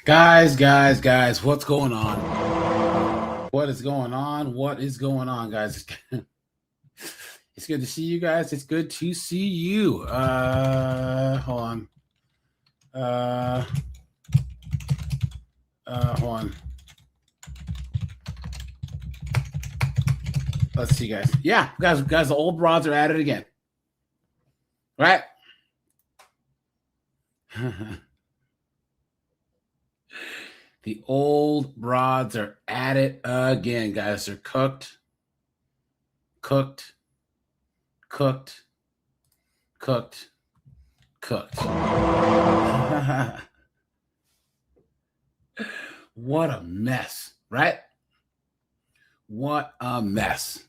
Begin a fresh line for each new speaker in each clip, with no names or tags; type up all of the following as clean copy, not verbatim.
Guys, what's going on? What is going on, guys? It's good to see you guys. It's good to see you. Hold on. Hold on. Let's see, guys. Yeah, guys, the old broads are at it again. Right? The old broads are at it again, guys. They're cooked. What a mess, right? What a mess.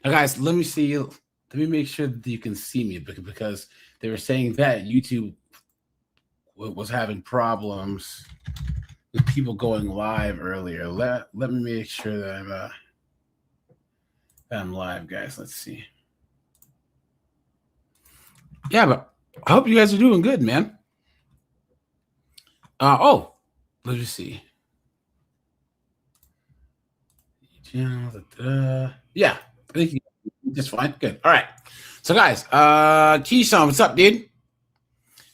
Now, guys, let me see. Let me make sure that you can see me because they were saying that YouTube was having problems with people going live earlier. Let me make sure that I'm live, guys. Let's see. Yeah, but I hope you guys are doing good, man. Let me see. Yeah, I think just fine. Good. All right. So, guys, Keyshawn, what's up, dude?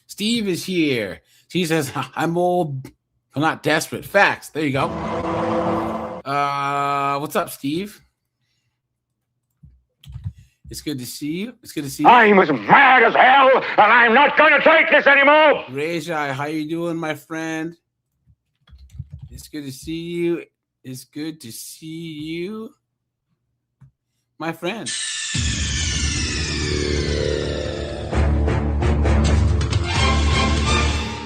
Steve is here. He says, I'm old, I'm not desperate. Facts. There you go. What's up, Steve? It's good to see you.
I'm as mad as hell, and I'm not going to take this anymore.
Rajai, how you doing, my friend? It's good to see you. It's good to see you, my friend.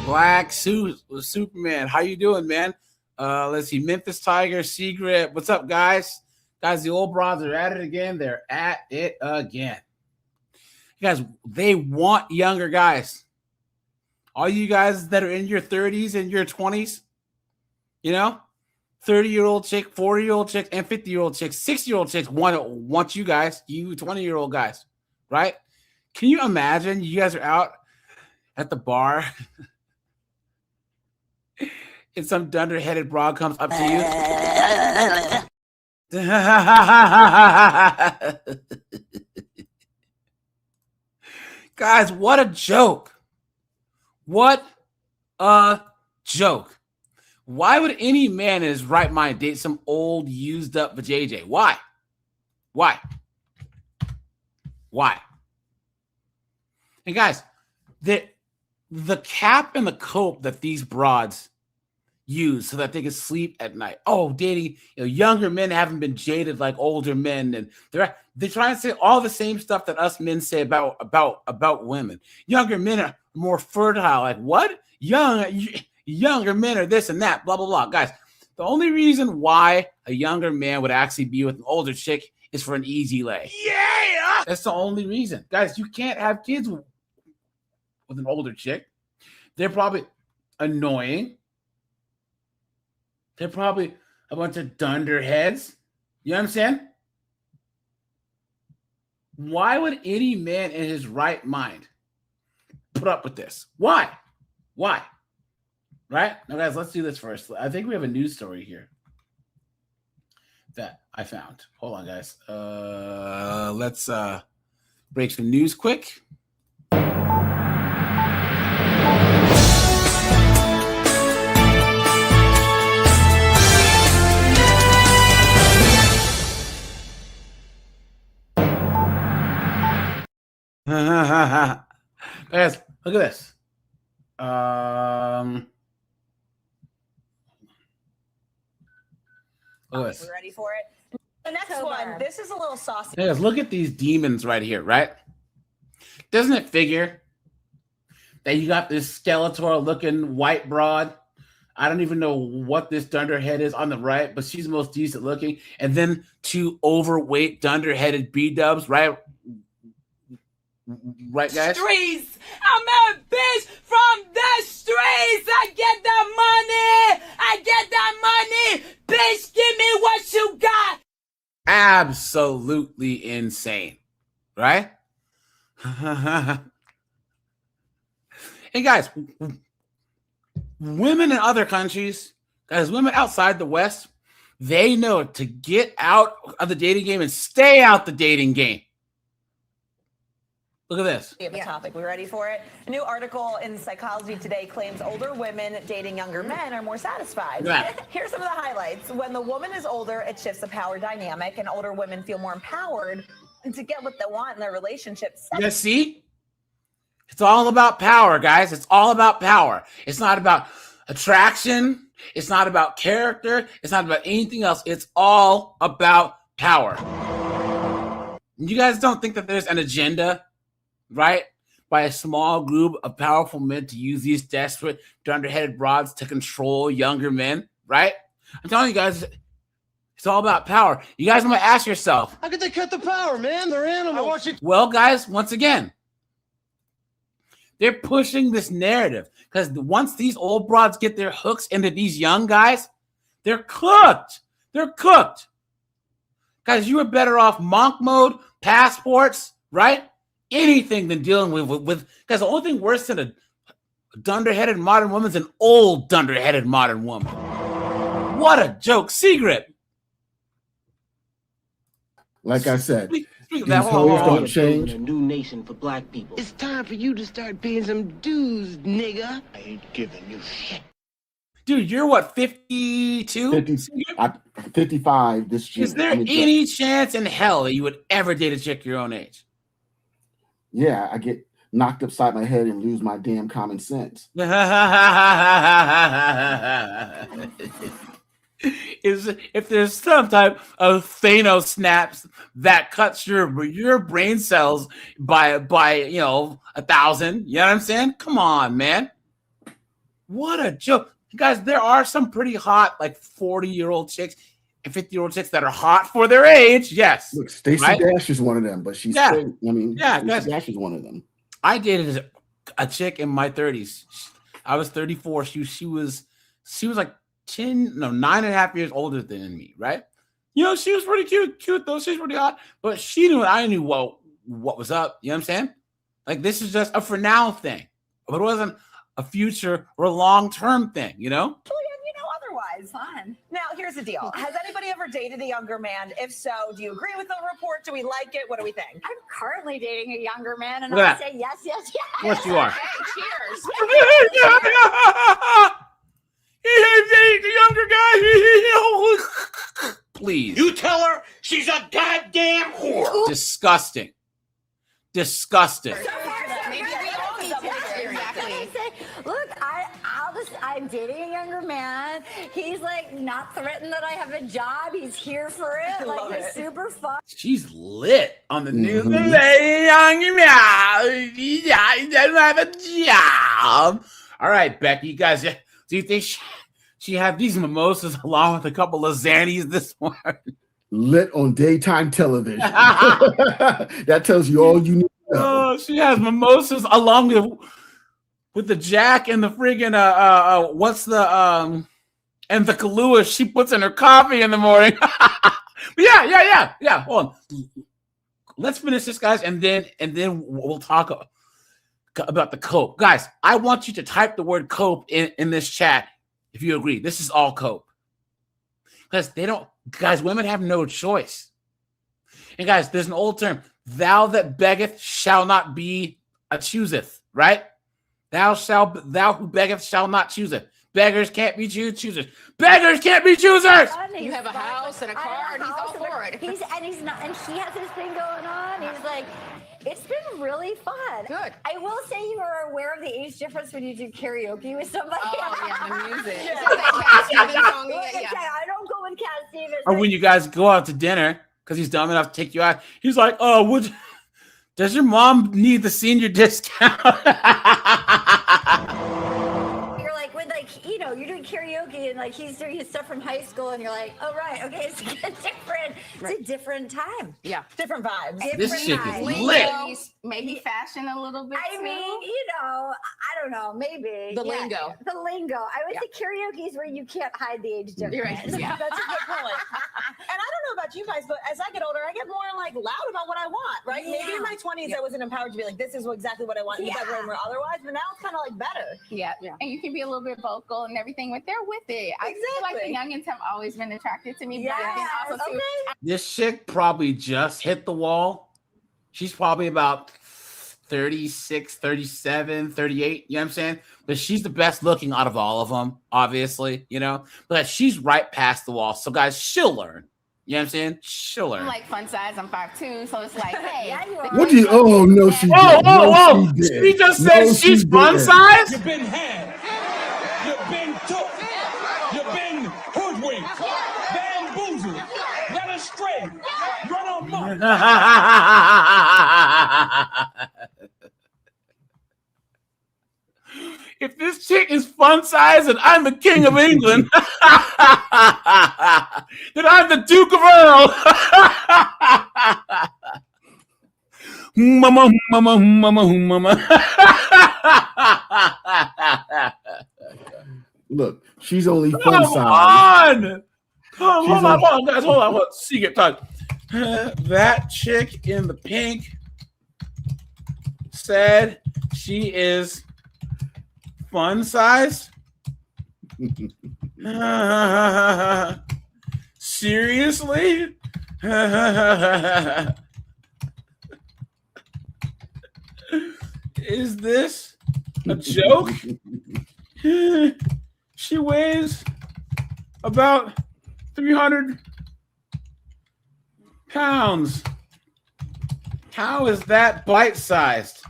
Black Superman, how you doing, man? Let's see. Memphis Tiger, Secret. What's up, guys? Guys, the old broads are at it again. They're at it again. Guys, they want younger guys. All you guys that are in your 30s and your 20s, 30-year-old chick, 40-year-old chicks, and 50-year-old chicks, 60-year-old chicks want you guys, you 20-year-old guys, right? Can you imagine you guys are out at the bar and some dunderheaded broad comes up to you? Guys, what a joke. What a joke. Why would any man in his right mind date some old, used up vajayjay? Why? And guys, the cap and the cope that these broads use so that they can sleep at night. Oh, dating younger men haven't been jaded like older men, and they're trying to say all the same stuff that us men say about women. Younger men are more fertile. Like what? Younger men are this and that. Blah blah blah. Guys, the only reason why a younger man would actually be with an older chick is for an easy lay. Yeah, that's the only reason. Guys, you can't have kids with an older chick. They're probably annoying. They're probably a bunch of dunderheads. You know what I'm saying? Why would any man in his right mind put up with this? Why? Right? Now, guys, let's do this first. I think we have a news story here that I found. Hold on, guys. Let's break some news quick. Guys, look at this. Look at this.
We ready for it? The next one. This is a little saucy.
Guys, look at these demons right here, right? Doesn't it figure that you got this Skeletor-looking white broad? I don't even know what this dunderhead is on the right, but she's the most decent looking. And then two overweight dunderheaded B-dubs, right? Right, guys?
Streets. I'm a bitch from the streets. I get that money. Bitch, give me what you got.
Absolutely insane, right? Hey, guys, women in other countries, guys, women outside the West, they know to get out of the dating game and stay out the dating game. Look at this.
We have a topic. We ready for it? A new article in Psychology Today claims older women dating younger men are more satisfied.
Yeah.
Here's some of the highlights. When the woman is older, it shifts the power dynamic, and older women feel more empowered to get what they want in their relationships.
You guys see? It's all about power, guys. It's all about power. It's not about attraction. It's not about character. It's not about anything else. It's all about power. You guys don't think that there's an agenda, right, by a small group of powerful men to use these desperate, dunderheaded broads to control younger men, right? I'm telling you guys, it's all about power. You guys might ask yourself,
how could they cut the power, man? They're animals.
Well, guys, once again, they're pushing this narrative because once these old broads get their hooks into these young guys, they're cooked. They're cooked. Guys, you are better off monk mode, passports, right? Anything than dealing with because the only thing worse than a dunderheaded modern woman is an old dunderheaded modern woman. What a joke. Secret.
Like I said,
Speak of
these
that.
hoes don't change.
A new nation for black people. It's time for you to start paying some dues, nigga. I ain't giving you shit.
Dude, you're what, 52?
55 this year.
Is there any chance in hell that you would ever date a chick your own age?
Yeah, I get knocked upside my head and lose my damn common sense.
If there's some type of Thanos snaps that cuts your brain cells by 1,000, you know what I'm saying? Come on, man. What a joke. Guys, there are some pretty hot, like 40-year-old chicks and 50-year-old chicks that are hot for their age. Yes.
Look, Stacey Dash is one of them, but she's straight. I mean, Stacey Dash is one of them.
I dated a chick in my 30s. I was 34. She was like 9.5 years older than me, right? You know, she was pretty cute though. She's pretty hot, but she knew I knew what was up. You know what I'm saying? Like, this is just a for now thing, but it wasn't a future or a long-term thing, you know?
Otherwise. Fun. Now, here's the deal. Has anybody ever dated a younger man? If so, do you agree with the report? Do we like it? What do we think?
I'm currently dating a younger man, and
Look
I
at
say yes, yes, yes.
Of course you are.
Cheers.
The younger guy. Please.
You tell her she's a goddamn whore.
Disgusting. Disgusting.
Maybe we all need to exactly. Look, I'm dating a younger man. He's like not threatened that I have a job. He's here for it. Like, it's super fun.
She's lit on the news. Young man, he doesn't have a job. All right, Becky, you guys, do you think she had these mimosas along with a couple of Xannies this morning?
Lit on daytime television. That tells you all you need to know.
Oh, she has mimosas along with the Jack and the friggin' and the Kahlua she puts in her coffee in the morning. Yeah. Hold on. Let's finish this, guys, and then we'll talk about the cope. Guys, I want you to type the word cope in this chat if you agree. This is all cope. Because women have no choice. And guys, there's an old term, thou that beggeth shall not be a chooseth, right? Thou who beggeth shall not chooseth. Beggars can't be choosers. Beggars can't be choosers.
You have a house and a car, and he's all for it. He has this thing going on. He's like, it's been really fun.
Good.
I will say you are aware of the age difference when you do karaoke with somebody.
Oh, yeah, the music.
Yeah. I don't go with Cat Stevens.
Or when you guys go out to dinner, because he's dumb enough to take you out, he's like, does your mom need the senior discount?
You're doing karaoke and like he's doing his stuff from high school and you're like, oh right, okay, it's different. It's a different time.
Yeah.
Different vibes.
This chick is
Lingo,
lit.
maybe fashion a little bit.
I mean, I don't know, maybe.
The lingo.
The lingo. I would say karaoke is where you can't hide the age difference.
You're right. Yeah.
That's a good point. And I don't know about you guys, but as I get older, I get more like loud about what I want, right? Maybe in my 20s, I wasn't empowered to be like, this is exactly what I want. You guys were otherwise, but now it's kind of like better.
Yeah. And you can be a little bit vocal and everything, but they're with it. I feel like the youngins have always been attracted to me.
Yeah.
But I think also too,
This chick probably just hit the wall. She's probably about 36, 37, 38. You know what I'm saying? But she's the best looking out of all of them, obviously, you know? But she's right past the wall. So, guys, she'll learn. You know what I'm saying? She'll learn.
I'm like fun size. I'm 5'2", so it's like, hey.
What do you? Oh no, she did.
Whoa!
No, she
She just said
No,
she's
she
fun
didn't.
size?
You've been had. You've been took. You've been hoodwinked. Bamboozled. Led astray. Run amok.
If this chick is fun size and I'm the king of England, then I'm the Duke of Earl. Mama.
Look, she's only fun
Come
size.
on. Hold on, guys. Hold on. Secret time. That chick in the pink said she is fun size. Seriously? Is this a joke? She weighs about 300 pounds. How is that bite-sized?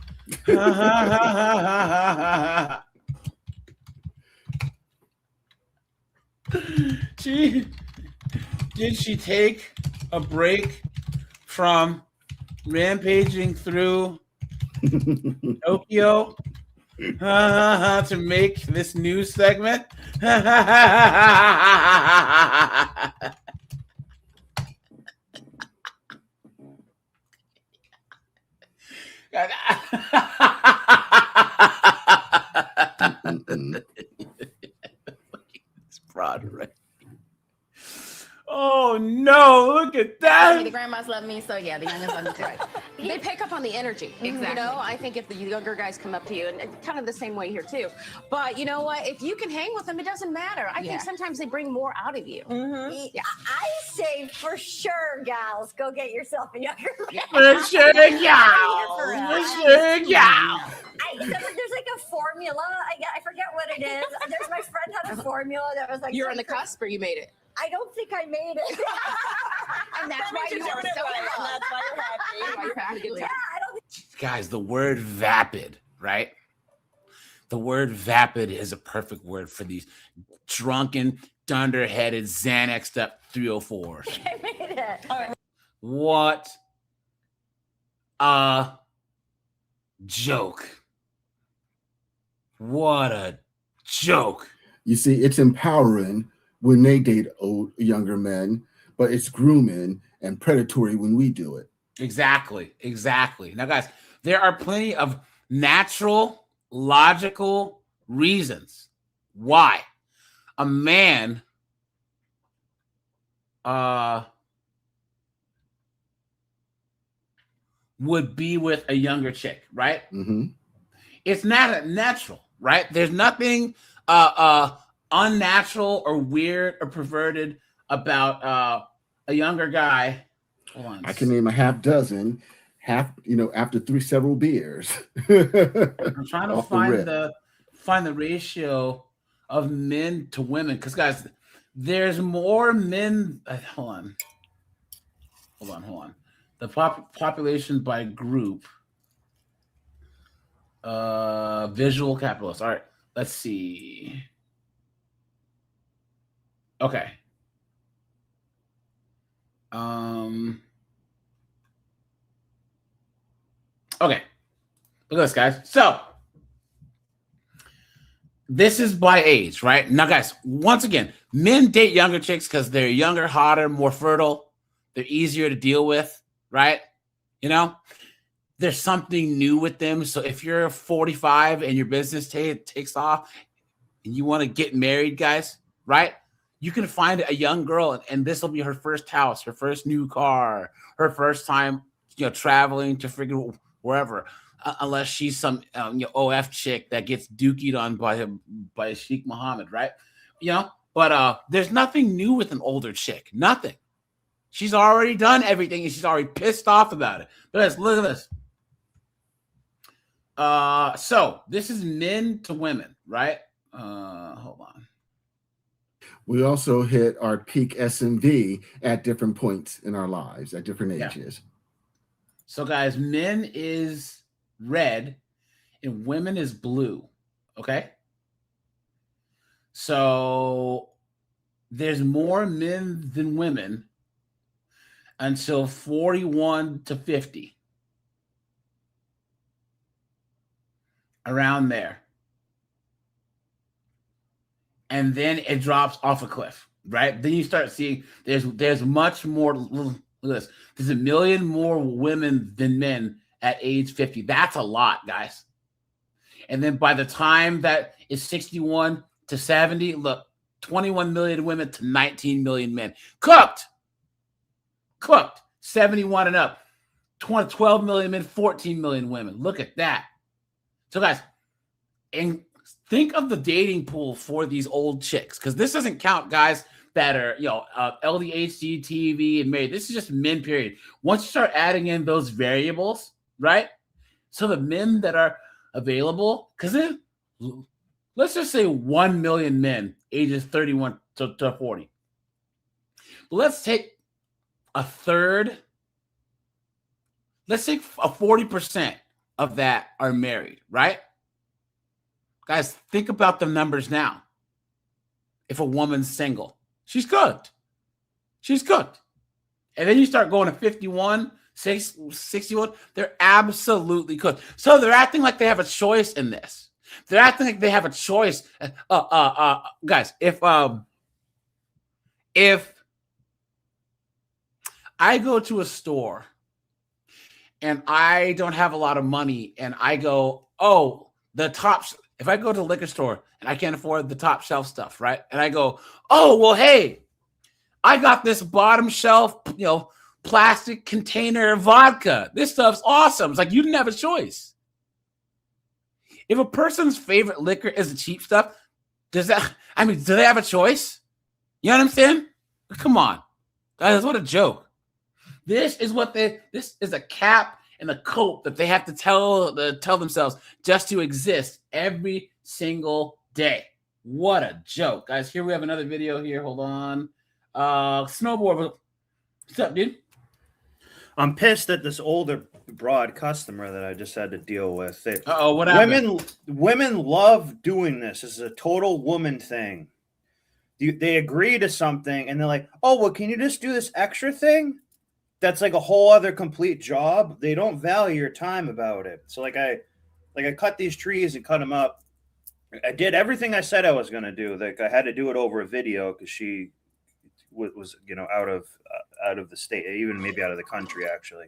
Did she take a break from rampaging through Tokyo to make this news segment? It's broad, right? Oh no, look at that.
The grandmas love me, so yeah, the youngins love me too.
They pick up on the energy.
Exactly.
You know, I think if the younger guys come up to you, and kind of the same way here too. But you know what? If you can hang with them, it doesn't matter. I think sometimes they bring more out of you.
Yeah. I say for sure, gals, go get yourself a younger man.
For sure, gal.
There's like a formula. I forget what it is. There's my friend had a formula that was like.
You're on the cusp, or you made it.
I don't think I made it.
And that's why you are so in love.
That's why you're happy.
You're having a good time.
I don't think.
Guys, the word vapid, right? The word vapid is a perfect word for these drunken, dunderheaded, Xanaxed up 304s.
I made it. All right.
What a joke. What a joke.
You see, it's empowering when they date younger men, but it's grooming and predatory when we do it.
Exactly. Now, guys, there are plenty of natural, logical reasons why a man would be with a younger chick, right?
Mm-hmm.
It's not natural, right? There's nothing unnatural or weird or perverted about a younger guy. Hold on.
I can name a half dozen, after several beers.
I'm trying to
Off the
find the ratio of men to women, because guys, there's more men. Hold on. The population by group. Visual capitalists. All right, let's see. Okay. Okay. Look at this, guys. So this is by age, right? Now, guys, once again, men date younger chicks because they're younger, hotter, more fertile. They're easier to deal with, right? You know, there's something new with them. So if you're 45 and your business takes off and you want to get married, guys, right? you can find a young girl, and this will be her first house, her first new car, her first time, traveling to freaking wherever, unless she's some OF chick that gets dookied on by Sheikh Mohammed, right? But there's nothing new with an older chick. Nothing. She's already done everything, and she's already pissed off about it. But look at this. So this is men to women, right? Hold on.
We also hit our peak SMV at different points in our lives, at different ages.
So, guys, men is red and women is blue. Okay. So there's more men than women until 41 to 50. Around there. And then it drops off a cliff, right? Then you start seeing there's much more. Look at this. There's 1 million more women than men at age 50. That's a lot, guys. And then by the time that is 61 to 70, look, 21 million women to 19 million men. Cooked. 71 and up. 12 million men, 14 million women. Look at that. So, guys, and think of the dating pool for these old chicks, because this doesn't count guys that are, LDHD, TV, and married. This is just men, period. Once you start adding in those variables, right? So the men that are available, because let's just say 1 million men ages 31 to 40. Let's take a third. Let's take a 40% of that are married, right? Guys, think about the numbers now. If a woman's single, she's cooked. And then you start going to 51, 61, they're absolutely cooked. So they're acting like they have a choice in this. They're acting like they have a choice. Guys, if I go to a store and I don't have a lot of money and I go, if I go to the liquor store and I can't afford the top shelf stuff, right? And I go, oh, well, hey, I got this bottom shelf, plastic container vodka. This stuff's awesome. It's like you didn't have a choice. If a person's favorite liquor is the cheap stuff, do they have a choice? You know what I'm saying? Come on. Guys, what a joke. This is a cap and a cope that they have to tell themselves just to exist every single day. What a joke, guys. Here we have another video here. Hold on. Snowboard. What's up, dude?
I'm pissed at this older broad customer that I just had to deal with.
What happened?
Women love doing this. This is a total woman thing. They agree to something and they're like, oh, well, can you just do this extra thing? That's like a whole other complete job. They don't value your time about it. So I cut these trees and cut them up. I did everything I said I was going to do. Like I had to do it over a video because she was out of the state, even maybe out of the country actually.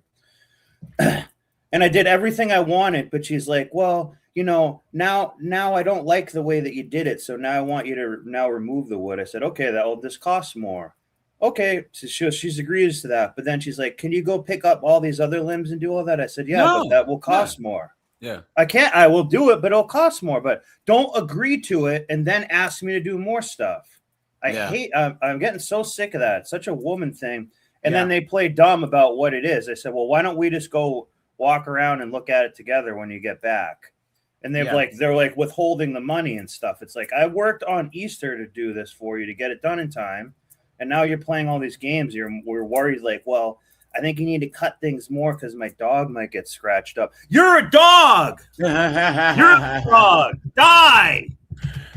And I did everything I wanted, but she's like, well, now I don't like the way that you did it. So now I want you to now remove the wood. I said, okay, this costs more. Okay, so she agrees to that, but then she's like, "Can you go pick up all these other limbs and do all that?" I said, "Yeah, but that will cost more."
Yeah,
I will do it, but it'll cost more. But don't agree to it and then ask me to do more stuff. I'm getting so sick of that. It's such a woman thing. And then they play dumb about what it is. I said, "Well, why don't we just go walk around and look at it together when you get back?" And they're like withholding the money and stuff. It's like I worked on Easter to do this for you to get it done in time. And now you're playing all these games. We're worried, like, well, I think you need to cut things more because my dog might get scratched up. You're a dog. You're a dog. Die.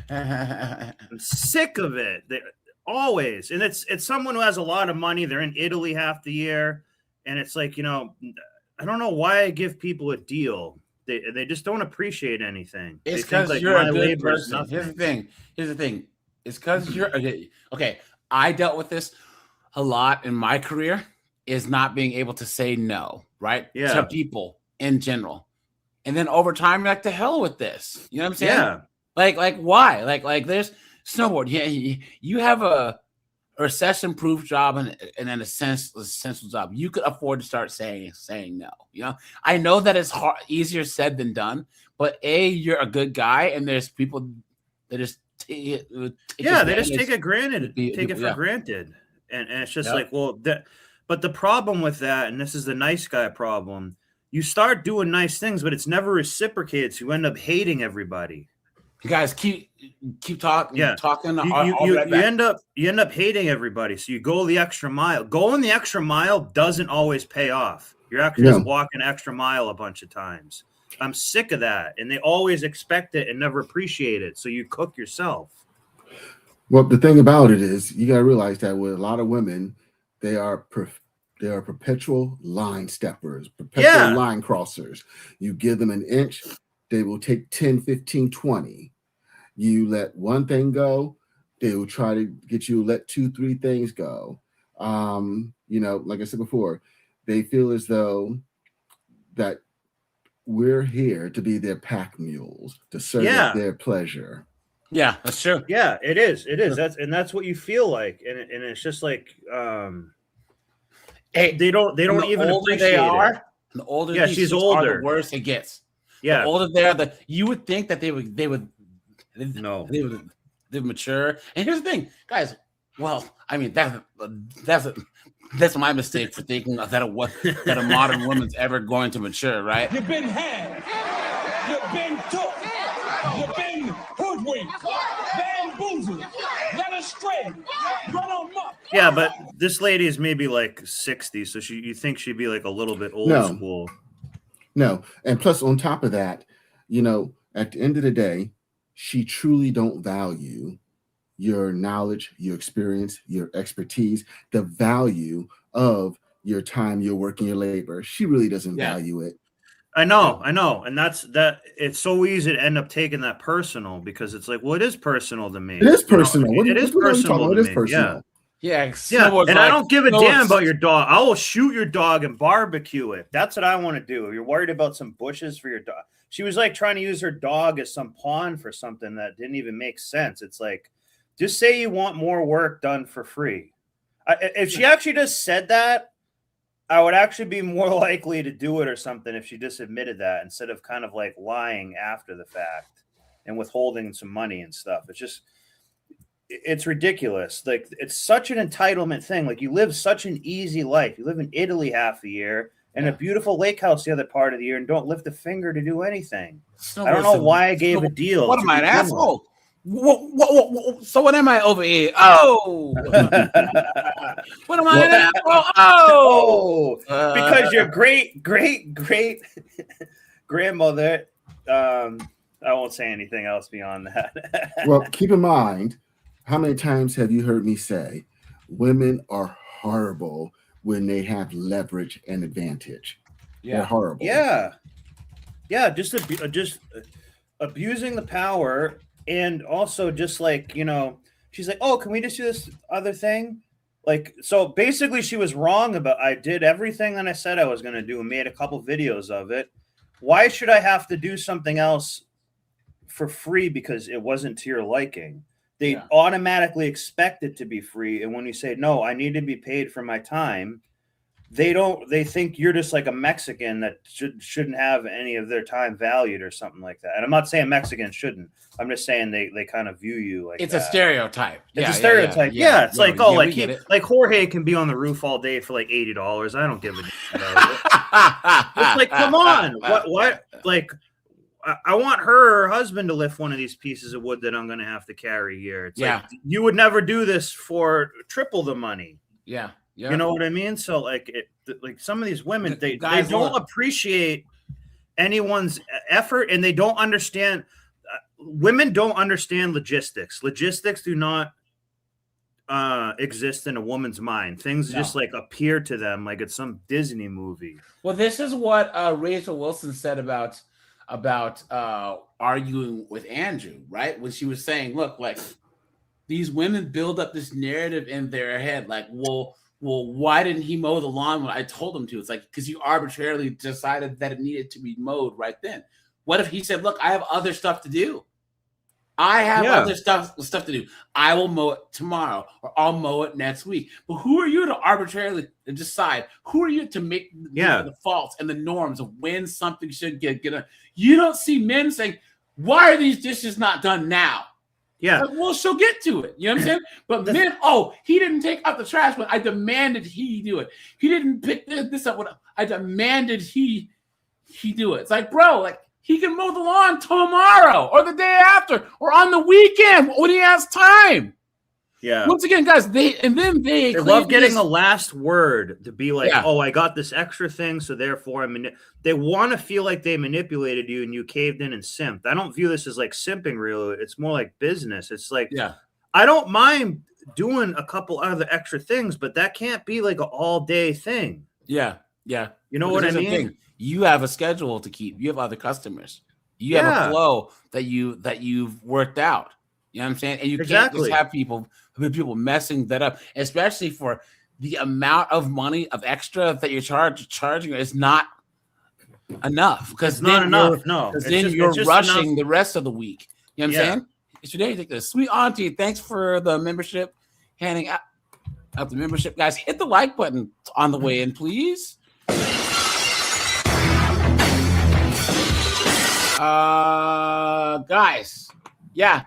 I'm sick of it. Always. And it's someone who has a lot of money. They're in Italy half the year. And it's like, I don't know why I give people a deal. They just don't appreciate anything.
It's because you're a good person. Here's the thing. It's because you're okay. I dealt with this a lot in my career, is not being able to say no, right?
Yeah.
To people in general. And then over time, you're like, to hell with this. You know what I'm saying?
Yeah.
Like why? Like there's snowboard. Yeah, you have a recession-proof job and an essential job, you could afford to start saying no. You know, I know that it's easier said than done, but you're a good guy, and there's people that just take it
granted, take it for granted, and it's just like, well, but the problem with that, and this is the nice guy problem, you start doing nice things, but it's never reciprocated, so you end up hating everybody.
You guys keep talking.
Yeah,
talking.
You end up hating everybody. So you go the extra mile. Going the extra mile doesn't always pay off. You're actually just walking an extra mile a bunch of times. I'm sick of that, and they always expect it and never appreciate it. So you cook yourself.
Well, the thing about it is, you got to realize that with a lot of women, they are perpetual line steppers, perpetual line crossers. You give them an inch, they will take 10, 15, 20. You let one thing go, they will try to get you to let 2, 3 things go. Like I said before, they feel as though that we're here to be their pack mules, to serve their pleasure.
Yeah, that's true.
Yeah, it is. It is. That's what you feel like. And it's just like they don't even appreciate it.
The older
she's older,
the worse it gets.
Yeah,
the older you would think that they would mature. And here's the thing, guys. Well, I mean that's my mistake for thinking that a modern woman's ever going to mature, right?
You've been had, you've been took, you've been hoodwinked, bamboozled, led astray, run amok.
Yeah, but this lady is maybe like 60, so you think she'd be like a little bit old school.
No, and plus on top of that, at the end of the day, she truly don't value your knowledge, your experience, your expertise, the value of your time, your work, and your labor. She really doesn't value it.
I know. And it's so easy to end up taking that personal, because it's like, well, it is personal to me.
It is personal.
It is personal.
It is personal.
Yeah.
And I don't give a damn about your dog. I will shoot your dog and barbecue it. That's what I want to do. You're worried about some bushes for your dog. She was like trying to use her dog as some pawn for something that didn't even make sense. It's like, just say you want more work done for free. If she actually just said that, I would actually be more likely to do it or something if she just admitted that, instead of kind of like lying after the fact and withholding some money and stuff. It's ridiculous. Like, it's such an entitlement thing. Like, you live such an easy life. You live in Italy half the year and a beautiful lake house the other part of the year, and don't lift a finger to do anything. I don't know why I gave a deal.
What am I, an asshole? So what am I over here? Oh, what am I, an asshole? Oh,
because your great grandmother. I won't say anything else beyond that.
Well, keep in mind, how many times have you heard me say women are horrible when they have leverage and advantage?
Yeah,
they're horrible.
Yeah, just abusing the power. And also just like, she's like, oh, can we just do this other thing? Like, so basically she was wrong I did everything that I said I was going to do and made a couple videos of it. Why should I have to do something else for free because it wasn't to your liking? They automatically expect it to be free. And when you say, no, I need to be paid for my time, they think you're just like a Mexican that shouldn't have any of their time valued or something like that. And I'm not saying Mexicans shouldn't. I'm just saying they kind of view you like
it's a stereotype.
It's a stereotype. Yeah, it's like, like Jorge can be on the roof all day for like $80. I don't give a damn about it. It's like, come on. What? Like, I want her husband to lift one of these pieces of wood that I'm going to have to carry here. It's like, you would never do this for triple the money.
Yeah.
You know what I mean? So like some of these women, they don't appreciate anyone's effort, and they don't understand. Women don't understand logistics. Logistics do not exist in a woman's mind. Things just like appear to them like it's some Disney movie.
Well, this is what Rachel Wilson said about arguing with Andrew, right? When she was saying, look, like, these women build up this narrative in their head, like, well, why didn't he mow the lawn when I told him to? It's like, because you arbitrarily decided that it needed to be mowed right then. What if he said, look, I have other stuff to do. I have other stuff to do. I will mow it tomorrow, or I'll mow it next week. But who are you to arbitrarily decide? Who are you to make the faults and the norms of when something should get done? You don't see men saying, "Why are these dishes not done now?"
Yeah.
Like, well, she'll get to it. You know what I'm saying? But men, he didn't take out the trash when I demanded he do it. He didn't pick this up when I demanded he do it. It's like, bro, like, he can mow the lawn tomorrow or the day after or on the weekend when he has time.
Yeah.
Once again, guys, they
love getting the last word to be like, oh, I got this extra thing, so therefore they want to feel like they manipulated you and you caved in and simped. I don't view this as like simping, really. It's more like business. It's like, I don't mind doing a couple other extra things, but that can't be like an all-day thing.
Yeah. Yeah.
You know what I mean?
You have a schedule to keep. You have other customers. You have a flow that you've worked out. You know what I'm saying? And you can't just have people messing that up, especially for the amount of money of extra that you're charging is not enough. Because
it's not enough. No,
because then you're rushing the rest of the week. You know what I'm saying? It's ridiculous. Sweet Auntie, thanks for the membership. Handing out the membership, guys. Hit the like button on the way in, please.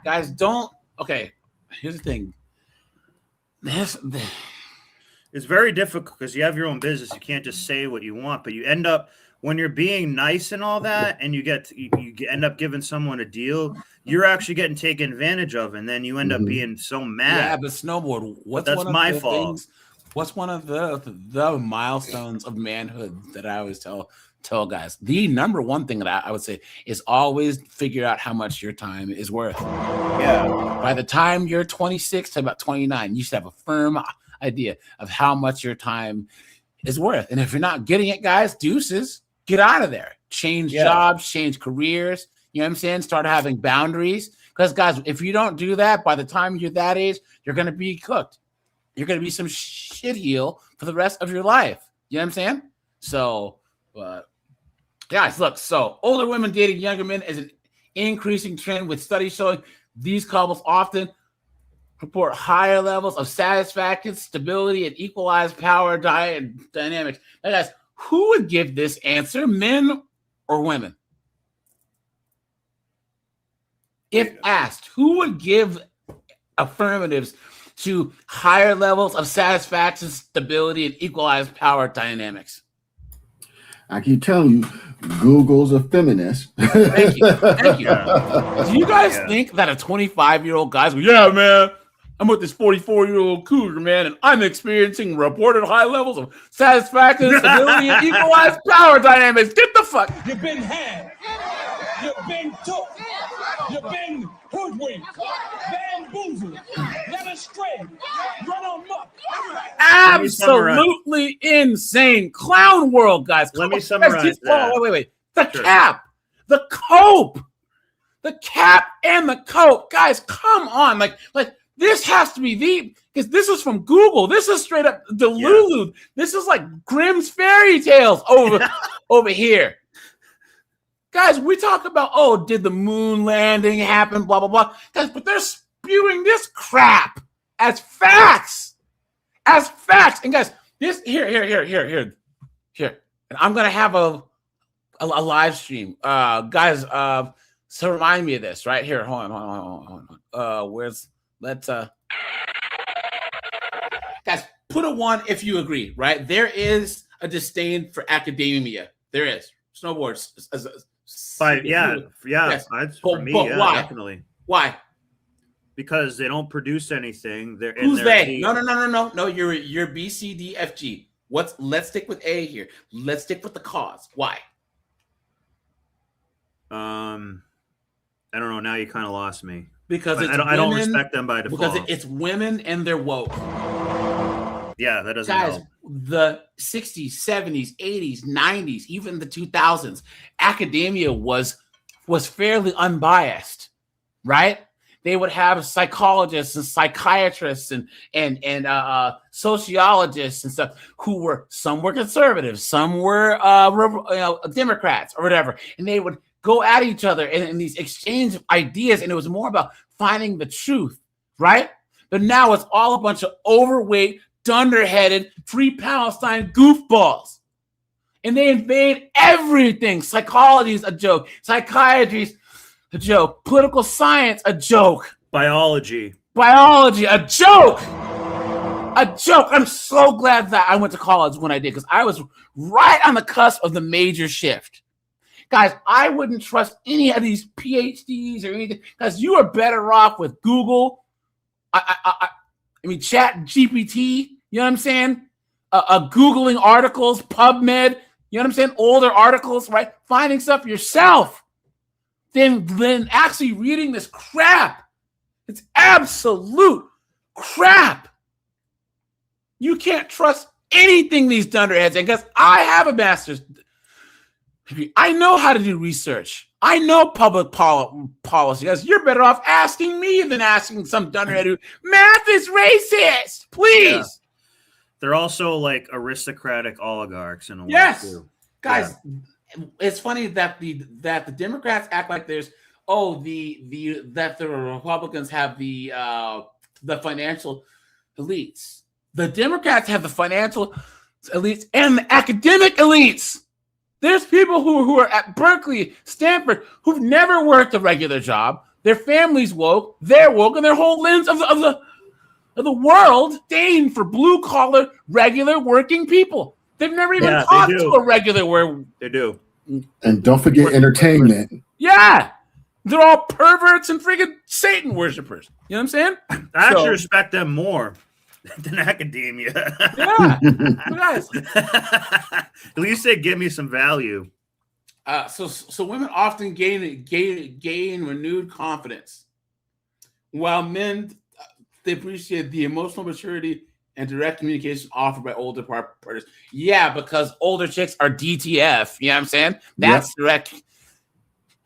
Guys, don't. Okay, here's the thing.
It's very difficult because you have your own business. You can't just say what you want, but you end up when you're being nice and all that, and you end up giving someone a deal. You're actually getting taken advantage of, and then you end up being so mad.
Yeah, but Snowboard,
that's my fault.
What's one of the milestones of manhood that I always tell guys? The number one thing that I would say is always figure out how much your time is worth.
Yeah.
By the time you're 26 to about 29, you should have a firm idea of how much your time is worth. And if you're not getting it, guys, deuces, get out of there. Change jobs, change careers. You know what I'm saying? Start having boundaries. Because, guys, if you don't do that, by the time you're that age, you're going to be cooked. You're going to be some shit heel for the rest of your life. You know what I'm saying? So, guys, look, so older women dating younger men is an increasing trend, with studies showing these couples often report higher levels of satisfaction, stability, and equalized power dynamics. Now, guys, who would give this answer, men or women? If asked, who would give affirmatives to higher levels of satisfaction, stability, and equalized power dynamics?
I keep telling you, Google's a feminist.
Thank you. Do you guys think that a 25-year-old guy's like, yeah, man, I'm with this 44-year-old cougar, man, and I'm experiencing reported high levels of satisfaction, stability, and equalized power dynamics. Get the fuck.
You've been had. You've been took. You've been hoodwinked, bamboozled, led astray, run amok.
Absolutely insane clown world, guys.
Let me summarize that.
Wait. The cap, the cope, and the cope, guys. Come on, like this has to be because this is from Google. This is straight up Delulu. Yeah. This is like Grimm's fairy tales over here. Guys, we talk about, did the moon landing happen, blah, blah, blah. Guys, but they're spewing this crap as facts. And guys, this, here. And I'm going to have a live stream. Guys, so remind me of this right here. Hold on. Guys, put a 1 if you agree, right? There is a disdain for academia. There is. Snowboards.
Yes. For me,
why?
Definitely.
Why?
Because they don't produce anything.
Who's they? No. You're B, C, D, F, G. Let's stick with A here. Let's stick with the cause. Why?
I don't know. Now you kind of lost me.
Because
I don't respect them by default.
Because it's women and they're woke.
Yeah, that doesn't help.
The 60s, 70s, 80s, 90s, even the 2000s, academia was fairly unbiased, right? They would have psychologists and psychiatrists and sociologists and stuff some were conservative, some were Democrats or whatever, and they would go at each other in these exchange of ideas, and it was more about finding the truth, right? But now it's all a bunch of overweight, dunderheaded, free Palestine goofballs. And they invade everything. Psychology is a joke. Psychiatry is a joke. Political science, a joke.
Biology,
a joke. A joke. I'm so glad that I went to college when I did, because I was right on the cusp of the major shift. Guys, I wouldn't trust any of these PhDs or anything, because you are better off with Google. I mean, Chat GPT, you know what I'm saying? Googling articles, PubMed, you know what I'm saying? Older articles, right? Finding stuff yourself. Then actually reading this crap. It's absolute crap. You can't trust anything these dunderheads, and because I have a master's degree, I know how to do research. I know public policy. Guys, you're better off asking me than asking some dunderhead who math is racist. Please.
Yeah. They're also like aristocratic oligarchs in a way.
Yes,
too.
guys. Yeah. It's funny that the Democrats act like there's that the Republicans have the financial elites. The Democrats have the financial elites and the academic elites. There's people who are at Berkeley, Stanford, who've never worked a regular job. Their family's woke, they're woke, and their whole lens of the world disdain for blue-collar, regular working people. They've never even talked to a regular where
they do.
And don't forget entertainment.
Yeah. They're all perverts and freaking Satan worshipers. You know what I'm saying?
I actually respect them more than academia.
Yeah. Guys.
At least they give me some value.
So women often gain renewed confidence, while men they appreciate the emotional maturity and direct communication offered by older partners. Yeah, because older chicks are DTF. You know what I'm saying? That's direct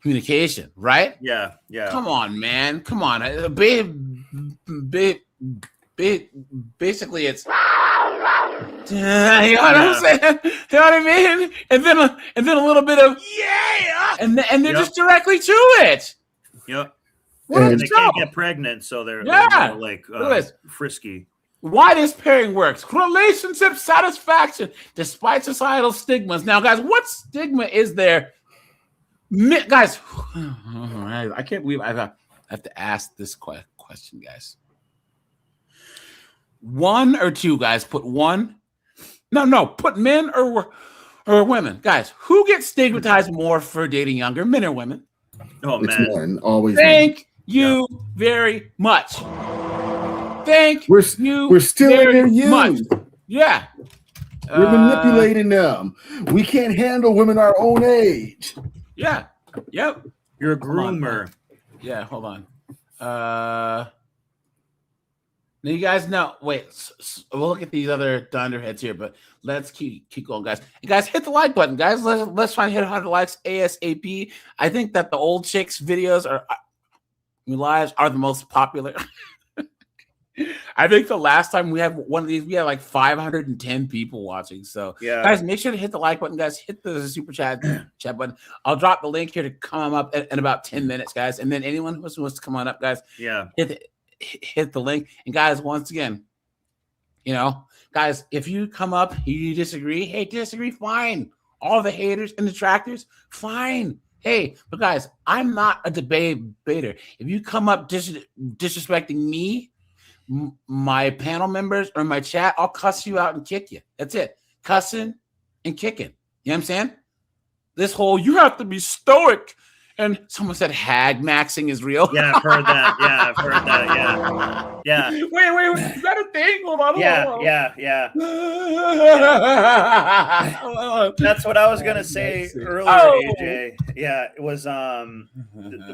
communication, right?
Yeah, yeah.
Come on, man. Come on. Basically, it's you know what I'm saying? You know what I mean? And then a little bit of and they're just directly to it.
Yep.
And
they can't get pregnant, so they're more like frisky.
Why this pairing works? Relationship satisfaction despite societal stigmas. Now, guys, what stigma is there? Guys, I can't believe I have to ask this question, guys. One or two, guys. Put one. No. Put men or women, guys. Who gets stigmatized more for dating younger, men or women?
Oh man,
men, always.
Thank you very much. We're
stealing their youth.
Yeah.
We're manipulating them. We can't handle women our own age.
Yeah. Yep.
You're a groomer.
Yeah, hold on. Now you guys know. Wait, we'll look at these other dunderheads here, but let's keep going, guys. And guys, hit the like button, guys. Let's try and hit 100 likes ASAP. I think that the old chicks videos lives are the most popular. I think the last time we had one of these, we had like 510 people watching. So, guys, make sure to hit the like button, guys. Hit the super chat button. I'll drop the link here to come up in about 10 minutes, guys. And then anyone who wants to come on up, guys, hit the link. And guys, once again, guys, if you come up, you disagree, fine. All the haters and detractors, fine. Hey, but guys, I'm not a debater. If you come up disrespecting me, my panel members or my chat, I'll cuss you out and kick you. That's it. Cussing and kicking. You know what I'm saying? This whole, you have to be stoic. And someone said hagmaxxing is real.
Yeah, I've heard that. Yeah.
Wait. Is that a thing? Hold on.
Yeah. That's what I was going to say earlier, AJ. Yeah, it was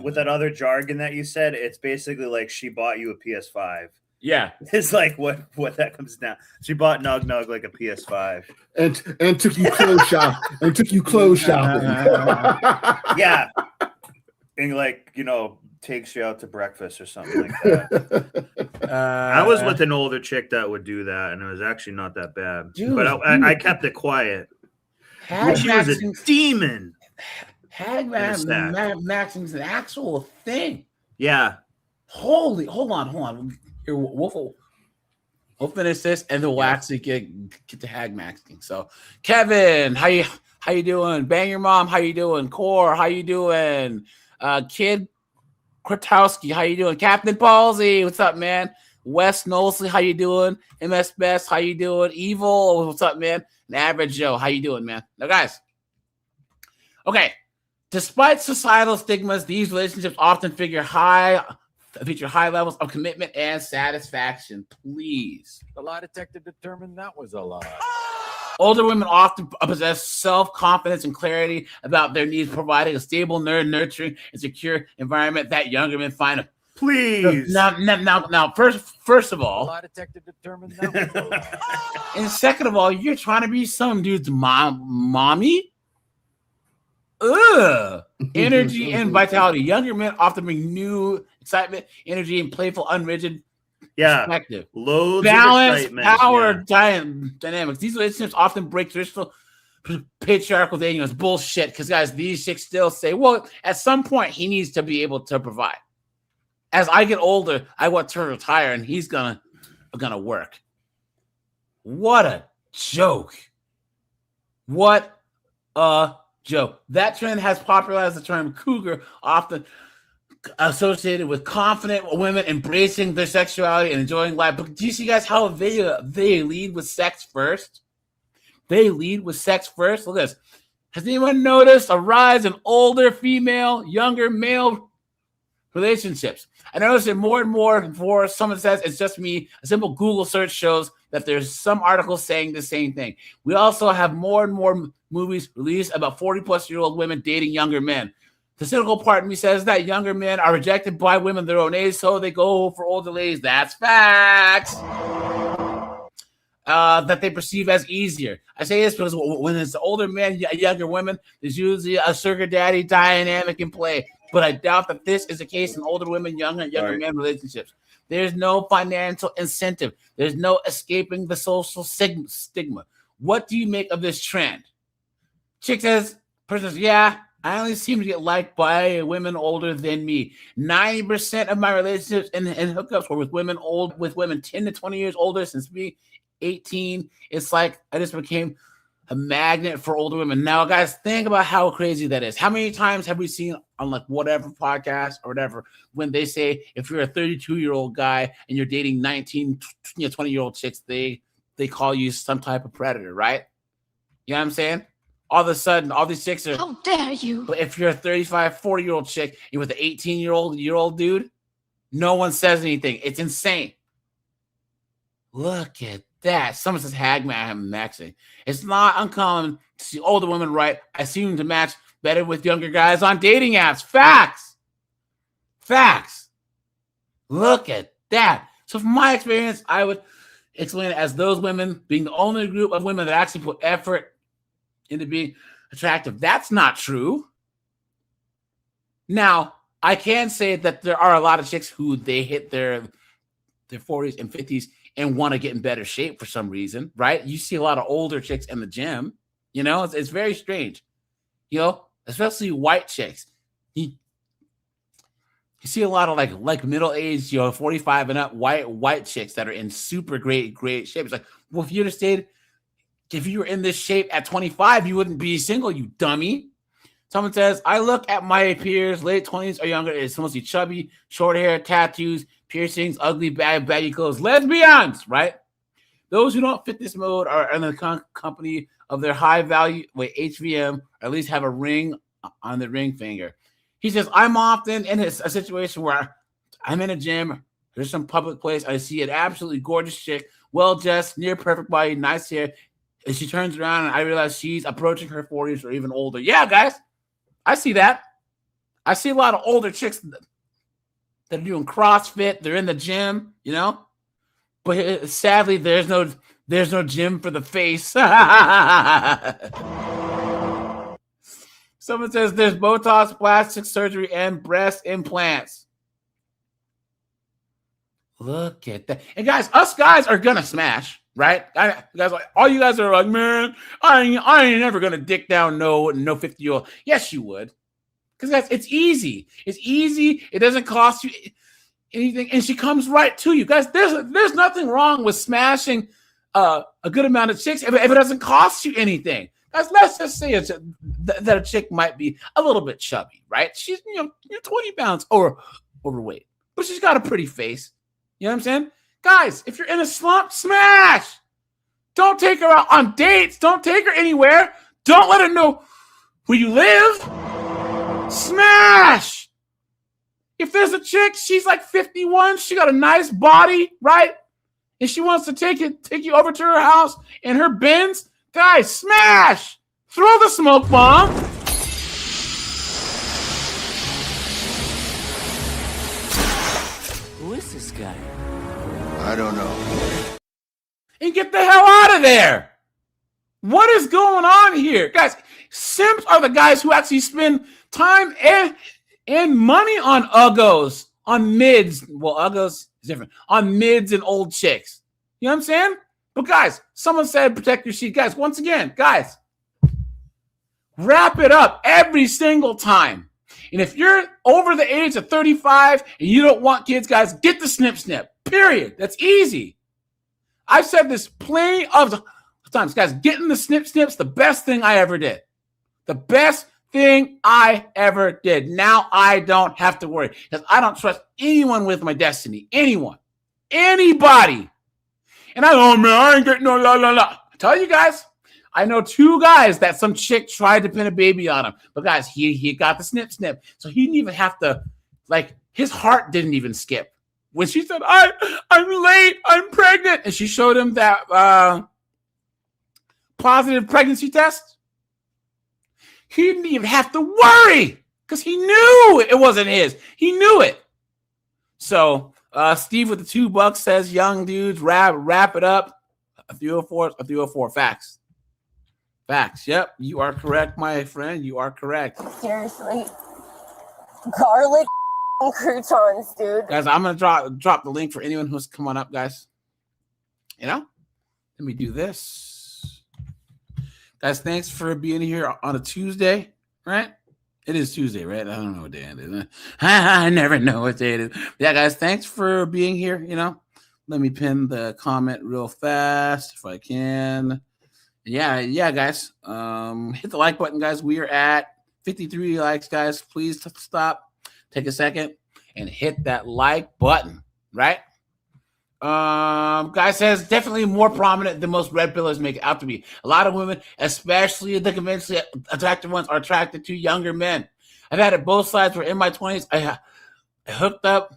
with that other jargon that you said, it's basically like she bought you a PS5.
Yeah,
it's like what that comes down. She bought Nug like a PS5
and took you clothes shopping.
Yeah, and takes you out to breakfast or something like that. I was with an older chick that would do that, and it was actually not that bad. Dude, but I kept it quiet. She was a demon.
hagmaxxing is an actual thing.
Yeah.
Hold on. Here, we'll finish this and then we'll actually get to hagmaxxing. So, Kevin, how you doing? Bang Your Mom, how you doing? Core, how you doing? Kid Kratowski, how you doing? Captain Palsy, what's up, man? Wes Knowsley, how you doing? MS Best, how you doing? Evil, what's up, man? And Average Joe, how you doing, man? Now, guys, okay. Despite societal stigmas, these relationships often feature high levels of commitment and satisfaction. Please.
The lie detector determined that was a lie.
Older women often possess self-confidence and clarity about their needs, providing a stable, nurturing, and secure environment that younger men find.
Please.
Now, first of all,
the lie detector determined that was a lie.
And second of all, you're trying to be some dude's mommy. Energy and vitality. Younger men often bring new excitement, energy, and playful, unrigid perspective.
Loads
balance,
of excitement.
power, dynamics. These relationships often break traditional patriarchal dating as bullshit. Because guys, these chicks still say, well, at some point he needs to be able to provide. As I get older, I want to retire, and he's gonna work. What a joke! What a joke. That trend has popularized the term cougar, often associated with confident women embracing their sexuality and enjoying life. But do you see, guys, how they lead with sex first? They lead with sex first. Look at this. Has anyone noticed a rise in older female, younger male relationships? I notice it more and more. Before someone says it's just me, a simple Google search shows that there's some articles saying the same thing. We also have more and more movies released about 40-plus-year-old women dating younger men. The cynical part of me says that younger men are rejected by women their own age, so they go for older ladies. That's facts. That they perceive as easier. I say this because when it's older men, younger women, there's usually a sugar daddy dynamic in play. But I doubt that this is the case in older women, younger men relationships. There's no financial incentive. There's no escaping the social stigma. What do you make of this trend? Chick says, person says, yeah, I only seem to get liked by women older than me. 90% of my relationships and hookups were with women 10 to 20 years older since me, 18. It's like I just became a magnet for older women. Now, guys, think about how crazy that is. How many times have we seen on like whatever podcast or whatever when they say if you're a 32-year-old guy and you're dating 19, 20-year-old chicks, they call you some type of predator, right? You know what I'm saying? All of a sudden, all these chicks are.
How dare you?
But if you're a 35, 40-year-old chick, you're with an 18-year-old dude, no one says anything. It's insane. Look at that. Someone says hagmaxxing. It's not uncommon to see older women write, I seem to match better with younger guys on dating apps. Facts. Look at that. So from my experience, I would explain it as those women being the only group of women that actually put effort into being attractive. That's not true. Now, I can say that there are a lot of chicks who they hit their 40s and 50s and want to get in better shape for some reason, right? You see a lot of older chicks in the gym, it's very strange, especially white chicks. You see a lot of like middle-aged, 45 and up white chicks that are in super great shape. It's like, well, if you were in this shape at 25, you wouldn't be single, you dummy. Someone says, I look at my peers, late 20s or younger, it's mostly chubby, short hair, tattoos, piercings, ugly, baggy clothes, lesbians, right? Those who don't fit this mode are in the company of their high value, HVM, or at least have a ring on the ring finger. He says, I'm often in a situation where I'm in a gym, there's some public place, I see an absolutely gorgeous chick, well-dressed, near perfect body, nice hair, and she turns around and I realize she's approaching her 40s or even older. Yeah, guys, I see that. I see a lot of older chicks that are doing CrossFit. They're in the gym, But sadly, there's no gym for the face. Someone says there's Botox, plastic surgery, and breast implants. Look at that. And guys, us guys are gonna smash, right? All you guys are like, man, I ain't never gonna dick down no 50-year-old. Yes, you would. Because guys, it's easy. It's easy. It doesn't cost you anything, and she comes right to you. Guys, there's nothing wrong with smashing a good amount of chicks if it doesn't cost you anything. Guys, let's just say that a chick might be a little bit chubby, right? She's 20 pounds overweight, but she's got a pretty face. You know what I'm saying? Guys, if you're in a slump, smash. Don't take her out on dates. Don't take her anywhere. Don't let her know where you live. Smash. If there's a chick, she's like 51, she got a nice body, right? And she wants to take you over to her house in her Benz, guys, smash! Throw the smoke bomb.
Who is this guy? I don't know.
And get the hell out of there. What is going on here? Guys, simps are the guys who actually spend time and money on uggos, on mids. Well, uggos is different. On mids and old chicks. You know what I'm saying? But guys, someone said protect your sheet. Guys, once again, guys, wrap it up every single time. And if you're over the age of 35 and you don't want kids, guys, get the snip. Period. That's easy. I've said this plenty of times. Guys, getting the snip's the best thing I ever did. The best thing I ever did. Now I don't have to worry because I don't trust anyone with my destiny. Anyone. Anybody. And I ain't getting no la. I tell you guys, I know 2 guys that some chick tried to pin a baby on him. But guys, he got the snip. So he didn't even have to, his heart didn't even skip. When she said, I'm late, I'm pregnant, and she showed him that positive pregnancy test, he didn't even have to worry because he knew it wasn't his. He knew it. So Steve with the $2 says, young dudes, wrap it up. A 304 facts. Facts. Yep, you are correct, my friend. You are correct.
Seriously. Garlic croutons, dude.
Guys, I'm going to drop the link for anyone who's come on up, guys. Let me do this. Guys, thanks for being here on a Tuesday, right? It is Tuesday, right? I don't know what day it is. I never know what day it is. Yeah, guys, thanks for being here. Let me pin the comment real fast if I can. Yeah, guys. Hit the like button, guys. We are at 53 likes, guys. Please stop. Take a second and hit that like button, right? Guy says definitely more prominent than most red pillars make it out to be. A lot of women, especially the conventionally attractive ones, are attracted to younger men. I've had it both sides. Where in my 20s, I hooked up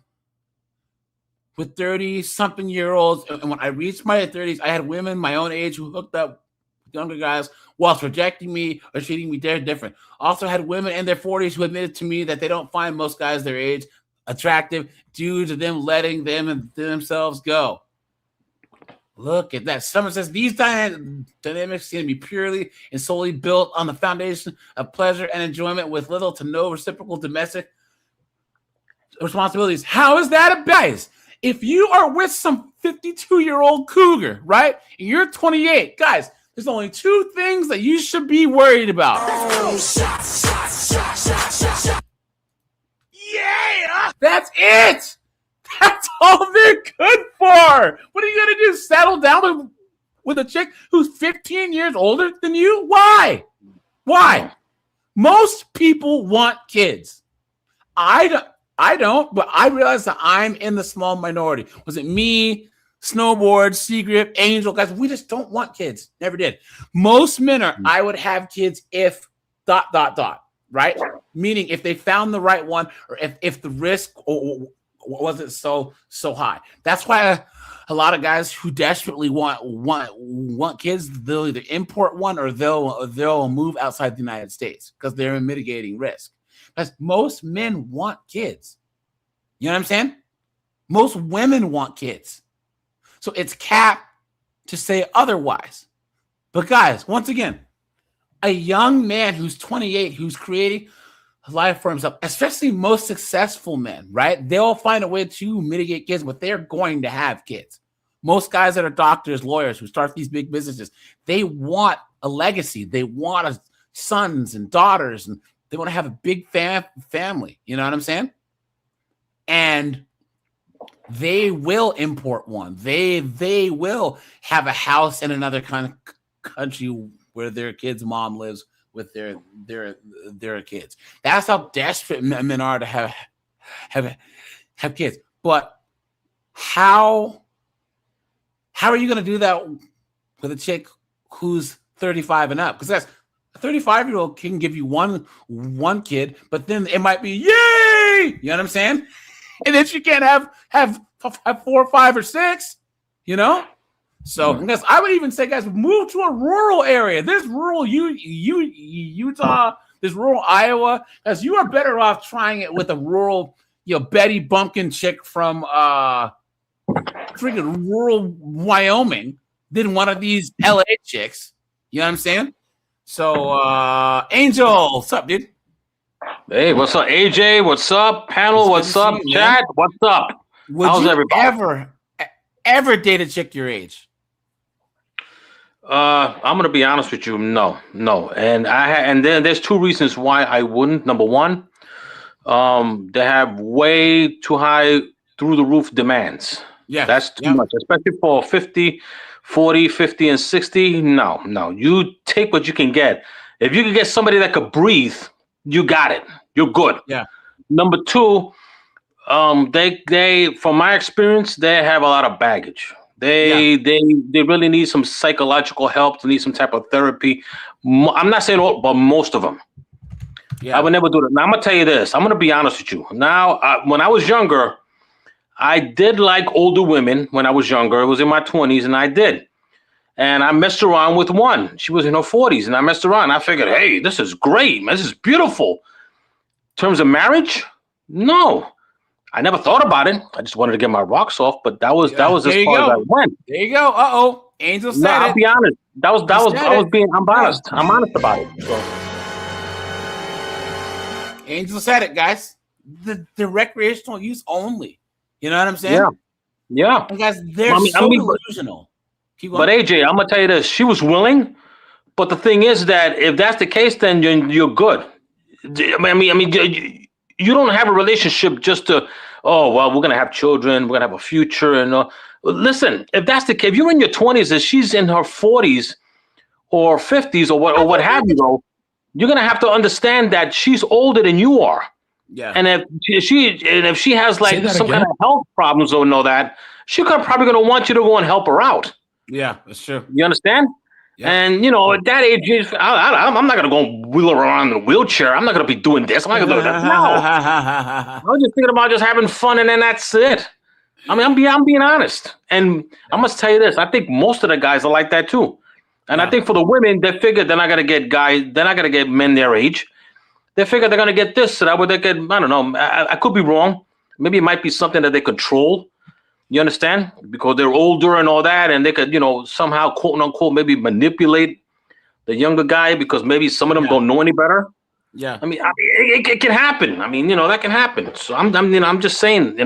with 30-something-year-olds, and when I reached my 30s, I had women my own age who hooked up with younger guys whilst rejecting me or treating me different. Also had women in their 40s who admitted to me that they don't find most guys their age attractive due to them letting themselves go. Look at that. Someone says these dynamics seem to be purely and solely built on the foundation of pleasure and enjoyment with little to no reciprocal domestic responsibilities. How is that a bias? If you are with some 52-year-old cougar, right, and you're 28, guys, there's only 2 things that you should be worried about. Yeah, that's it. That's all they're good for. What are you going to do? Settle down with a chick who's 15 years older than you? Why? Most people want kids. I don't, but I realize that I'm in the small minority. Was it me, Snowboard, Seagrip, Angel? Guys, we just don't want kids. Never did. Most men are, I would have kids if ... right? Meaning if they found the right one or if the risk wasn't so high. That's why a lot of guys who desperately want kids, they'll either import one or they'll move outside the United States because they're mitigating risk. Because most men want kids. You know what I'm saying? Most women want kids. So it's cap to say otherwise. But guys, once again, a young man who's 28, who's creating a life for himself, especially most successful men, right? They'll find a way to mitigate kids, but they're going to have kids. Most guys that are doctors, lawyers, who start these big businesses, they want a legacy. They want sons and daughters and They want to have a big family. You know what I'm saying? And they will import one. They will have a house in another kind of country where their kid's mom lives with their kids. That's how desperate men are to have kids. But how are you going to do that with a chick who's 35 and up? Because that's a 35-year-old can give you one kid, but then it might be yay. You know what I'm saying? And then she can't have 4 or 5 or 6. You know. So guys, I would even say, guys, move to a rural area. This rural Utah, this rural Iowa, because you are better off trying it with a rural, Betty Bumpkin chick from freaking rural Wyoming than one of these LA chicks. You know what I'm saying? So Angel, what's up, dude?
Hey, what's up, AJ? What's up, panel? What's up, chat? What's up? How's everybody?
Ever date a chick your age?
I'm gonna be honest with you. No, and and then there's 2 reasons why I wouldn't. Number one, they have way too high through the roof demands. Yeah, that's too much, especially for 50, 40, 50, and 60. No, you take what you can get. If you can get somebody that could breathe, you got it. You're good. Yeah. Number 2, they from my experience, they have a lot of baggage. They really need some psychological help. They need some type of therapy. I'm not saying all, but most of them. Yeah. I would never do that. Now I'm gonna tell you this. I'm gonna be honest with you. Now, when I was younger, I did like older women. When I was younger, it was in my 20s, and I did. And I messed around with one. She was in her 40s, and I messed around. I figured, hey, this is great, man. This is beautiful. In terms of marriage, no. I never thought about it. I just wanted to get my rocks off, but that was as far as I went.
There you go. Angel said it.
I'll be honest. I'm honest. I'm honest about it. So.
Angel said it, guys. The recreational use only. You know what I'm saying?
Yeah.
And guys, they're delusional.
But AJ, I'm gonna tell you this. She was willing, but the thing is that if that's the case, then you're good. I mean, you don't have a relationship just to, we're going to have children, we're going to have a future. And listen, if that's the case, if you're in your 20s and she's in her 40s or 50s or what have you, you're going to have to understand that she's older than you are. Yeah. And if she has like some kind of health problems or that, she's probably going to want you to go and help her out.
Yeah, that's true.
You understand? Yeah. And at that age, I'm not gonna go wheel around in a wheelchair. I'm not gonna be doing this. I'm not gonna do that. No, I was just thinking about just having fun, and then that's it. I mean, I'm being honest, and I must tell you this. I think most of the guys are like that too. And I think for the women, they figure they're not gonna get they're not gonna get men their age. They figure they're gonna get this, so that way they get. I don't know. I could be wrong. Maybe it might be something that they control. You understand? Because they're older and all that, and they could, somehow, quote unquote, maybe manipulate the younger guy because maybe some of them don't know any better.
Yeah.
I mean, it can happen. I mean, that can happen. So I'm just saying,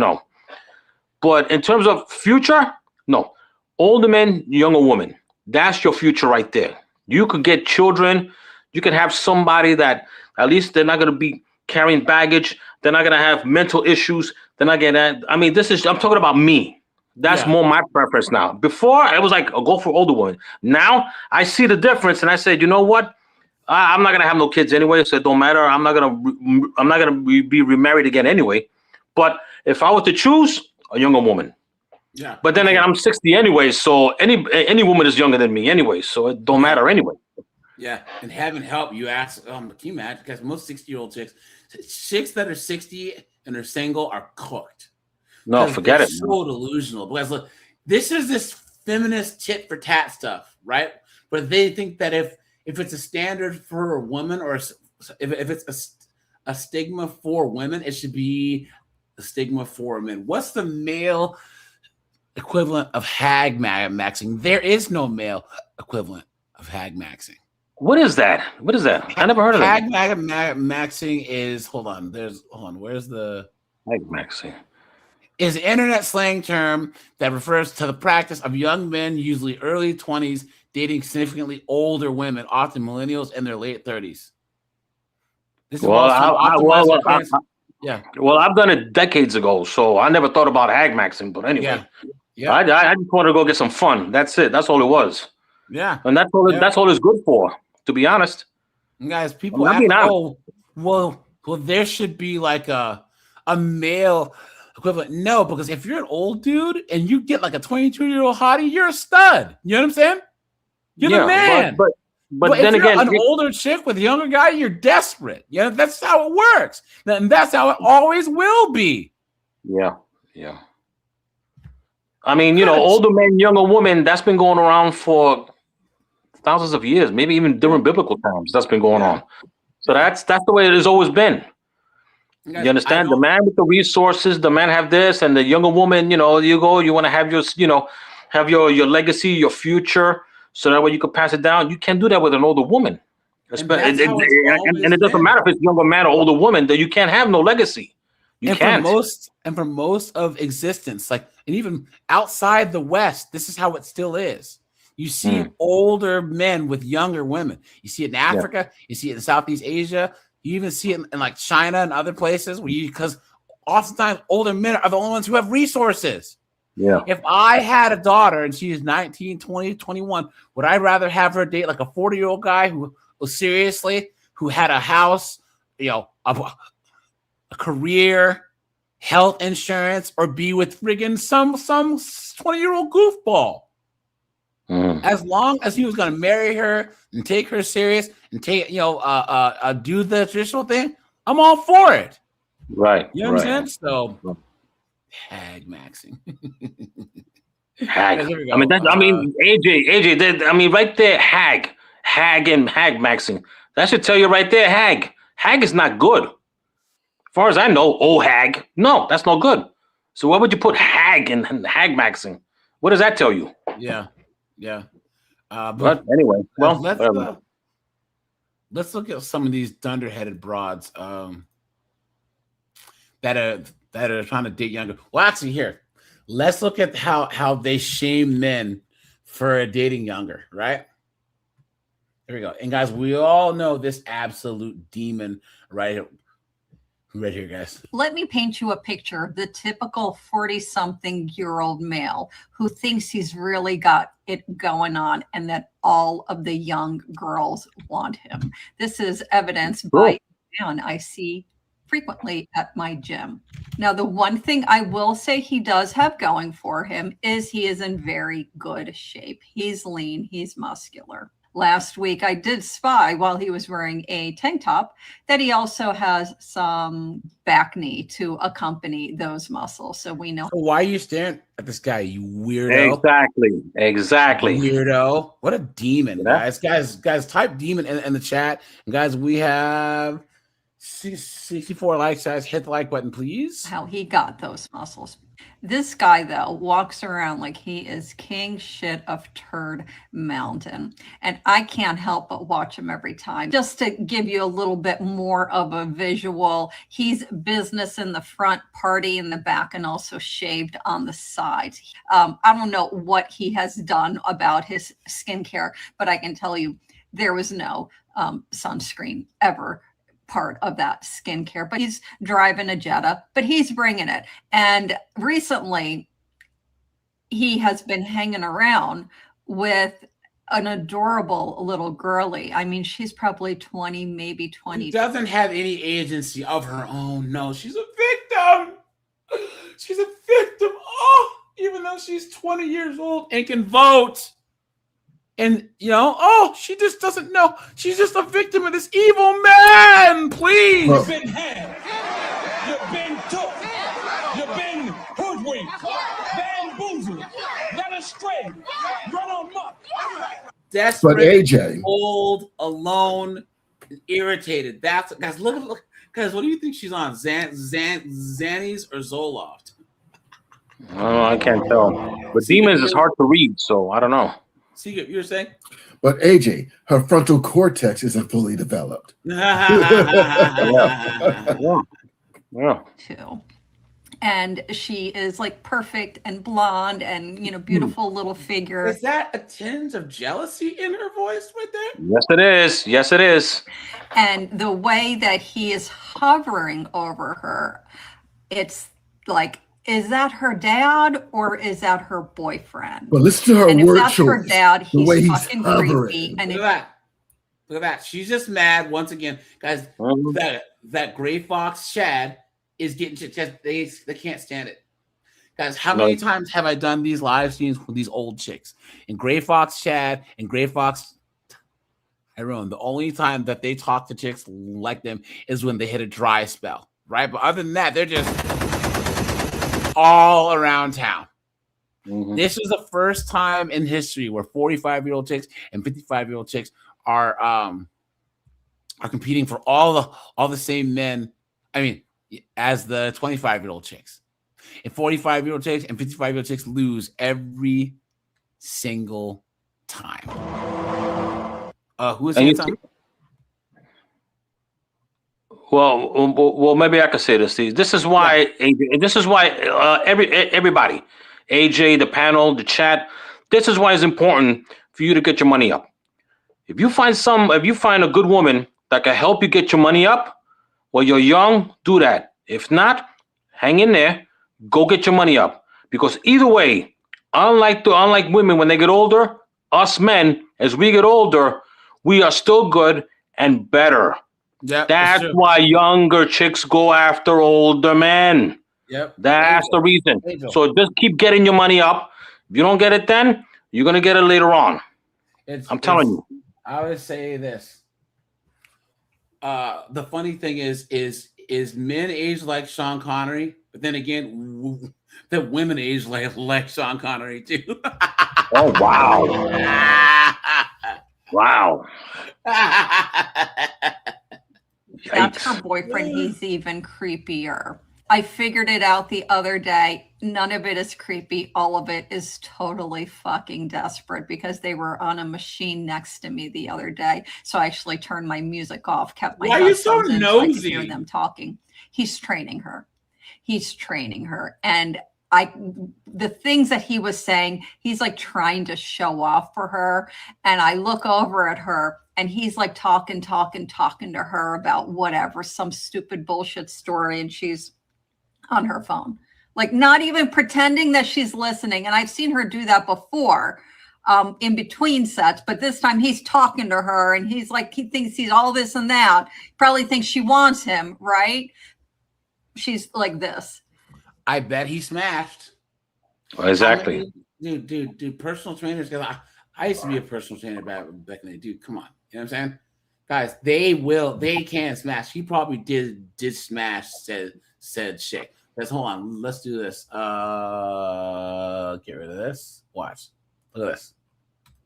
But in terms of future, no. Older men, younger women. That's your future right there. You could get children. You could have somebody that at least they're not going to be carrying baggage. They're not going to have mental issues. They're not going to. I mean, I'm talking about me. That's more my preference now. Before, it was like, go for older women. Now, I see the difference, and I said, you know what? I'm not going to have no kids anyway, so it don't matter. I'm not going to be remarried again anyway. But if I were to choose, a younger woman.
Yeah.
But then again, I'm 60 anyway, so any woman is younger than me anyway, so it don't matter anyway.
Yeah, and having help, you ask, can you imagine? Because most 60-year-old chicks that are 60 and are single are cooked.
No, forget it.
So delusional. Because look, this is this feminist tit for tat stuff, right? But they think that if it's a standard for a woman or if it's a stigma for women, it should be a stigma for men. What's the male equivalent of hagmaxxing? There is no male equivalent of hagmaxxing.
What is that? I never heard of that.
Hagmaxxing is where's the
hagmaxxing?
Is an internet slang term that refers to the practice of young men, usually early 20s, dating significantly older women, often millennials in their late 30s. This
Well,
yeah.
Well, I've done it decades ago, so I never thought about hagmaxing. But anyway,
yeah.
I just wanted to go get some fun. That's it. That's all it was.
Yeah,
and that's all. That's all it's good for. To be honest,
and guys, people
act like,
oh, well, there should be like a male equivalent. No, because if you're an old dude and you get like a 22-year-old hottie, you're a stud. You know what I'm saying? You're the man.
But
then
then
if
again,
you're an older chick with a younger guy, you're desperate. Yeah, that's how it works. And that's how it always will be.
Yeah. I mean, you know, older men, younger women, that's been going around for thousands of years, maybe even during biblical times. That's been going on. So that's the way it has always been. You understand? The man with the resources, the man have this, and the younger woman, you know, you want to have your, you know, have your legacy, your future, so that way you can pass it down. You can't do that with an older woman. And it doesn't matter if it's younger man or older woman, that you can't have no legacy. You can't.
For most of existence, like, and even outside the West, this is how it still is. You see older men with younger women. You see it in Africa. You see it in Southeast Asia. You even see it in like China and other places because oftentimes older men are the only ones who have resources.
Yeah.
If I had a daughter and she's 19, 20, 21, would I rather have her date like a 40-year-old guy who had a house, you know, a career, health insurance, or be with friggin' some 20-year-old goofball? As long as he was going to marry her and take her serious and take, you know, do the traditional thing, I'm all for it.
Right.
You know what I'm saying? So, hagmaxing.
I mean, AJ. I mean, right there, hag and hagmaxing. That should tell you right there, hag. Hag is not good. As far as I know, hag. No, that's not good. So why would you put hag and hagmaxing? What does that tell you?
Yeah.
But anyway, well,
let's look at some of these dunderheaded broads that are trying to date younger. Well, actually, here, let's look at how they shame men for dating younger. Right. There we go. And guys, we all know this absolute demon right here, guys.
Let me paint you a picture of the typical 40-something-year-old male who thinks he's really got it going on and that all of the young girls want him. This is evidenced by a man I see frequently at my gym. Now, the one thing I will say he does have going for him is he is in very good shape. He's lean, he's muscular. Last week, I did spy while he was wearing a tank top that he also has some back knee to accompany those muscles. So we know.
So why are you staring at this guy, you weirdo?
Exactly.
Weirdo. What a demon, guys. Guys, type demon in the chat. And guys, we have 64 likes, guys. Hit the like button, please.
How he got those muscles. This guy, though, walks around like he is king shit of Turd Mountain. And I can't help but watch him every time. Just to give you a little bit more of a visual, he's business in the front, party in the back, and also shaved on the sides. I don't know what he has done about his skincare, but I can tell you there was no sunscreen ever part of that skincare, but he's driving a Jetta, but he's bringing it. And recently he has been hanging around with an adorable little girly. I mean, she's probably 20, maybe 20.
She doesn't have any agency of her own. No, she's a victim. She's a victim. Oh, even though she's 20 years old and can vote. And, you know, she just doesn't know. She's just a victim of this evil man. Please.
You've been had. You've been took. You've been hoodwinked. Bamboozled. Led astray. Run amok.
Desperate,
but AJ,
old, alone, irritated. That's guys. Look, guys. What do you think she's on? Xannies or Zoloft?
Oh, I can't tell. But demons is hard to read, so I don't know.
See what you're saying?
But AJ, her frontal cortex isn't fully developed.
Too. and she is like perfect and blonde and beautiful little figure.
Is that a tinge of jealousy in her voice right there?
Yes, it is. Yes, it is.
And the way that he is hovering over her, it's like, is that her dad or is that her boyfriend?
But listen to her
and
word
if that's her
choice,
dad,
the way
he's
he's
fucking
hovering.
creepy. And
Look at that. Look at that. She's just mad once again, guys. That Gray Fox Shad is getting just they can't stand it, guys. How many times have I done these live streams with these old chicks and Gray Fox Shad and Gray Fox Tyrone? The only time that they talk to chicks like them is when they hit a dry spell, right? But other than that, they're just all around town. This is the first time in history where 45-year-old chicks and 55-year-old chicks are competing for all the same men. I mean, as the 25-year-old chicks. And 45-year-old chicks and 55-year-old chicks lose every single time. Who is it?
Well, maybe I could say this. This is why. This is why everybody, AJ, the panel, the chat. This is why it's important for you to get your money up. If you find a good woman that can help you get your money up, well, you're young, do that. If not, hang in there, go get your money up. Because either way, unlike women when they get older, us men, as we get older, we are still good and better.
Yep,
that's why younger chicks go after older men.
Yep.
That's the reason. So just keep getting your money up. If you don't get it then, you're going to get it later on. I'm telling you.
I would say this. The funny thing is men age like Sean Connery, but then again, the women age like Sean Connery too.
Oh, wow. Wow.
That's her boyfriend. He's even creepier. I figured it out the other day. None of it is creepy. All of it is totally fucking desperate because they were on a machine next to me the other day. So I actually turned my music off, kept my
Why are you so
headphones in
nosy?
so I could hear them talking. He's training her. And the things that he was saying, he's like trying to show off for her. And I look over at her and he's like talking to her about whatever, some stupid bullshit story. And she's on her phone, like not even pretending that she's listening. And I've seen her do that before in between sets, but this time he's talking to her and he's like, he thinks he's all this and that. Probably thinks she wants him, right? She's like this.
I bet he smashed.
Exactly.
Dude, personal trainers. I used to be a personal trainer back in the day. Dude, come on. You know what I'm saying? Guys, they can smash. He probably did smash said chick. Let's hold on. Let's do this. Get rid of this. Watch. Look at this.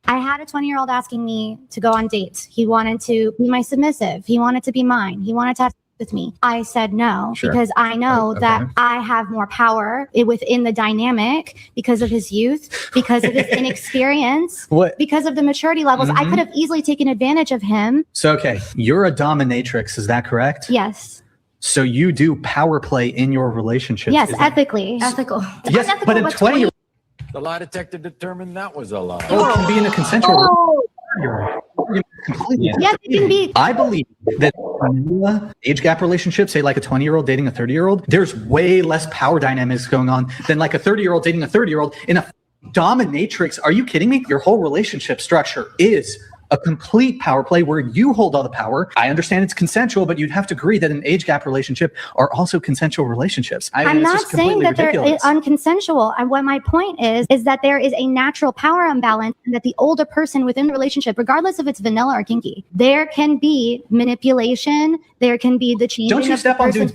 I had a 20-year-old asking me to go on dates. He wanted to be my submissive. He wanted to be mine. He wanted to have with me. I said no, because I know that I have more power within the dynamic because of his youth, because of his inexperience, because of the maturity levels. I could have easily taken advantage of him.
So, okay, you're a dominatrix. Is that correct?
Yes.
So you do power play in your relationship?
Yes, ethically. Ethical.
Yes,
unethical,
but in 20
The lie detector determined that was a lie.
Oh, it can be in a consensual
Yes, it can be.
I believe that age gap relationships, say like a 20-year-old dating a 30-year-old, there's way less power dynamics going on than like a 30-year-old dating a 30-year-old in a dominatrix. Are you kidding me? Your whole relationship structure is a complete power play where you hold all the power. I understand it's consensual, but you'd have to agree that an age gap relationship are also consensual relationships.
I'm not saying that they're unconsensual. And what my point is that there is a natural power imbalance and that the older person within the relationship, regardless if it's vanilla or kinky, there can be manipulation. There can be the changing.
Don't you step on dudes.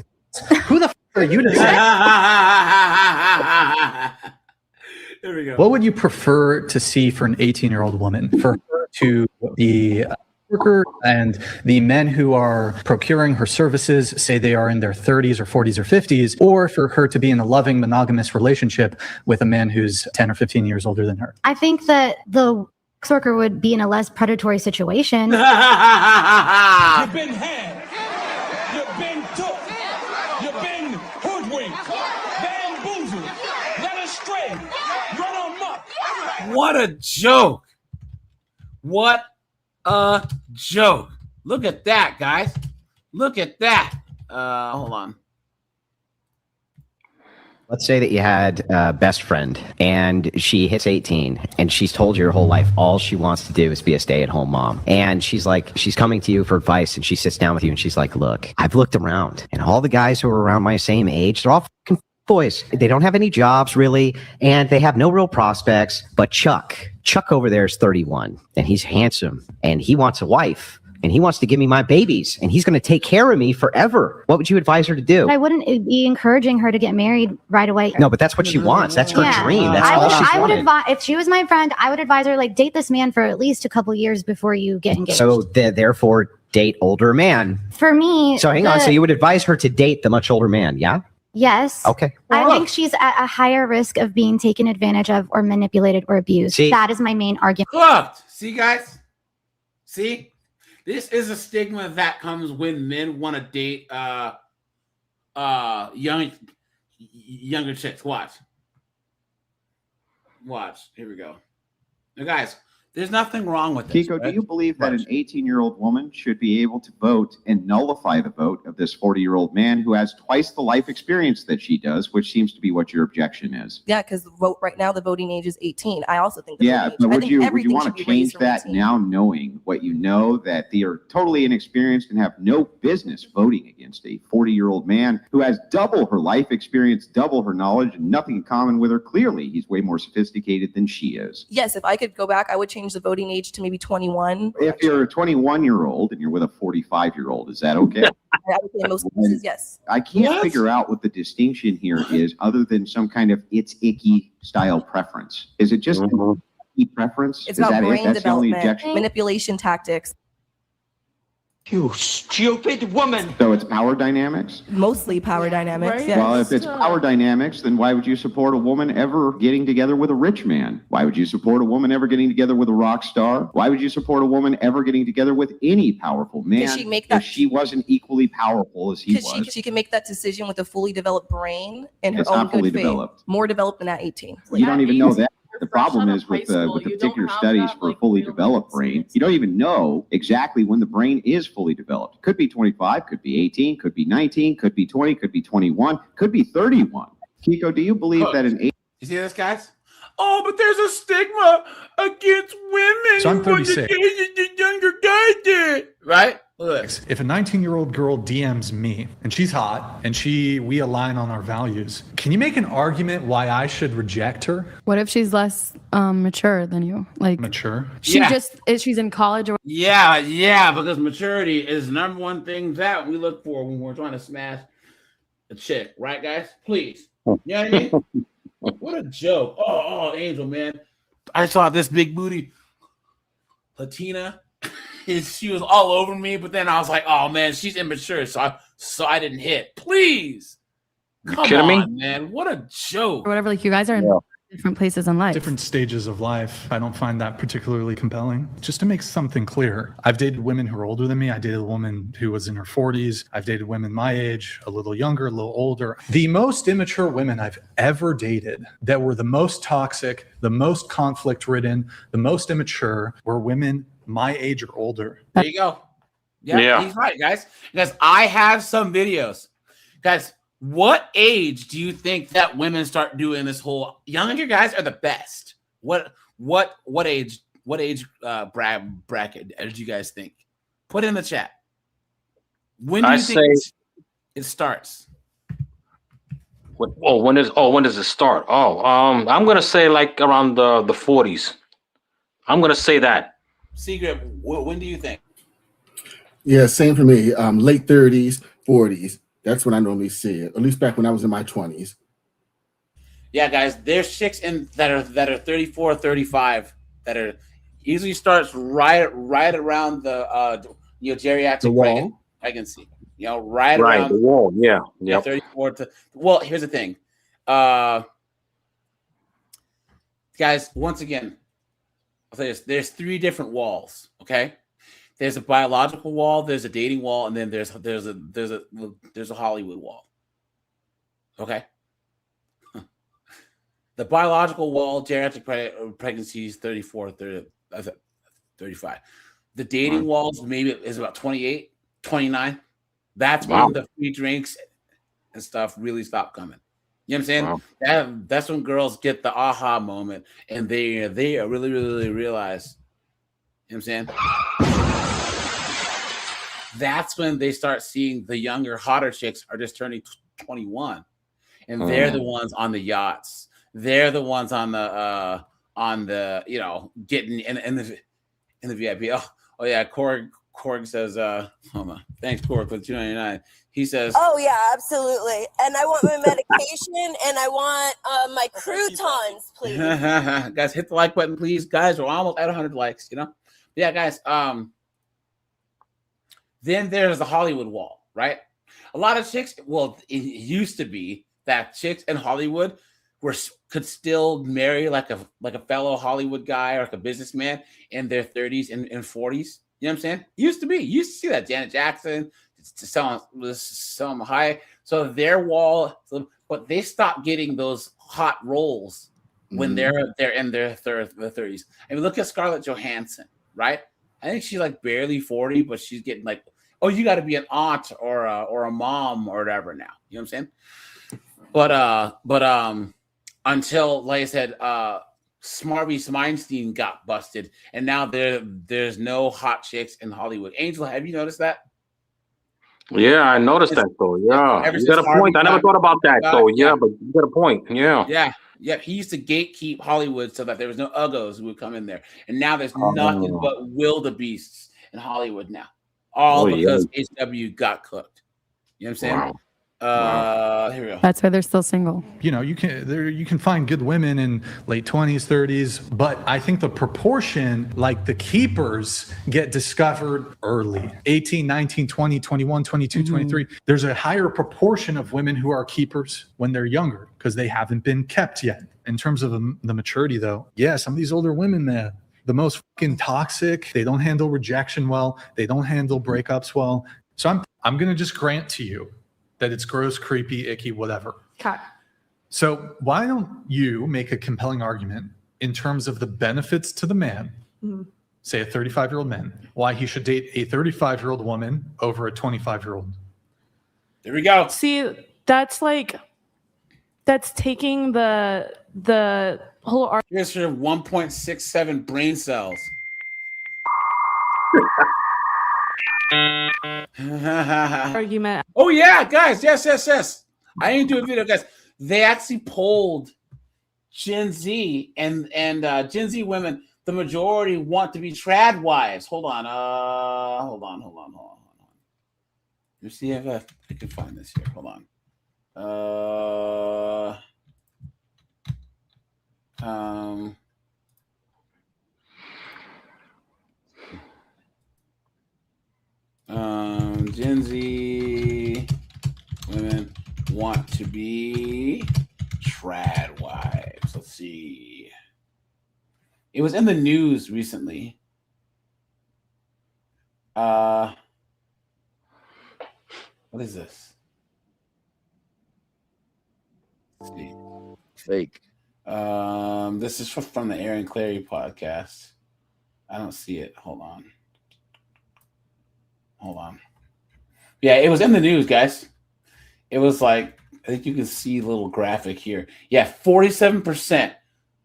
Who the f are you to say?
There we go.
What would you prefer to see for an 18-year-old woman? For her to be a worker and the men who are procuring her services, say they are in their 30s or 40s or 50s, or for her to be in a loving monogamous relationship with a man who's 10 or 15 years older than her?
I think that the sex worker would be in a less predatory situation.
You've been had. You've been took. You've been hoodwinked. astray, run amok.
What a joke. What a joke. Look at that, guys. Look at that. Hold on.
Let's say that you had a best friend and she hits 18 and she's told you her whole life all she wants to do is be a stay-at-home mom. And she's coming to you for advice and she sits down with you and she's like, look, I've looked around and all the guys who are around my same age, they're all fucking boys. They don't have any jobs really and they have no real prospects. But Chuck over there is 31 and he's handsome and he wants a wife. And he wants to give me my babies, and he's going to take care of me forever. What would you advise her to do?
I wouldn't be encouraging her to get married right away.
No, but that's what she wants. That's her dream. That's all she's
I would
wanted.
advise, if she was my friend, I would advise her, like, date this man for at least a couple years before you get engaged.
So therefore, date older man.
For me.
So hang on. So you would advise her to date the much older man, yeah?
Yes.
Okay.
I think she's at a higher risk of being taken advantage of or manipulated or abused.
See?
That is my main argument.
Hooked. See, guys? See? This is a stigma that comes when men want to date younger chicks. Watch. Here we go. Now, guys, there's nothing wrong with this.
Kiko, do you believe that an 18-year-old woman should be able to vote and nullify the vote of this 40-year-old man who has twice the life experience that she does, which seems to be what your objection is?
Yeah, because right now the voting age is 18. I also think.
But would you want to change that now, knowing what you know, that they are totally inexperienced and have no business voting against a 40-year-old man who has double her life experience, double her knowledge, and nothing in common with her? Clearly, he's way more sophisticated than she is.
Yes, if I could go back, I would change the voting age to maybe 21.
If you're a 21-year-old and you're with a 45-year-old, is that okay?
I would say in most cases, yes.
I can't figure out what the distinction here is other than some kind of it's icky style preference. Is it just an icky preference?
It's
Is
about
that
brain
That's the only
development,
objection?
manipulation tactics.
You stupid woman.
So it's power dynamics?
Mostly power dynamics. Yes.
Well, if it's power dynamics, then why would you support a woman ever getting together with a rich man? Why would you support a woman ever getting together with a rock star? Why would you support a woman ever getting together with any powerful man
Can she make that-
if she wasn't equally powerful as he was?
She can make that decision with a fully developed brain and her
It's
own
not fully
good faith.
developed.
More developed than at 18.
You don't even know that. The problem is with the particular studies for a fully developed brain, you don't even know exactly when the brain is fully developed. Could be 25, could be 18, could be 19, could be 20, could be 21, could be 31. Kiko, do you believe that an
You see this, guys? Oh, but there's a stigma against women.
So I'm
What
36.
the younger guy did, right? Look.
If a 19-year-old girl DMs me and she's hot and we align on our values, can you make an argument why I should reject her?
What if she's less mature than you? Like
Mature?
she's in college or
Yeah, because maturity is the number one thing that we look for when we're trying to smash a chick, right, guys? Please. You know what I mean? What a joke. Oh, Angel, man. I saw this big booty Latina. She was all over me, but then I was like, oh man, she's immature, so I didn't hit. Please. Come on, man. What a joke.
whatever. Like you guys are in different places in life.
Different stages of life. I don't find that particularly compelling. Just to make something clear, I've dated women who are older than me. I dated a woman who was in her 40s. I've dated women my age, a little younger, a little older. The most immature women I've ever dated that were the most toxic, the most conflict-ridden, the most immature were women my age or older.
There you go. Yeah, he's right, guys. Because I have some videos. Guys, what age do you think that women start doing this whole younger guys are the best? What age bracket did you guys think? Put it in the chat. When do you think it starts?
When does it start? I'm gonna say like around the 40s. I'm gonna say that.
Secret, when do you think?
Yeah, same for me. Late 30s, 40s. That's when I normally see it. At least back when I was in my 20s.
Yeah, guys, there's chicks that are 34, 35 that are usually starts right around the geriatric pregnancy. Right around
the wall. Yeah.
34 to. Well, here's the thing, guys. Once again, I'll say this: there's 3 different walls. Okay, there's a biological wall, there's a dating wall, and then there's a Hollywood wall. Okay. The biological wall, geriatric pregnancies, 34, 35. The dating walls maybe is about 28, 29. That's when the free drinks and stuff really stop coming. You know what I'm saying? That's when girls get the aha moment and they really realize, you know what I'm saying? That's when they start seeing the younger, hotter chicks are just turning 21. And they're the ones on the yachts. They're the ones on the getting in the VIP. Oh yeah, Korg says, hold on. Thanks, Korg, for the $2.99. He says,
oh yeah, absolutely. And I want my medication and I want my croutons, please.
Guys, hit the like button, please. Guys, we're almost at 100 likes, Yeah, guys. Then there's the Hollywood wall, right? A lot of chicks, well, it used to be that chicks in Hollywood could still marry like a fellow Hollywood guy or like a businessman in their 30s and 40s. You know what I'm saying? Used to be. You used to see that. Janet Jackson, Selma Hayek. So their wall, but they stopped getting those hot roles when they're in their 30s. I mean, look at Scarlett Johansson, right? I think she's like barely 40, but she's getting like, oh, you got to be an aunt or a mom or whatever now. You know what I'm saying? But until, like I said, Smarty Smeinstein got busted, and now there's no hot chicks in Hollywood. Angel, have you noticed that?
Yeah, I noticed that though. Yeah, you got a point. I never thought about that though. Yeah, but you got a point. Yeah.
Yeah. He used to gatekeep Hollywood so that there was no uggos who would come in there, and now there's nothing but wildebeests in Hollywood now, all because HW got cooked. You know what I'm saying?
Wow.
Here we go.
That's why they're still single.
You can find good women in late 20s, 30s, but I think the proportion, like the keepers, get discovered early. 18, 19, 20, 21, 22, 23. There's a higher proportion of women who are keepers when they're younger because they haven't been kept yet. In terms of the maturity though, yeah, some of these older women, the most fucking toxic, they don't handle rejection well, they don't handle breakups well. So I'm going to just grant to you that it's gross, creepy, icky, whatever.
Okay.
So why don't you make a compelling argument in terms of the benefits to the man, say a 35-year-old man, why he should date a 35-year-old woman over a 25-year-old?
There we go.
See, that's taking the whole argument.
Here's your 1.67 brain cells.
Argument.
Oh yeah, guys. Yes. I didn't do a video, guys. They actually polled Gen Z and Gen Z women. The majority want to be trad wives. Hold on. Let me see if I can find this here. Hold on. Gen Z women want to be trad wives. Let's see. It was in the news recently. What is this? Let's see.
Fake.
This is from the Aaron Clary podcast. I don't see it. Hold on. Yeah, it was in the news, guys. It was like, I think you can see a little graphic here. Yeah, 47%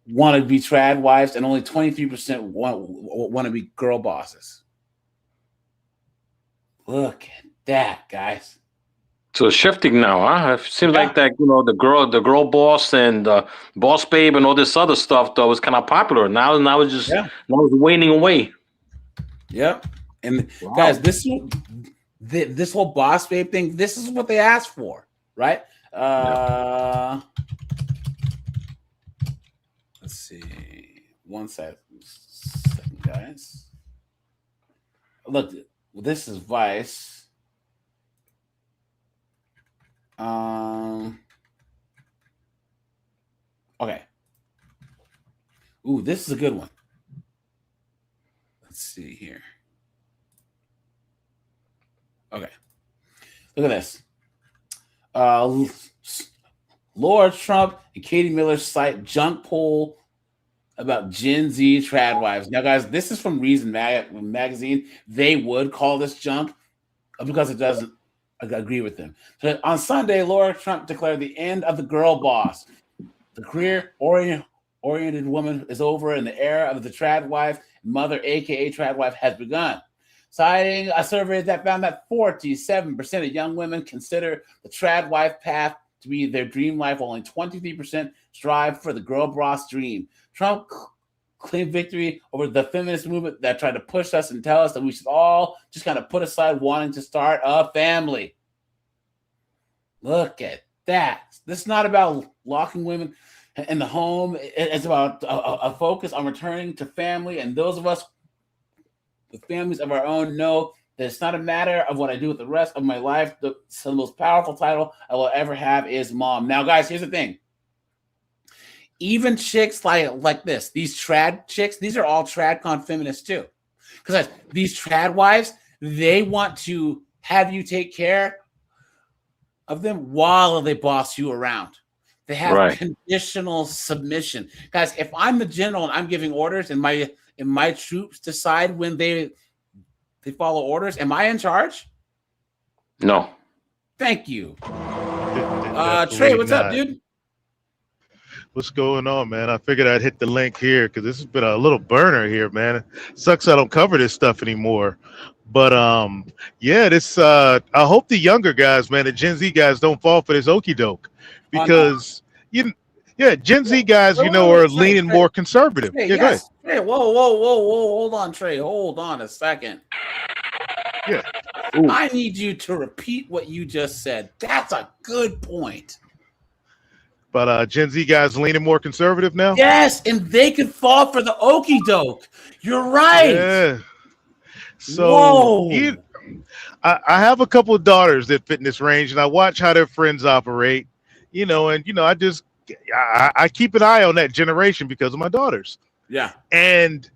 want to be trad wives and only 23% want to be girl bosses. Look at that, guys.
So it's shifting now, huh? It seems like that, the girl boss and boss babe and all this other stuff though was kind of popular. Now it's just now it's waning away.
Yep. And guys, this whole boss babe thing, this is what they asked for, right? Let's see. One second, guys. Look, this is Vice. Okay. Ooh, this is a good one. Let's see here. Okay. Look at this. Laura Trump and Katie Miller cite junk poll about Gen Z tradwives. Now, guys, this is from Reason magazine. They would call this junk because it doesn't agree with them. So on Sunday, Laura Trump declared the end of the girl boss. The career-oriented woman is over, and the era of the tradwife, mother, aka tradwife, has begun. Citing a survey that found that 47% of young women consider the tradwife path to be their dream life, while only 23% strive for the girl boss dream. Trump claimed victory over the feminist movement that tried to push us and tell us that we should all just kind of put aside wanting to start a family. Look at that. This is not about locking women in the home. It's about a focus on returning to family. And those of us with families of our own know that it's not a matter of what I do with the rest of my life. The most powerful title I will ever have is mom. Now, guys, here's the thing. Even chicks like this, these trad chicks, these are all tradcon feminists too. Because these trad wives, they want to have you take care of them while they boss you around. They have conditional submission. Guys, if I'm the general and I'm giving orders and my troops decide when they follow orders, am I in charge?
No.
Thank you. Trey, what's up, dude?
What's going on, man? I figured I'd hit the link here because this has been a little burner here, man. Sucks I don't cover this stuff anymore. But yeah, this I hope the younger guys, man, the Gen Z guys don't fall for this okie doke. Because Gen Z guys, are leaning more conservative.
Trey,
go ahead.
Trey, whoa, hold on, Trey. Hold on a second.
Yeah.
I need you to repeat what you just said. That's a good point.
But Gen Z guys leaning more conservative now?
Yes, and they could fall for the okie doke. You're right.
Yeah. So I have a couple of daughters that fit in this range, and I watch how their friends operate, and I keep an eye on that generation because of my daughters.
Yeah.
And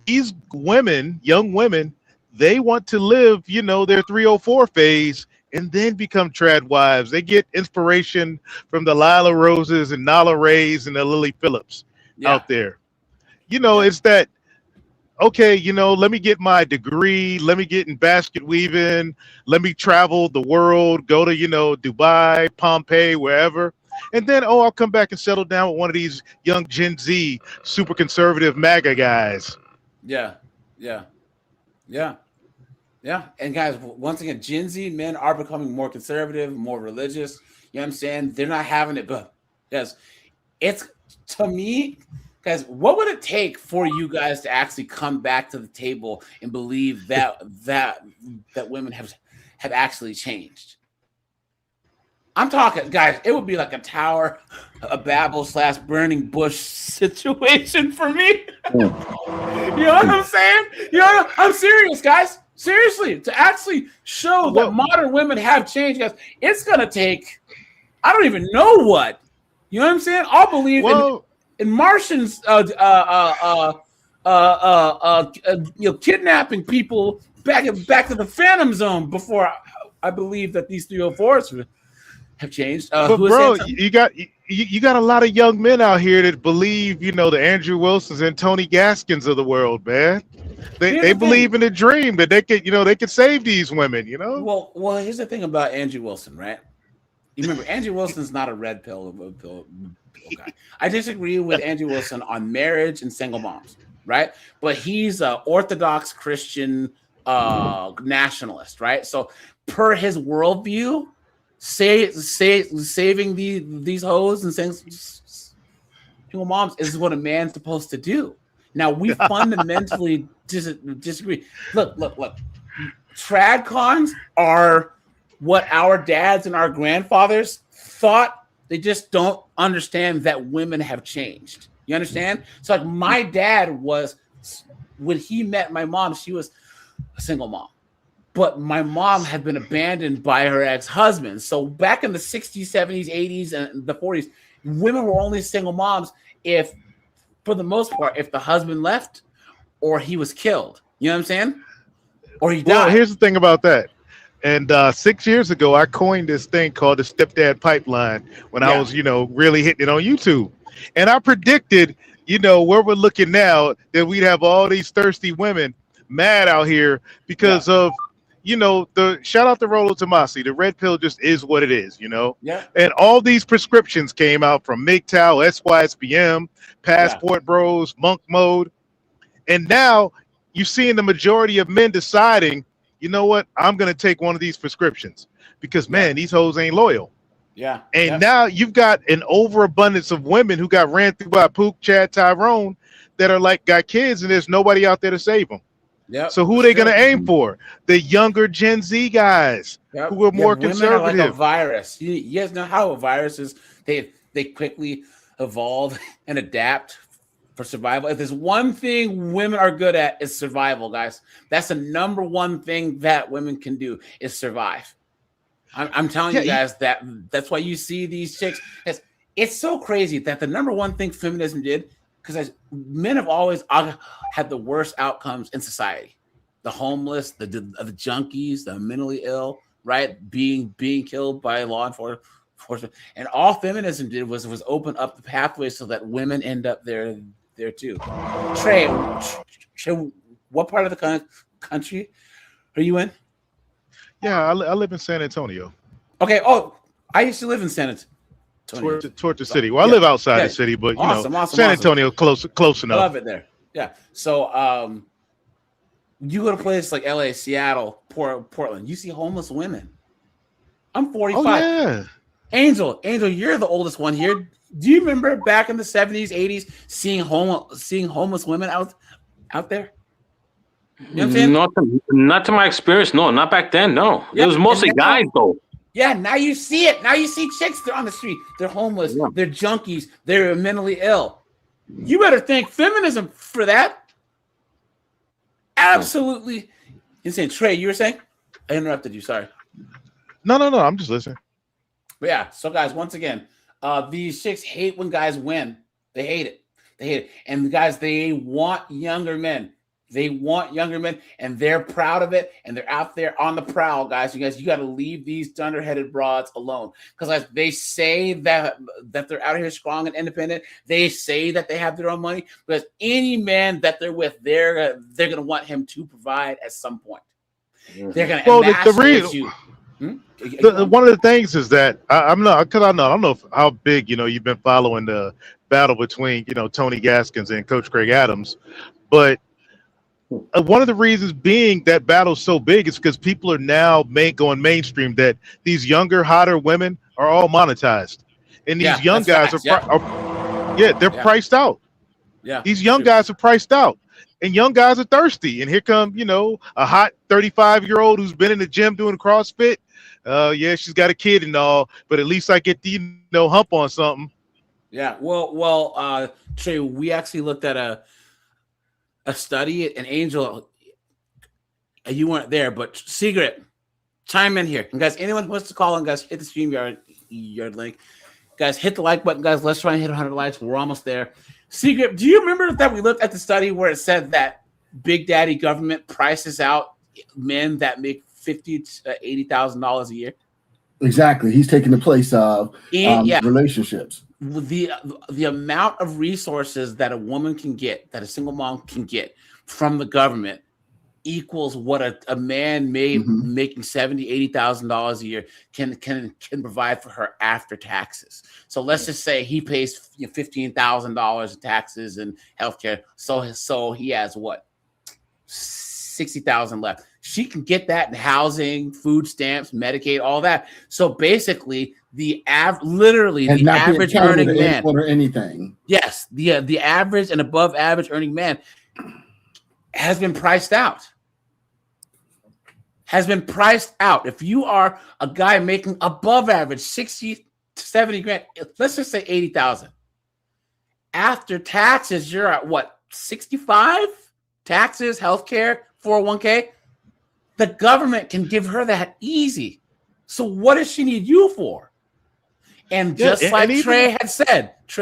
these women, young women, they want to live, their 304 phase and then become trad wives. They get inspiration from the Lila Roses and Nala Rays and the Lily Phillips out there. It's that, okay, let me get my degree. Let me get in basket weaving. Let me travel the world, go to, Dubai, Pompeii, wherever. And then, I'll come back and settle down with one of these young Gen Z, super conservative MAGA guys.
Yeah. And guys, once again, Gen Z men are becoming more conservative, more religious. You know what I'm saying? They're not having it, but yes, it's to me, guys, what would it take for you guys to actually come back to the table and believe that women have actually changed? I'm talking, guys, it would be like a Tower of Babel / Burning Bush situation for me. You know what I'm saying? I'm serious, guys. Seriously, to actually show that modern women have changed, guys, it's going to take, I don't even know what. You know what I'm saying? I'll believe in Martians kidnapping people back to the Phantom Zone before I believe that these 304s have changed.
But bro, you got a lot of young men out here that believe, the Andrew Wilsons and Tony Gaskins of the world, man. They believe in the dream that they could save these women,
Well, here's the thing about Andrew Wilson, right? You remember Andrew Wilson's not a red pill guy. I disagree with Andrew Wilson on marriage and single moms, right? But he's an Orthodox Christian nationalist, right? So per his worldview, saving these hoes and single moms is what a man's supposed to do. Now we fundamentally disagree. Look. Tradcons are what our dads and our grandfathers thought. They just don't understand that women have changed. You understand? So like my dad was, when he met my mom, she was a single mom. But my mom had been abandoned by her ex-husband. So back in the 60s, 70s, 80s, and the 40s, women were only single moms if, for the most part, if the husband left or he was killed. You know what I'm saying? Or he died.
Well, here's the thing about that. And 6 years ago, I coined this thing called the stepdad pipeline when I was, really hitting it on YouTube. And I predicted, where we're looking now, that we'd have all these thirsty women mad out here because of, the shout out to Rolo Tomasi. The red pill just is what it is,
Yeah.
And all these prescriptions came out from MGTOW, SYSBM, Passport Bros, Monk Mode. And now you're seeing the majority of men deciding, you know what? I'm going to take one of these prescriptions because, man, these hoes ain't loyal.
Yeah.
And now you've got an overabundance of women who got ran through by Pook, Chad, Tyrone that are got kids and there's nobody out there to save them.
Yep.
So who are they going to aim for? The younger Gen Z guys who are more conservative.
Women are like a virus. You guys know how a virus is. They quickly evolve and adapt for survival. If there's one thing women are good at, is survival, guys. That's the number one thing that women can do is survive. I'm telling you guys that's why you see these chicks. It's so crazy that the number one thing feminism did, because men have always had the worst outcomes in society. The homeless, the junkies, the mentally ill, right? Being killed by law enforcement. And all feminism did was open up the pathways so that women end up there too. Trey, what part of the country are you in?
Yeah, I live in San Antonio.
Okay. Oh, I used to live in San Antonio.
Towards the city. Well, I live outside the city, but San Antonio close enough.
I love it there. Yeah. So you go to places like LA, Seattle, Portland, you see homeless women. I'm 45.
Oh, yeah.
Angel, you're the oldest one here. Do you remember back in the 70s, 80s seeing homeless women out there? You know what I'm saying?
Not to my experience, no, not back then, no.
Yeah,
it was mostly guys though.
Yeah, now you see it. Now you see chicks, they're on the street, they're homeless, they're junkies, they're mentally ill. You better thank feminism for that. Absolutely insane. Trey, you were saying? I interrupted you, sorry.
No, I'm just listening.
But yeah, so guys, once again, these chicks hate when guys win. They hate it. And the guys, they want younger men. They want younger men, and they're proud of it, and they're out there on the prowl, guys. You got to leave these dunderheaded broads alone, because they say that they're out here strong and independent. They say that they have their own money, because any man that they're with, they're going to want him to provide at some point. They're going to emasculate you.
One of the things is that I don't know how big you've been following the battle between Tony Gaskins and Coach Craig Adams, but one of the reasons being that battle's so big is because people are now going mainstream that these younger, hotter women are all monetized, and these young guys they're priced out.
Yeah,
these young guys are priced out, and young guys are thirsty. And here come a hot 35-year-old who's been in the gym doing CrossFit. She's got a kid and all, but at least I get the hump on something.
Yeah, well, Trey, we actually looked at a study, and Angel, you weren't there, but Secret, chime in here. And guys, anyone who wants to call in, guys, hit the StreamYard link. Guys, hit the like button, guys. Let's try and hit 100 likes. We're almost there. Secret, do you remember that we looked at the study where it said that Big Daddy government prices out men that make $50,000 to $80,000 a year?
Exactly. He's taking the place of relationships.
The amount of resources that a woman can get, that a single mom can get from the government, equals what a man making $70,000, $80,000 a year can provide for her after taxes. So let's just say he pays $15,000 in taxes and healthcare. So he has what, $60,000 left. She can get that in housing, food stamps, Medicaid, all that. So basically, the average earning man
or anything.
Yes, the average and above average earning man has been priced out. If you are a guy making above average 60 to 70 grand, let's just say 80,000. After taxes, you're at what, 65? Taxes, healthcare, 401k. The government can give her that easy. So what does she need you for? And just like Trey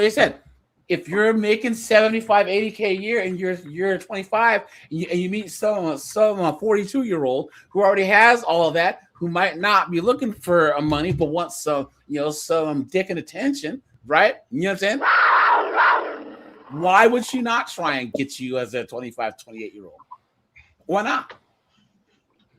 said, if you're making 75, 80K a year and you're 25 and you meet some 42-year-old who already has all of that, who might not be looking for money but want some, some dick and attention, right? You know what I'm saying? Why would she not try and get you as a 25, 28-year-old? Why not?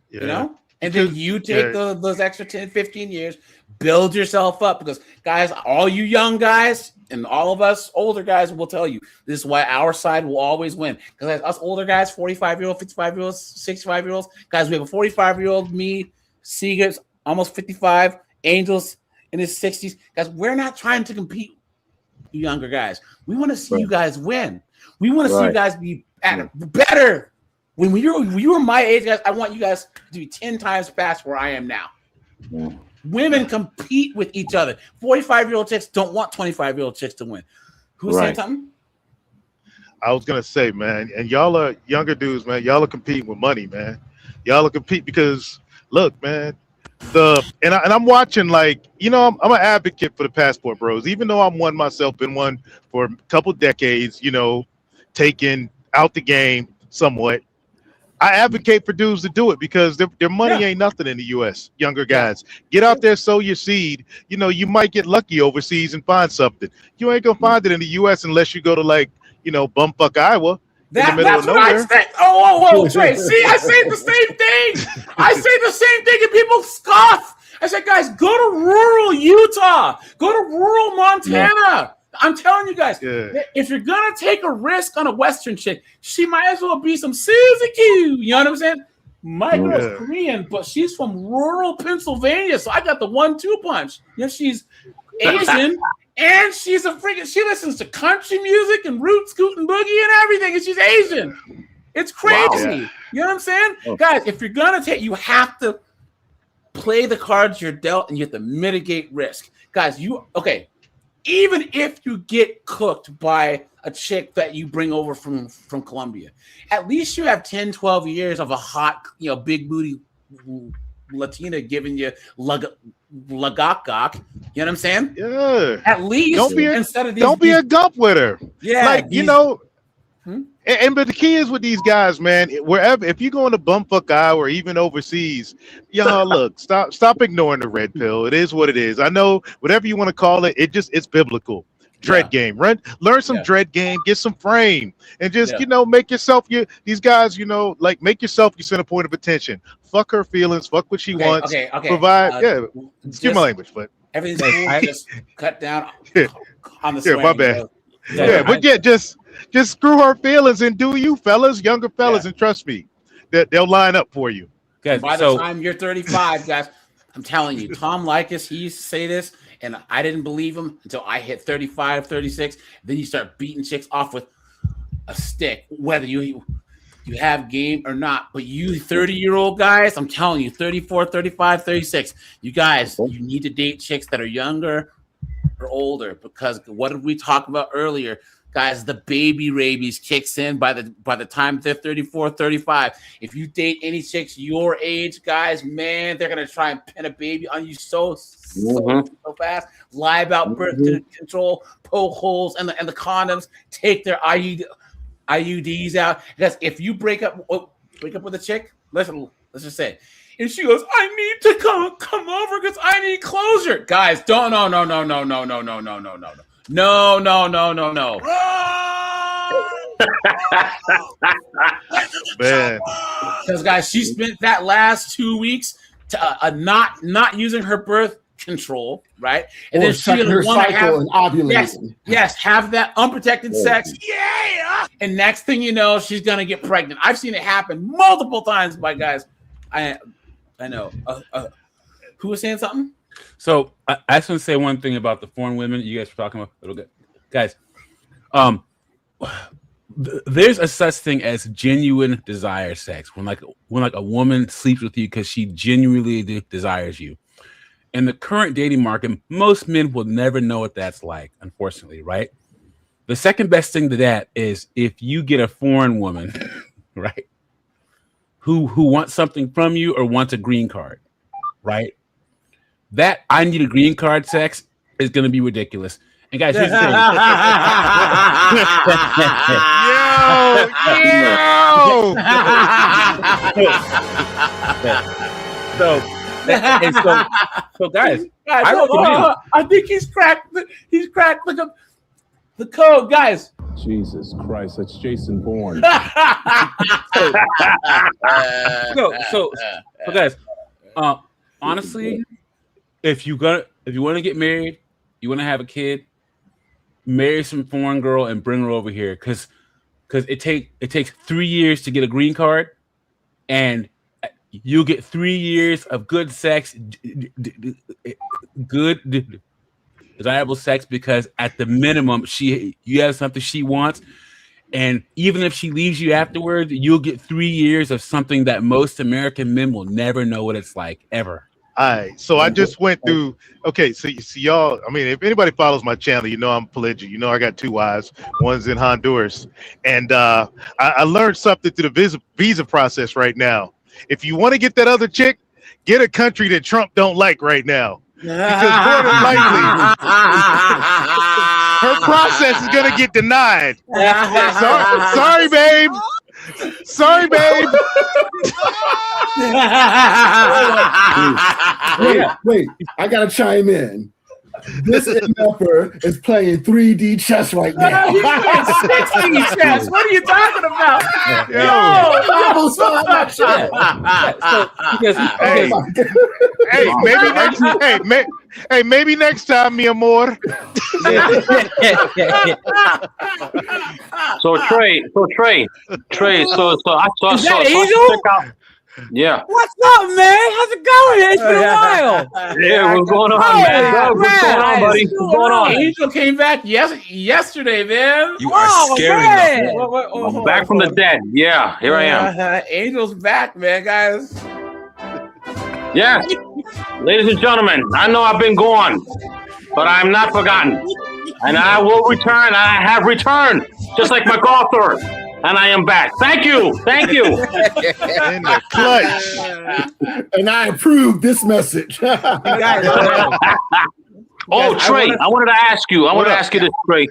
Yeah.
And then you take those extra 10, 15 years, build yourself up. Because, guys, all you young guys and all of us older guys will tell you this is why our side will always win. Because us older guys, 45-year-old, 55-year-olds, 65-year-olds, guys, we have a 45-year-old, me, Seeger's almost 55, Angel's in his 60s. Guys, we're not trying to compete with you younger guys. We want to see you guys win. We want to see you guys be better. When you were my age, guys, I want you guys to be 10 times past where I am now.
Yeah.
Women compete with each other. 45-year-old chicks don't want 25-year-old chicks to win. Who's saying something?
I was gonna say, man, and y'all are younger dudes, man. Y'all are competing with money, man. Y'all are competing because look, man, I'm watching, like, I'm an advocate for the passport bros, even though I'm one myself, been one for a couple decades, taking out the game somewhat. I advocate for dudes to do it because their money ain't nothing in the U.S. Younger guys, get out there, sow your seed. You might get lucky overseas and find something. You ain't gonna find it in the U.S. unless you go to, like, bumfuck Iowa.
That's what I said. Oh, Trey. See, I say the same thing. I say the same thing, and people scoff. I said, guys, go to rural Utah. Go to rural Montana. Yeah. I'm telling you guys, if you're gonna take a risk on a Western chick, she might as well be some Suzy Q. You know what I'm saying? My girl's Korean, but she's from rural Pennsylvania, so I got the 1-2 punch. She's Asian, and she's a freaking. She listens to country music and root, scoot, and boogie and everything, and she's Asian. It's crazy. Wow. You know what I'm saying, guys? If you're gonna take, you have to play the cards you're dealt, and you have to mitigate risk, guys. Even if you get cooked by a chick that you bring over from Colombia, at least you have 10, 12 years of a hot, big booty Latina giving you lagak. You know what I'm saying?
Yeah.
At least
don't be a gump with her.
Yeah.
Like, but the key is with these guys, man, wherever, if you go in a bumfuck Iowa or even overseas, look, stop ignoring the red pill. It is what it is. I know whatever you want to call it, it's biblical. Dread game. Learn some dread game, get some frame, and just, make yourself these guys, make yourself your center point of attention. Fuck her feelings, fuck what she wants. Provide, excuse my language, but
everything's cool. Just cut down on the
my bad. Just screw her feelings and do you, fellas, younger fellas, and trust me, that they'll line up for you.
Guys, by the time you're 35, guys, I'm telling you, Tom Likas, he used to say this, and I didn't believe him until I hit 35, 36. Then you start beating chicks off with a stick, whether you have game or not. But you 30-year-old guys, I'm telling you, 34, 35, 36, you guys, you need to date chicks that are younger or older, because what did we talk about earlier? Guys, the baby rabies kicks in by the time they're 34, 35. If you date any chicks your age, guys, man, they're gonna try and pin a baby on you so fast. Lie about birth control, poke holes, and the condoms. Take their IUDs out. Because if you break up with a chick, let's just say, and she goes, I need to come over because I need closure. Guys, don't no.
Man,
because guys, she spent that last 2 weeks to not using her birth control, right? And then she's gonna want to have have that unprotected sex. Yeah. And next thing you know, she's gonna get pregnant. I've seen it happen multiple times by guys. I know. Who was saying something?
So I just want to say one thing about the foreign women you guys were talking about a little bit, guys. There's a such thing as genuine desire sex when a woman sleeps with you because she genuinely desires you. In the current dating market, most men will never know what that's like, unfortunately, right? The second best thing to that is if you get a foreign woman, right, who wants something from you or wants a green card, right? That I need a green card sex is going to be ridiculous. And guys, here's the thing. And so guys, I recommend.
I think he's cracked. He's cracked the code, guys.
Jesus Christ, that's Jason Bourne.
So guys, honestly, if you want to get married, you want to have a kid, marry some foreign girl and bring her over here, because it takes 3 years to get a green card, and you'll get 3 years of good sex, good desirable sex, because at the minimum you have something she wants, and even if she leaves you afterwards, you'll get 3 years of something that most American men will never know what it's like ever.
All right, so I just went through. Okay, so you see, y'all. I mean, if anybody follows my channel, you know I'm polygyny. You know I got 2 wives. One's in Honduras, and I learned something through the visa process right now. If you want to get that other chick, get a country that Trump don't like right now, because more than likely her process is gonna get denied. Sorry, babe. Sorry, babe.
Wait, I gotta chime in. This MFer is playing 3D chess right now.
He's playing 6D chess. What are you talking about?
Maybe next time, mi amor.
So Trey.
Is that Angel?
Yeah.
What's up, man? How's it going? It's been a while.
Yeah, what's going on, man? What's going on, buddy? What's going on?
Angel came back yesterday, man.
You are scary enough.
I'm back from the dead. Yeah, here I am.
Angel's back, man, guys.
Yeah. Ladies and gentlemen, I know I've been gone, but I'm not forgotten. And I will return. I have returned, just like MacArthur. And I am back. Thank you. Thank you.
In the clutch.
And I approve this message.
Oh, Trey, I wanted to ask you. This, Trey.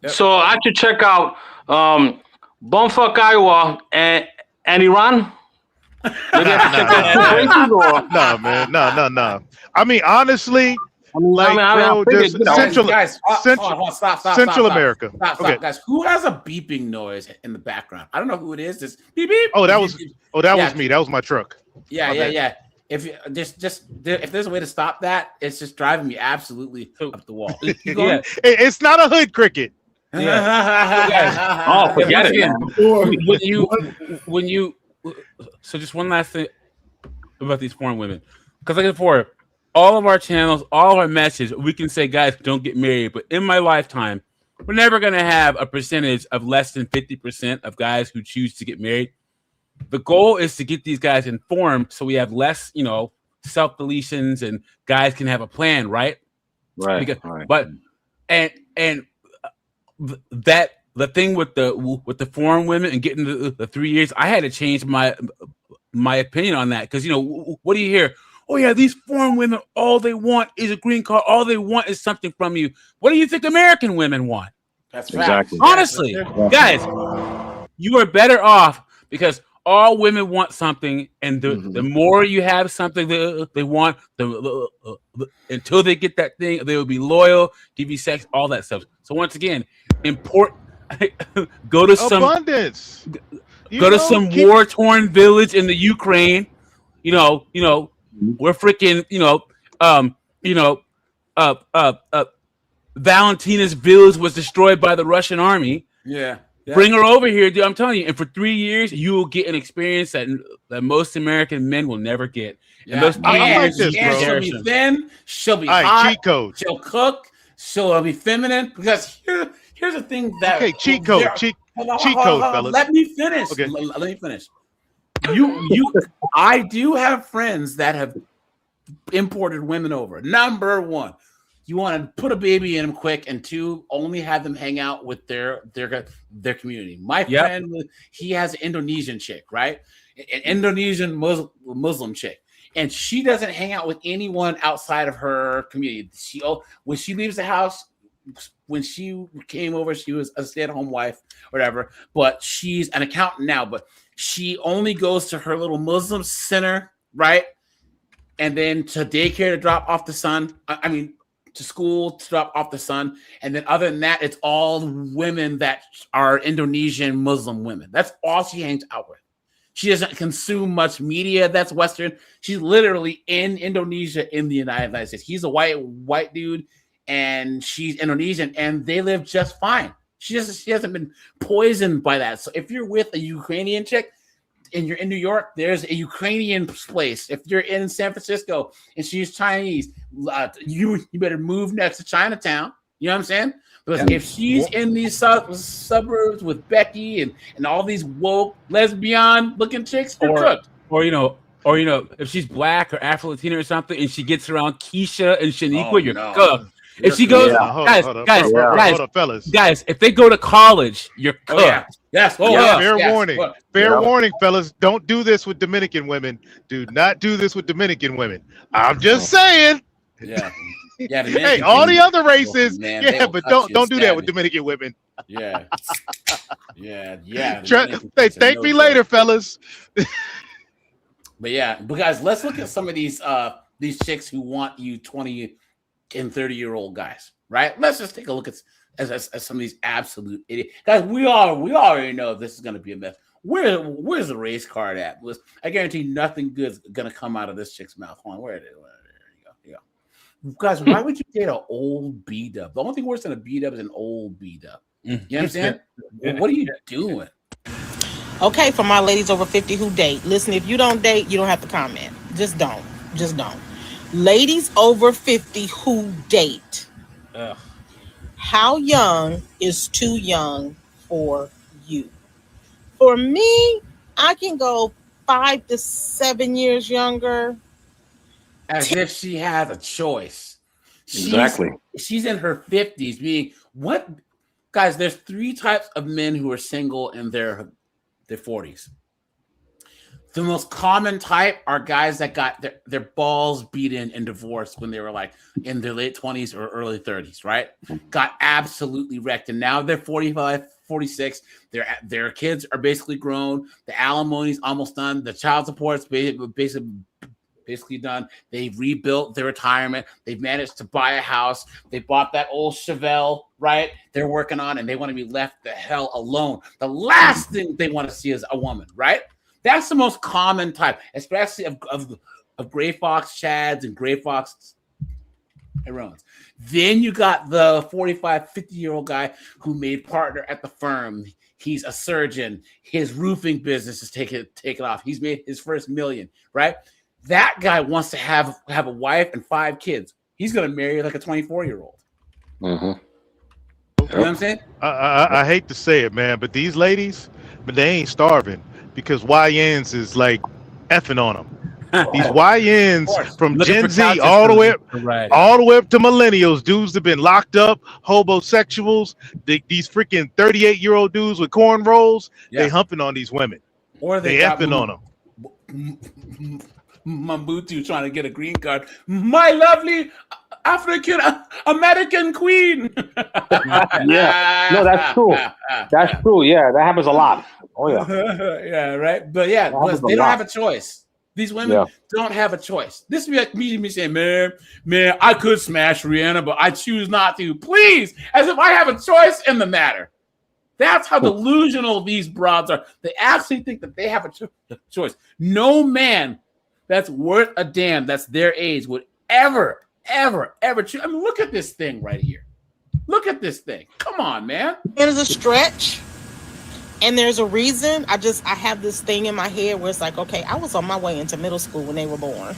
Yep. So I should check out Bumfuck Iowa and Iran. Maybe I should check out 2 places, or?
No, man. No. I mean, honestly.
Stop,
Central America.
Stop, guys. Who has a beeping noise in the background? I don't know who it is. This beep beep.
That was me. That was my truck.
Yeah. If you if there's a way to stop that, it's just driving me absolutely up the wall.
It's not a hood cricket.
Oh, forget it.
When you so just one last thing about these foreign women, because like before. All of our channels, all of our messages, we can say, guys, don't get married. But in my lifetime, we're never going to have a percentage of less than 50% of guys who choose to get married. The goal is to get these guys informed so we have less, self-deletions and guys can have a plan, right?
Right.
But the thing with the foreign women and getting the 3 years, I had to change my opinion on that, because what do you hear? Oh yeah, these foreign women, all they want is a green card. All they want is something from you. What do you think American women want?
That's
exactly.
Honestly, guys, you are better off, because all women want something, and the more you have something they want, until they get that thing, they will be loyal, give you sex, all that stuff. So once again, go to some
abundance.
Some war-torn village in the Ukraine. We're freaking, Valentina's village was destroyed by the Russian army.
Yeah.
Bring her over here, dude. I'm telling you. And for 3 years, you will get an experience that most American men will never get.
Yeah.
And those
she'll be thin. She'll be hot.
Cheat code.
She'll cook. She'll be feminine. Because here's the thing that
cheat code, fellas.
Let me finish.
Okay.
Let me finish. I do have friends that have imported women over. Number one, you want to put a baby in them quick, and 2, only have them hang out with their community. My friend, he has an Indonesian chick, right? An Indonesian Muslim chick, and she doesn't hang out with anyone outside of her community. When she leaves the house, when she came over, she was a stay-at-home wife, whatever. But she's an accountant now. But she only goes to her little Muslim center, right? and then to daycare to drop off the son. I mean, to school to drop off the son. And then other than that, it's all women that are Indonesian Muslim women. That's all she hangs out with. She doesn't consume much media that's Western. She's literally in Indonesia in the United States. He's a white dude, and she's Indonesian, and they live just fine. She hasn't been poisoned by that. So if you're with a Ukrainian chick and you're in New York, there's a Ukrainian place. If you're in San Francisco and she's Chinese, you better move next to Chinatown. You know what I'm saying? Because if she's in these suburbs with Becky and all these woke lesbian looking chicks, you're cooked.
Or if she's black or Afro-Latina or something, and she gets around Keisha and Shaniqua, you're cooked. If she goes, guys,
fellas.
Guys, if they go to college, you're cooked.
Yes.
Fair warning. Fair warning, fellas. Don't do this with Dominican women. Do not do this with Dominican women. I'm just saying.
Yeah.
Hey, all the other races, but don't do that with Dominican women.
Yeah.
Thank me later, fellas.
But guys, let's look at some of these chicks who want you 20 and 30-year-old guys, right? Let's just take a look at some of these absolute idiots. Guys, we already know this is going to be a mess. Where's the race card at? I guarantee nothing good's going to come out of this chick's mouth. Hold on, where it is? There you go. Guys, why would you date an old B-dub? The only thing worse than a B-dub is an old B-dub. You know what I'm saying? What are you doing?
Okay, for my ladies over 50 who date, listen, if you don't date, you don't have to comment. Just don't. Ladies over 50 who date.
Ugh.
How young is too young for you? For me, I can go 5 to 7 years younger.
As if she has a choice.
Exactly.
She's in her 50s being what? Guys, there's 3 types of men who are single in their 40s. The most common type are guys that got their balls beaten and divorced when they were like in their late 20s or early 30s, right? Got absolutely wrecked. And now they're 45, 46. Their kids are basically grown. The alimony's almost done. The child support's basically done. They've rebuilt their retirement. They've managed to buy a house. They bought that old Chevelle, right? They're working on, and they want to be left the hell alone. The last thing they want to see is a woman, right? That's the most common type, especially of gray fox chads and gray fox heroines. Then you got the 45, 50-year-old guy who made partner at the firm. He's a surgeon. His roofing business is taking off. He's made his first $1 million, right? That guy wants to have a wife and 5 kids. He's going to marry like a 24-year-old.
Mm-hmm.
You know what I'm saying?
I hate to say it, man, but these ladies, they ain't starving because YNs is like effing on them. These YNs from Gen Z all the way up to millennials, dudes that have been locked up, homosexuals, these freaking 38-year-old dudes with cornrows, they humping on these women.
Or
they effing on
them. Mambutu trying to get a green card. My lovely African American queen.
Yeah, no, that's true. That's true. Yeah, that happens a lot. Oh yeah.
Yeah, right. But yeah, they don't have a choice. These women don't have a choice. This would be like me saying, man, I could smash Rihanna, but I choose not to. Please, as if I have a choice in the matter. That's how delusional these broads are. They actually think that they have a choice. No man that's worth a damn, that's their age, would ever choose. I mean, look at this thing right here. Look at this thing. Come on, man.
It is a stretch. And there's a reason. I have this thing in my head where it's like, okay, I was on my way into middle school when they were born.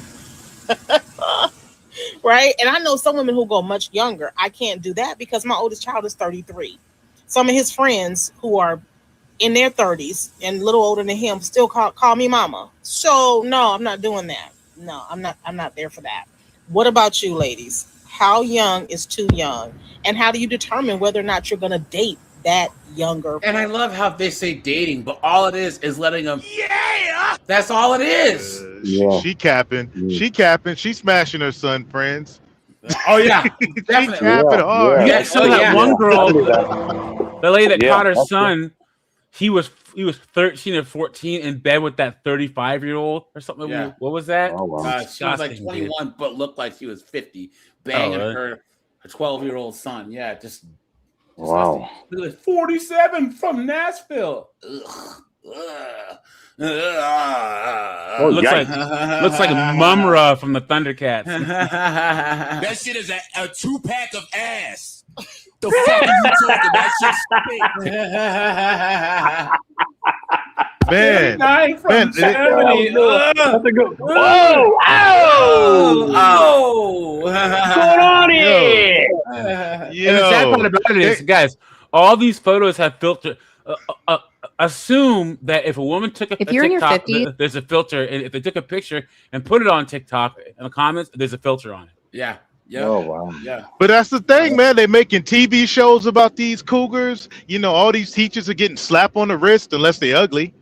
Right? And I know some women who go much younger. I can't do that because my oldest child is 33. Some of his friends who are in their 30s and a little older than him still call me mama. So no, I'm not doing that. No, I'm not there for that. What about you, ladies? How young is too young? And how do you determine whether or not you're going to date that younger?
And I love how they say dating, but all it is letting them. Yeah, that's all it is.
She capping. She capping. She smashing her son friends.
Oh yeah, definitely.
Capping hard.
Yeah. So that one girl, the lady that caught her son, he was 13 or 14 in bed with that 35-year-old or something.
Yeah.
What was that?
She was like 21,
dude.
but looked like she was 50, banging
really?
her 12-year-old son. Yeah, just
Wow.
47 from Nashville. Ugh.
Oh,
looks like Mumra from the Thundercats.
That shit is a 2-pack of ass. The fuck are you talking about? Shit
Man,
from Germany.
That's a good. Whoa!
Oh!
What's going on here?
And the sad part about it is, guys, all these photos have filter. Assume that if a woman took a
you're in your
TikTok,
50s
there's a filter, and if they took a picture and put it on TikTok in the comments, there's a filter on it.
Yeah. Yeah.
Oh wow.
Yeah.
But that's the thing, man. They're making TV shows about these cougars. You know, all these teachers are getting slapped on the wrist unless they're ugly.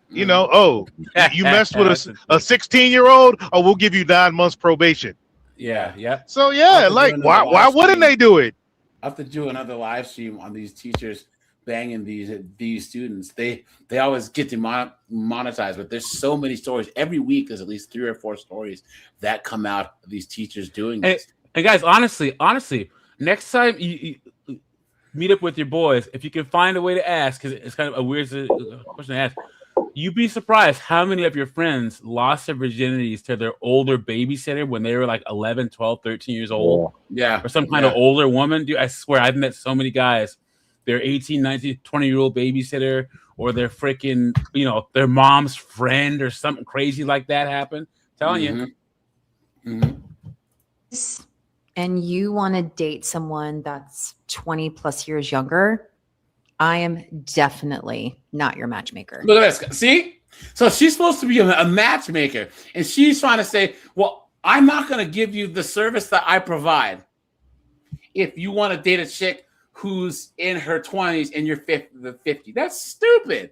You know, oh, you messed with a 16-year-old, oh, we'll give you 9 months probation.
Yeah, yeah.
So yeah, like why wouldn't they do it?
I have to do another live stream on these teachers banging these students. They always get demonetized, but there's so many stories every week. There's at least 3 or 4 stories that come out of these teachers doing this.
And guys, honestly, next time you meet up with your boys, if you can find a way to ask, because it's kind of a weird question to ask, you'd be surprised how many of your friends lost their virginities to their older babysitter when they were like 11, 12, 13 years old.
Yeah.
Or some kind of older woman. Dude, I swear, I've met so many guys, their 18, 19, 20-year-old babysitter, or their freaking, their mom's friend or something crazy like that happened. Telling you.
and you want to date someone that's 20 plus years younger, I am definitely not your matchmaker.
Look at this. See? So she's supposed to be a matchmaker, and she's trying to say, well, I'm not going to give you the service that I provide if you want to date a chick who's in her 20s and you're 50. That's stupid.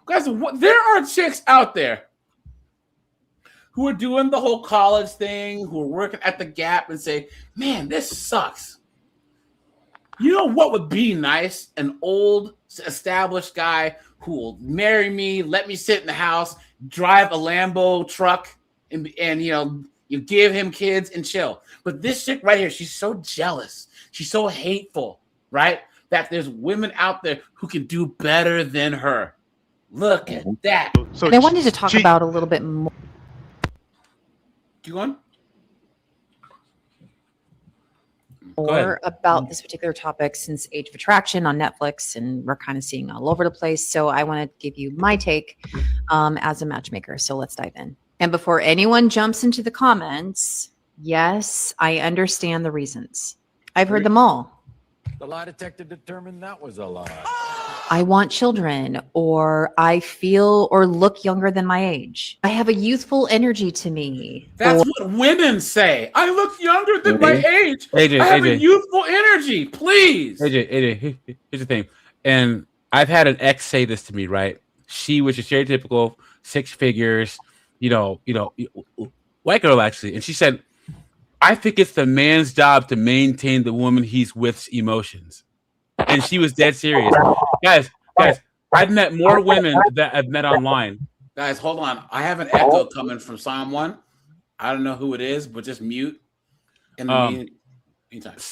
Guys, there are chicks out there who are doing the whole college thing, who are working at the Gap and say, man, this sucks. You know what would be nice? An old, established guy who will marry me, let me sit in the house, drive a Lambo truck, and you give him kids and chill. But this chick right here, she's so jealous. She's so hateful, right? That there's women out there who can do better than her. Look at that.
So I wanted to talk about a little bit more.
Keep going.
More about this particular topic since Age of Attraction on Netflix, and we're kind of seeing all over the place. So I want to give you my take as a matchmaker. So let's dive in. And before anyone jumps into the comments, yes, I understand the reasons. I've heard them all.
The lie detector determined that was a lie.
I want children, or I feel or look younger than my age. I have a youthful energy to me.
That's what women say. I look younger than my age.
AJ,
I have a youthful energy. Please.
AJ, here's the thing. And I've had an ex say this to me, right? She was a stereotypical 6 figures, white girl actually. And she said, I think it's the man's job to maintain the woman he's with's emotions. And she was dead serious. Guys, I've met more women that I've met online.
Guys, hold on. I have an echo coming from Psalm 1. I don't know who it is, but just mute. In the meantime. They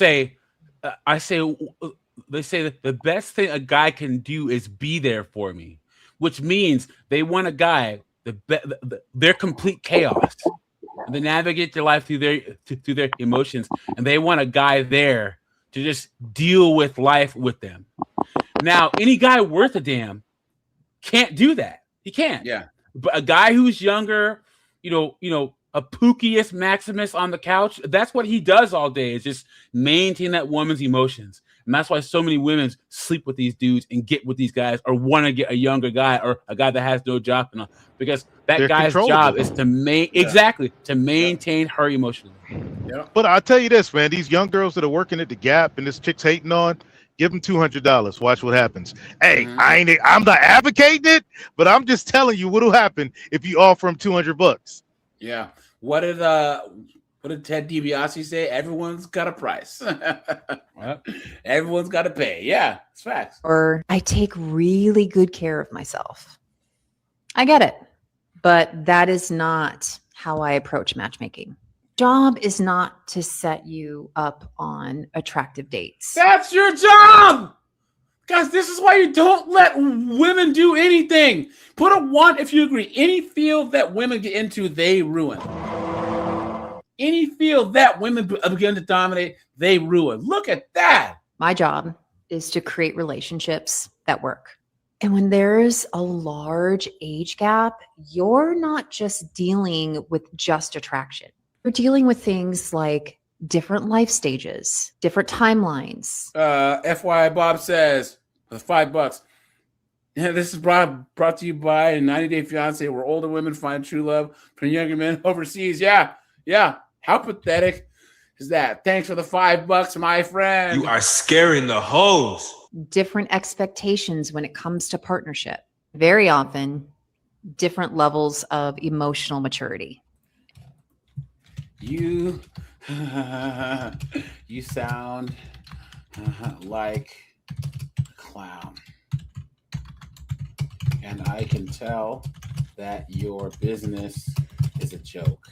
say that the best thing a guy can do is be there for me, which means they want a guy, their complete chaos. They navigate their life through their emotions, and they want a guy there to just deal with life with them. Now, any guy worth a damn can't do that. He can't. Yeah.
But a guy who's younger, a Pookiest Maximus on the couch, that's what he does all day, is just maintain that woman's emotions. And that's why so many women sleep with these dudes and get with these guys, or want to get a younger guy or a guy that has no job, because that guy's job is to maintain her emotionally.
Yeah.
But I'll tell you this, man, these young girls that are working at the Gap and this chick's hating on, give them $200. Watch what happens. Hey, I'm not advocating it, but I'm just telling you what'll happen if you offer them $200.
Yeah. What What did Ted DiBiase say? Everyone's got a price. Everyone's got to pay. Yeah, it's facts.
Or I take really good care of myself. I get it, but that is not how I approach matchmaking. Job is not to set you up on attractive dates.
That's your job. Guys, this is why you don't let women do anything. Put a 1 if you agree. Any field that women get into, they ruin. Any field that women begin to dominate, they ruin. Look at that.
My job is to create relationships that work. And when there's a large age gap, you're not just dealing with just attraction. You're dealing with things like different life stages, different timelines.
FYI, Bob says, for $5. Yeah, this is brought to you by 90 Day Fiance, where older women find true love from younger men overseas. Yeah. How pathetic is that? Thanks for the $5, my friend.
You are scaring the hoes.
Different expectations when it comes to partnership. Very often, different levels of emotional maturity.
You sound like a clown. And I can tell that your business is a joke.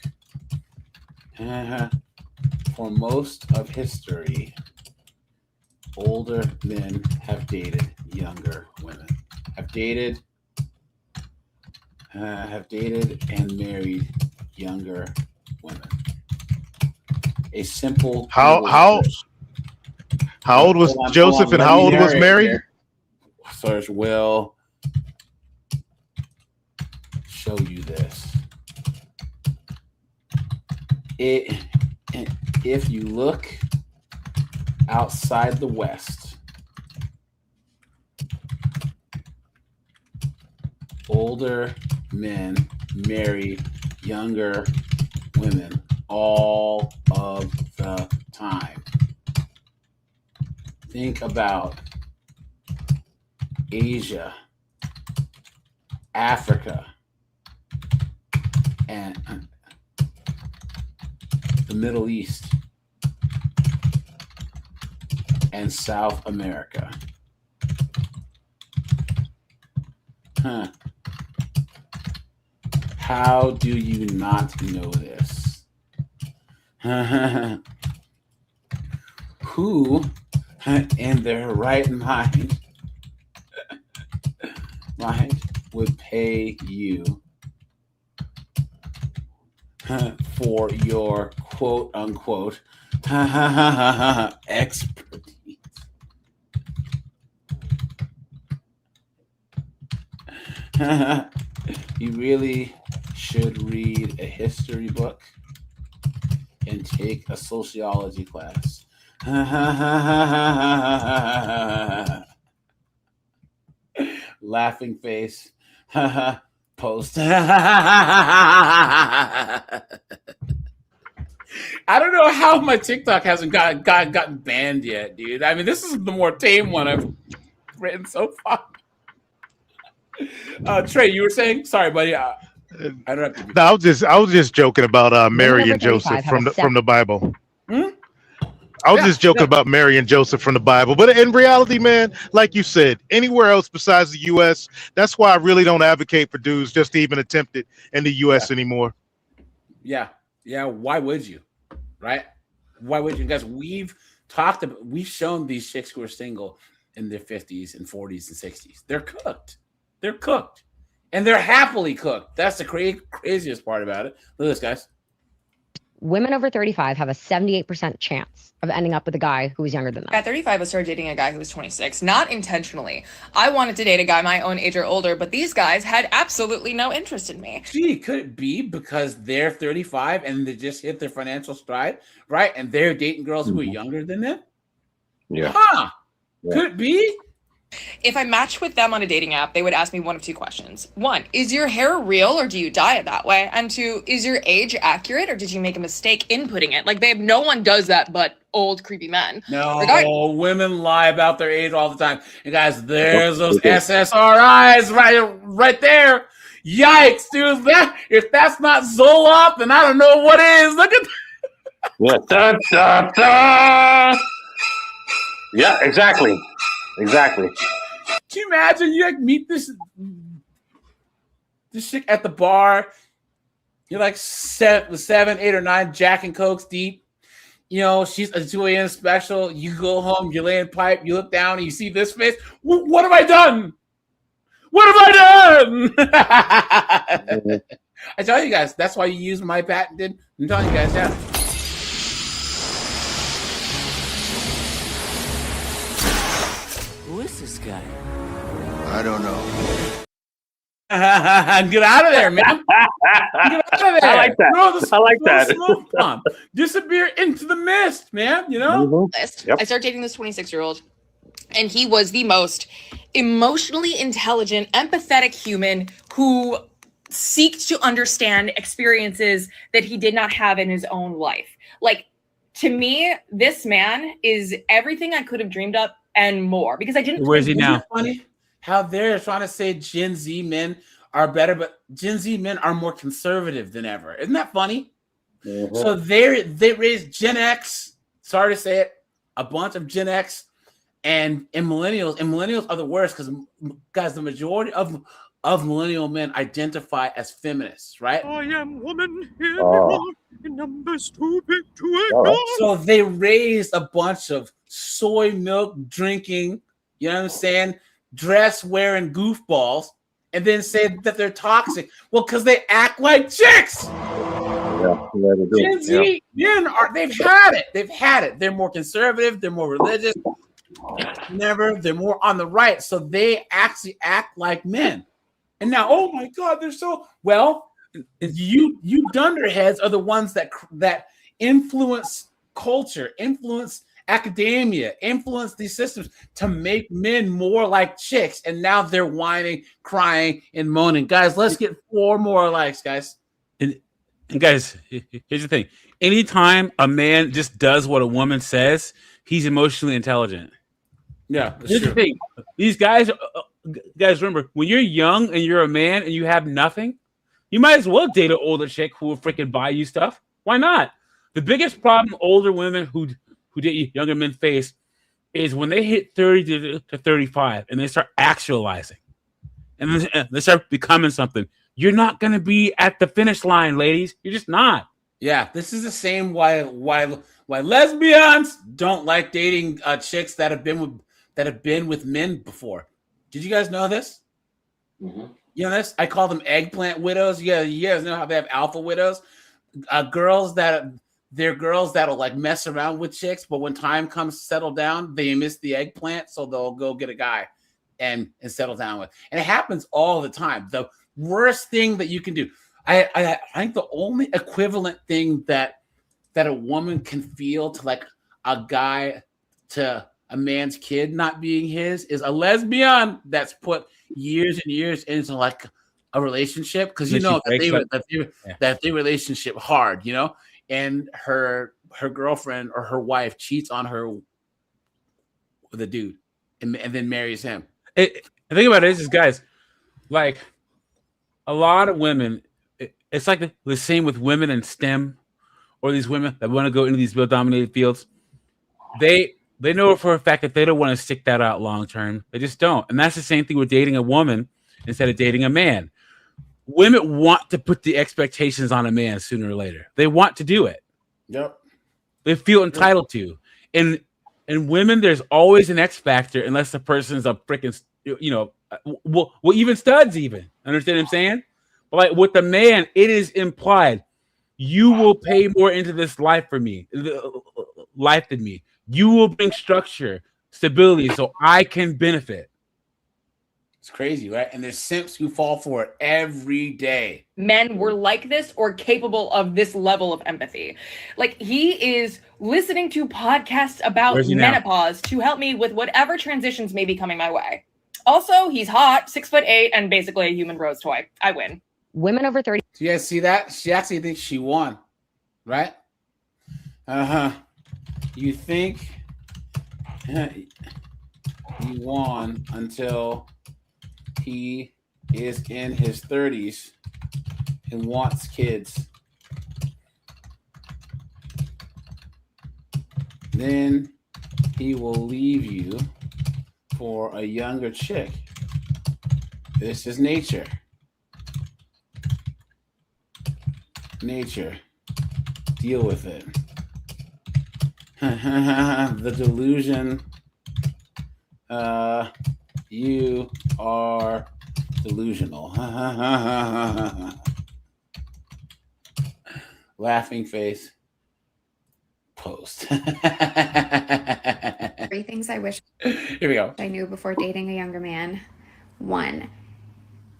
For most of history, older men have dated younger women. Have dated and married younger women. A simple.
How old was Joseph and how old was Mary?
Search will show you this. If you look outside the West, older men marry younger women all of the time. Think about Asia, Africa, and the Middle East, and South America. How do you not know this? Who in their right mind would pay you for your quote unquote expertise? You really should read a history book and take a sociology class. Laughing face. Post. I don't know how my TikTok hasn't gotten banned yet, dude. I mean, this is the more tame one I've written so far. Trey, you were saying? Sorry, buddy. I interrupted you.
No, I was just joking about Mary and Joseph from the Bible. I was just joking about Mary and Joseph from the Bible. But in reality, man, like you said, anywhere else besides the U.S., that's why I really don't advocate for dudes just to even attempt it in the U.S. anymore.
Yeah. Why would you? Right? Why would you? Guys, we've shown these chicks who are single in their 50s and 40s and 60s. They're cooked. And they're happily cooked. That's the craziest part about it. Look at this, guys.
Women over 35 have a 78% chance of ending up with a guy who is younger than them.
At 35, I started dating a guy who was 26, not intentionally. I wanted to date a guy my own age or older, but these guys had absolutely no interest in me.
Gee, could it be because they're 35 and they just hit their financial stride, right? And they're dating girls who are younger than them?
Yeah.
Huh. Yeah. Could it be?
If I matched with them on a dating app, they would ask me one of two questions. 1, is your hair real or do you dye it that way? And 2, is your age accurate or did you make a mistake inputting it? Like, no one does that but old creepy men.
No, women lie about their age all the time. And guys, there's those SSRIs right there. Yikes, dude. If that's not Zoloft, then I don't know what is. Look at
Yeah. Da, da, da. Yeah, exactly. Exactly.
Can you imagine you like meet this chick at the bar? You're like 7, 8, or 9 Jack and Cokes deep. You know, she's a 2 a.m. special. You go home, you lay in pipe, you look down, and you see this face. What have I done? What have I done? I tell you guys, that's why you use my patented. I'm telling you guys, yeah.
Who is this guy?
I don't know.
Get out of there, man. Get out of there.
I like that. I like that.
Smoke bomb. Disappear into the mist, man. You know?
Yep. I started dating this 26-year-old, and he was the most emotionally intelligent, empathetic human who seeks to understand experiences that he did not have in his own life. Like, to me, this man is everything I could have dreamed up and more, because I didn't.
Where is he now? Funny how they're trying to say Gen Z men are better, but Gen Z men are more conservative than ever. Isn't that funny? Mm-hmm. So they raised Gen X. Sorry to say it, a bunch of Gen X and millennials. And millennials are the worst because, guys, the majority of millennial men identify as feminists, right?
I am woman in numbers too big to ignore.
So they raised a bunch of soy milk drinking, you know what I'm saying, dress wearing goofballs, and then say that they're toxic. Well, because they act like chicks.
Yeah, they do.
Gen Z men they've had it. They've had it. They're more conservative. They're more religious. They're more on the right. So they actually act like men. And now, oh my God, they're so well. You dunderheads are the ones that influence culture, influence academia, influence these systems to make men more like chicks. And now they're whining, crying, and moaning. Guys, let's get 4 more likes, guys.
And guys, here's the thing: anytime a man just does what a woman says, he's emotionally intelligent.
Yeah,
here's the thing: these guys remember, when you're young and you're a man and you have nothing, you might as well date an older chick who will freaking buy you stuff. Why not? The biggest problem older women who date younger men face is when they hit 30 to 35 and they start actualizing and then they start becoming something. You're not going to be at the finish line, ladies. You're just not.
Yeah, this is the same why lesbians don't like dating chicks that have been with men before. Did you guys know this?
Mm-hmm.
You know this? I call them eggplant widows. Yeah, you guys know how they have alpha widows? Girls that'll like mess around with chicks, but when time comes to settle down, they miss the eggplant, so they'll go get a guy and settle down with. And it happens all the time. The worst thing that you can do, I think the only equivalent thing that a woman can feel to like a guy to a man's kid not being his is a lesbian that's put years and years into like a relationship, because you know that they relationship hard, you know, and her girlfriend or her wife cheats on her with a dude and then marries him.
The thing about it is guys, like a lot of women, it's like the same with women in STEM or these women that want to go into these male-dominated fields. They know for a fact that they don't want to stick that out long term. They just don't. And that's the same thing with dating a woman instead of dating a man. Women want to put the expectations on a man sooner or later. They want to do it.
Yep.
They feel entitled to. And women, there's always an X factor unless the person's a freaking, you know, well, even studs even. Understand what I'm saying? But like with the man, it is implied you will pay more into this life than me. You will bring structure, stability, so I can benefit.
It's crazy, right? And there's simps who fall for it every day.
Men were like this or capable of this level of empathy. Like, he is listening to podcasts about menopause to help me with whatever transitions may be coming my way. Also, he's hot, 6'8", and basically a human rose toy. I win.
Women over 30.
Do you guys see that? She actually thinks she won, right? You think he won until he is in his 30s and wants kids. then he will leave you for a younger chick. This is nature. Nature. Deal with it. The delusion. You are delusional. Laughing face. Post.
3 things I wish
Here we go.
I knew before dating a younger man. 1,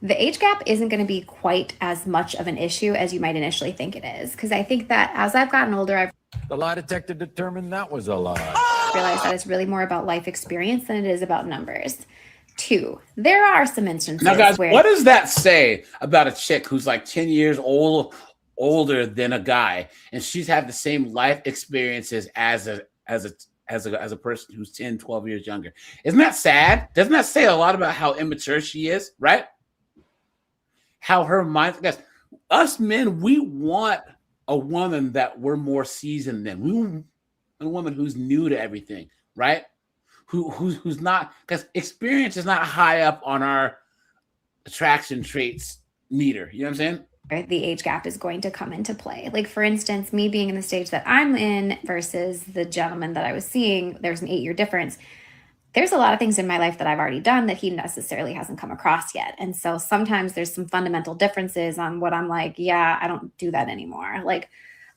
the age gap isn't going to be quite as much of an issue as you might initially think it is. Because I think that as I've gotten older, I've
The lie detector determined that was a lie.
realized that it's really more about life experience than it is about numbers. 2, there are some instances
Now, guys,
where
what does that say about a chick who's like 10 years older than a guy, and she's had the same life experiences as a person who's 10, 12 years younger? Isn't that sad? Doesn't that say a lot about how immature she is, right? How her mind, guys, us men, we want a woman that we're more seasoned than. We want a woman who's new to everything, right? Who's not, because experience is not high up on our attraction traits meter. You know what I'm saying?
the age gap is going to come into play. Like, for instance, me being in the stage that I'm in versus the gentleman that I was seeing, there's an 8-year difference. There's a lot of things in my life that I've already done that he necessarily hasn't come across yet. And so sometimes there's some fundamental differences on what I'm like, yeah, I don't do that anymore. Like,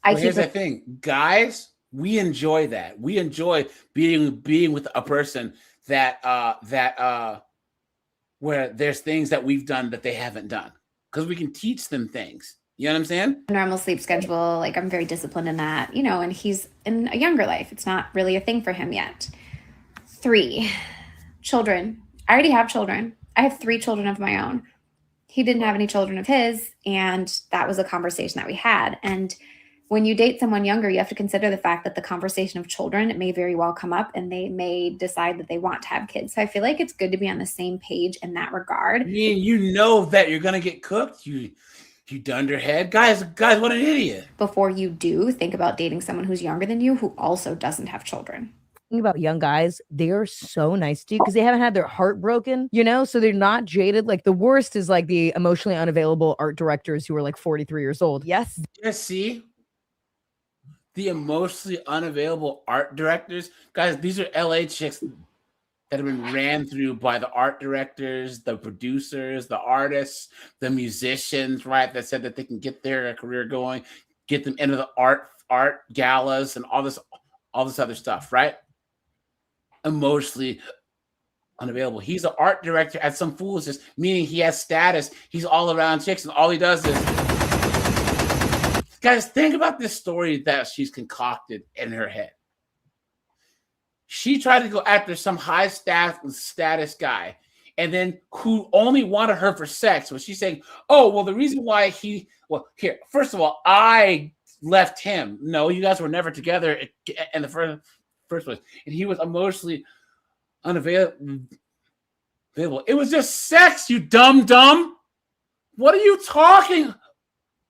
Here's the thing, guys, we enjoy that. We enjoy being with a person that where there's things that we've done that they haven't done, because we can teach them things. You know what I'm saying?
Normal sleep schedule. Like, I'm very disciplined in that, you know, and he's in a younger life. It's not really a thing for him yet. 3, children. I already have children. I have 3 children of my own. He didn't have any children of his. And that was a conversation that we had. And when you date someone younger, you have to consider the fact that the conversation of children, it may very well come up and they may decide that they want to have kids. So I feel like it's good to be on the same page in that regard.
I mean, you know that you're going to get cooked. You dunderhead. Guys, what an idiot.
Before you do, think about dating someone who's younger than you who also doesn't have children.
About young guys, they are so nice to you because they haven't had their heart broken, you know, so they're not jaded. Like, the worst is like the emotionally unavailable art directors who are like 43 years old. Yes.
Yes, see? The emotionally unavailable art directors. Guys, these are LA chicks that have been ran through by the art directors, the producers, the artists, the musicians, right? That said that they can get their career going, get them into the art galas and all this other stuff, right? Emotionally unavailable. He's an art director at some foolishness, meaning he has status. He's all around chicks, and all he does is, guys, think about this story that she's concocted in her head. She tried to go after some high status guy, and then who only wanted her for sex. Was she saying, "Oh, well, the reason why here, first of all, I left him. No, you guys were never together in the first place, and he was emotionally unavailable. It was just sex, you dumb. What are you talking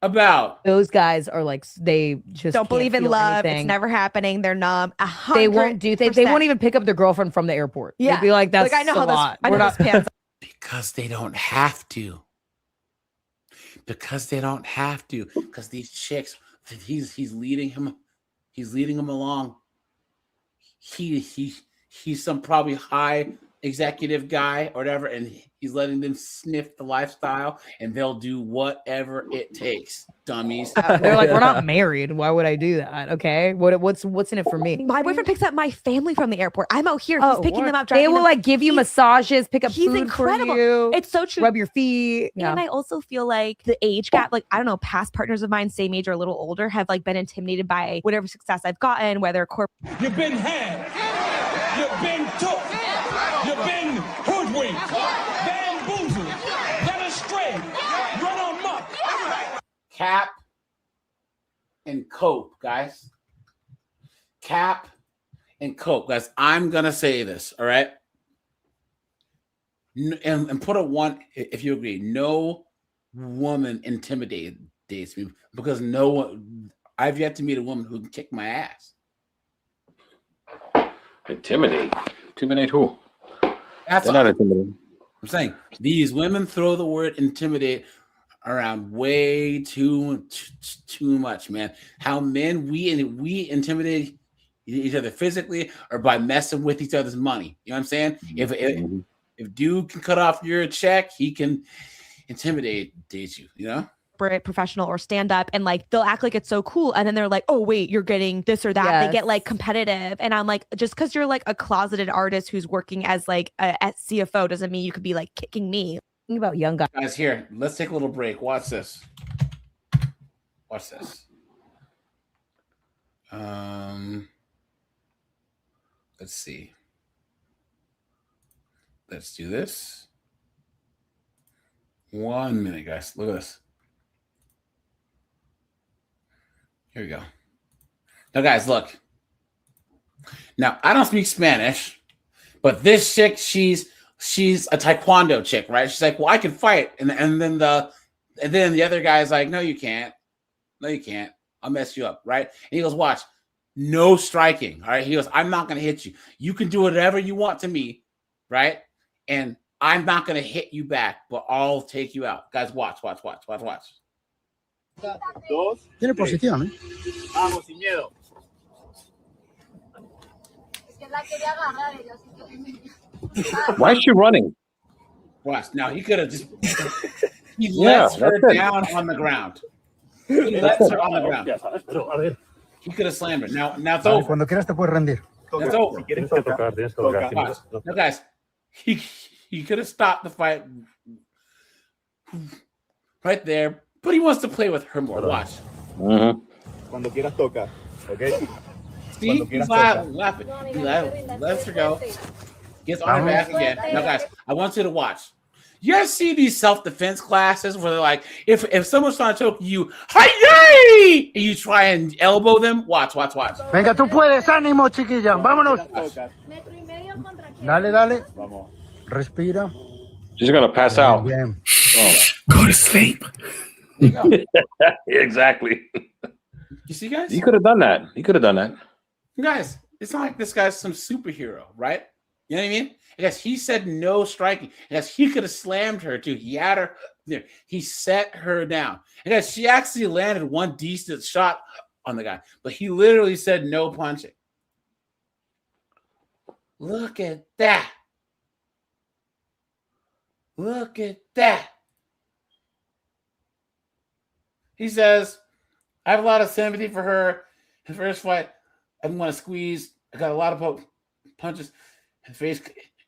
about?"
Those guys are like, they just
don't
can't
believe in
feel
love.
anything.
It's never happening. They're numb.
They won't do things. They won't even pick up their girlfriend from the airport.
Yeah.
They'd be like, that's
I know
a
how
lot.
this. I know this pans.
Because they don't have to. Because these chicks, he's leading him. He's leading him along. He's some probably high executive guy or whatever, and he's letting them sniff the lifestyle, and they'll do whatever it takes. Dummies.
They're like, we're not married. Why would I do that? Okay, what's in it for me?
My boyfriend picks up my family from the airport. I'm out here. He's picking them up.
They will like give you massages, pick up
He's
food
incredible.
for you.
It's so true.
Rub your feet. Yeah.
And I also feel like the age gap, like, I don't know, past partners of mine, same age or a little older, have like been intimidated by whatever success I've gotten, whether corporate.
You've been had. You've been took. You've been hoodwinked, bamboozled, led astray, run amok.
Cap and cope, guys. Cap and cope, guys. I'm gonna say this, all right? And put a 1 if you agree. No woman intimidates me, because no one. I've yet to meet a woman who can kick my ass.
Intimidate who?
That's
They're not intimidating.
I'm saying. These women throw the word intimidate around way too much, man. How men we intimidate each other physically or by messing with each other's money. You know what I'm saying? If dude can cut off your check, he can intimidate you. You know.
Professional or stand up, and like they'll act like it's so cool, and then they're like, oh wait, you're getting this or that.
Yes.
They get like competitive, and I'm like, just because you're like a closeted artist who's working as like a CFO doesn't mean you could be like kicking me.
Think about young
guys. Here, let's take a little break. Watch this. Watch this. Let's see. Let's do this. 1 minute, guys. Look at this. Here we go. Now, guys, look. Now, I don't speak Spanish, but this chick, she's a taekwondo chick, right? She's like, well, I can fight, and then the other guy's like, no, you can't. No, you can't. I'll mess you up, right? And he goes, watch, no striking. All right. He goes, I'm not gonna hit you. You can do whatever you want to me, right? And I'm not gonna hit you back, but I'll take you out. Guys, watch.
Tiene posición, ¿eh?
Vamos, sin miedo.
Why is she running?
Watch. Now, he could have just... He lets her down on the ground. He lets her on the ground. He could have slammed her. Now it's over.
Cuando quieras te puedes rendir.
It's over. No, guys. He could have stopped the fight right there. But he wants to play with her more. Watch.
Cuando quieras toca, okay?
See, he's laughing. He lets her go. Gets on her back again. Now, guys, I want you to watch. You guys see these self-defense classes where they're like, if someone's trying to choke you, hi-yay! And you try and elbow them? Watch.
Venga, tú puedes. Ánimo, chiquilla. Vámonos. Dale. Vamos. Respira.
She's gonna pass out.
Bien.
Oh.
Go to sleep.
Exactly.
You see, guys?
He could have done that.
Guys, it's not like this guy's some superhero, right? You know what I mean? I guess he said no striking. I guess he could have slammed her too. He had her there. He set her down. I guess she actually landed one decent shot on the guy, but he literally said no punching. Look at that. Look at that. He says, I have a lot of sympathy for her. The first fight, I didn't want to squeeze. I got a lot of punches in the face,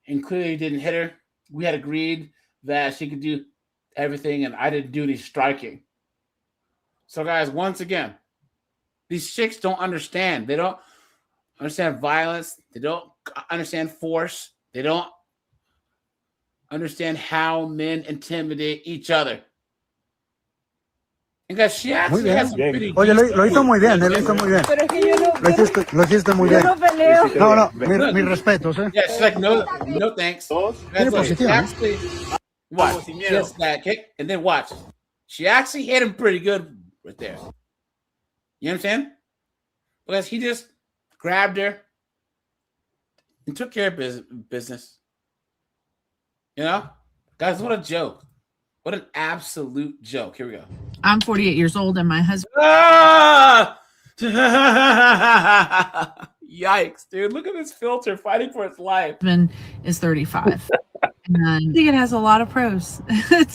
and clearly didn't hit her. We had agreed that she could do everything, and I didn't do any striking. So, guys, once again, these chicks don't understand. They don't understand violence. They don't understand force. They don't understand how men intimidate each other. And guys, she actually has some pretty...
Oye, lo hizo muy bien, lo hizo muy bien.
Pero es que yo no...
Lo hiciste muy bien.
Yo no peleo.
No, mis respetos, ¿eh?
Yeah, she's like, no thanks.
Tiene posición,
actually, watch, just that kick, and then watch. She actually hit him pretty good right there. You know what I'm saying? Because he just grabbed her and took care of business. You know? Guys, what a joke. What an absolute joke. Here we go.
I'm 48 years old and my husband.
Ah! Yikes, dude. Look at this filter fighting for its life.
Is 35. And I think it has a lot of pros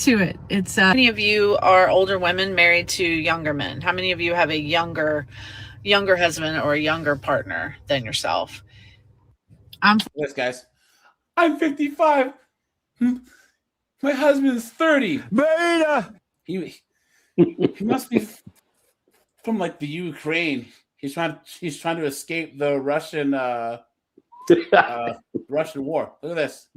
to it. It's
How many of you are older women married to younger men? How many of you have a younger husband or a younger partner than yourself?
Yes, guys. I'm 55. My husband's 30.
Beta.
He must be from like the Ukraine. He's trying to escape the Russian Russian war. Look at this.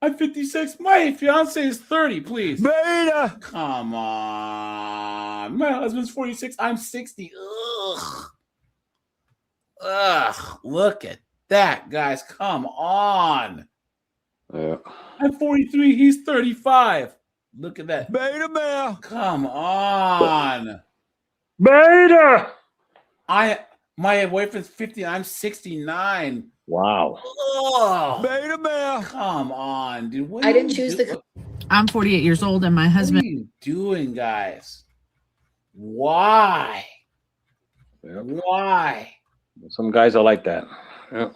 I'm 56. My fiance is 30, please.
Beta.
Come on. My husband's 46. I'm 60. Ugh. Look at that, guys. Come on.
Yeah.
I'm 43. He's 35. Look at that.
Beta male.
Come on.
Beta.
My boyfriend's 50 and I'm 69.
Wow.
Oh,
Beta male.
come on, dude. What
I
are
didn't
you
choose
do-
the.
I'm 48 years old, and my
What
husband.
are you doing, guys? Why?
Yep.
Why?
Some guys are like that. Yep.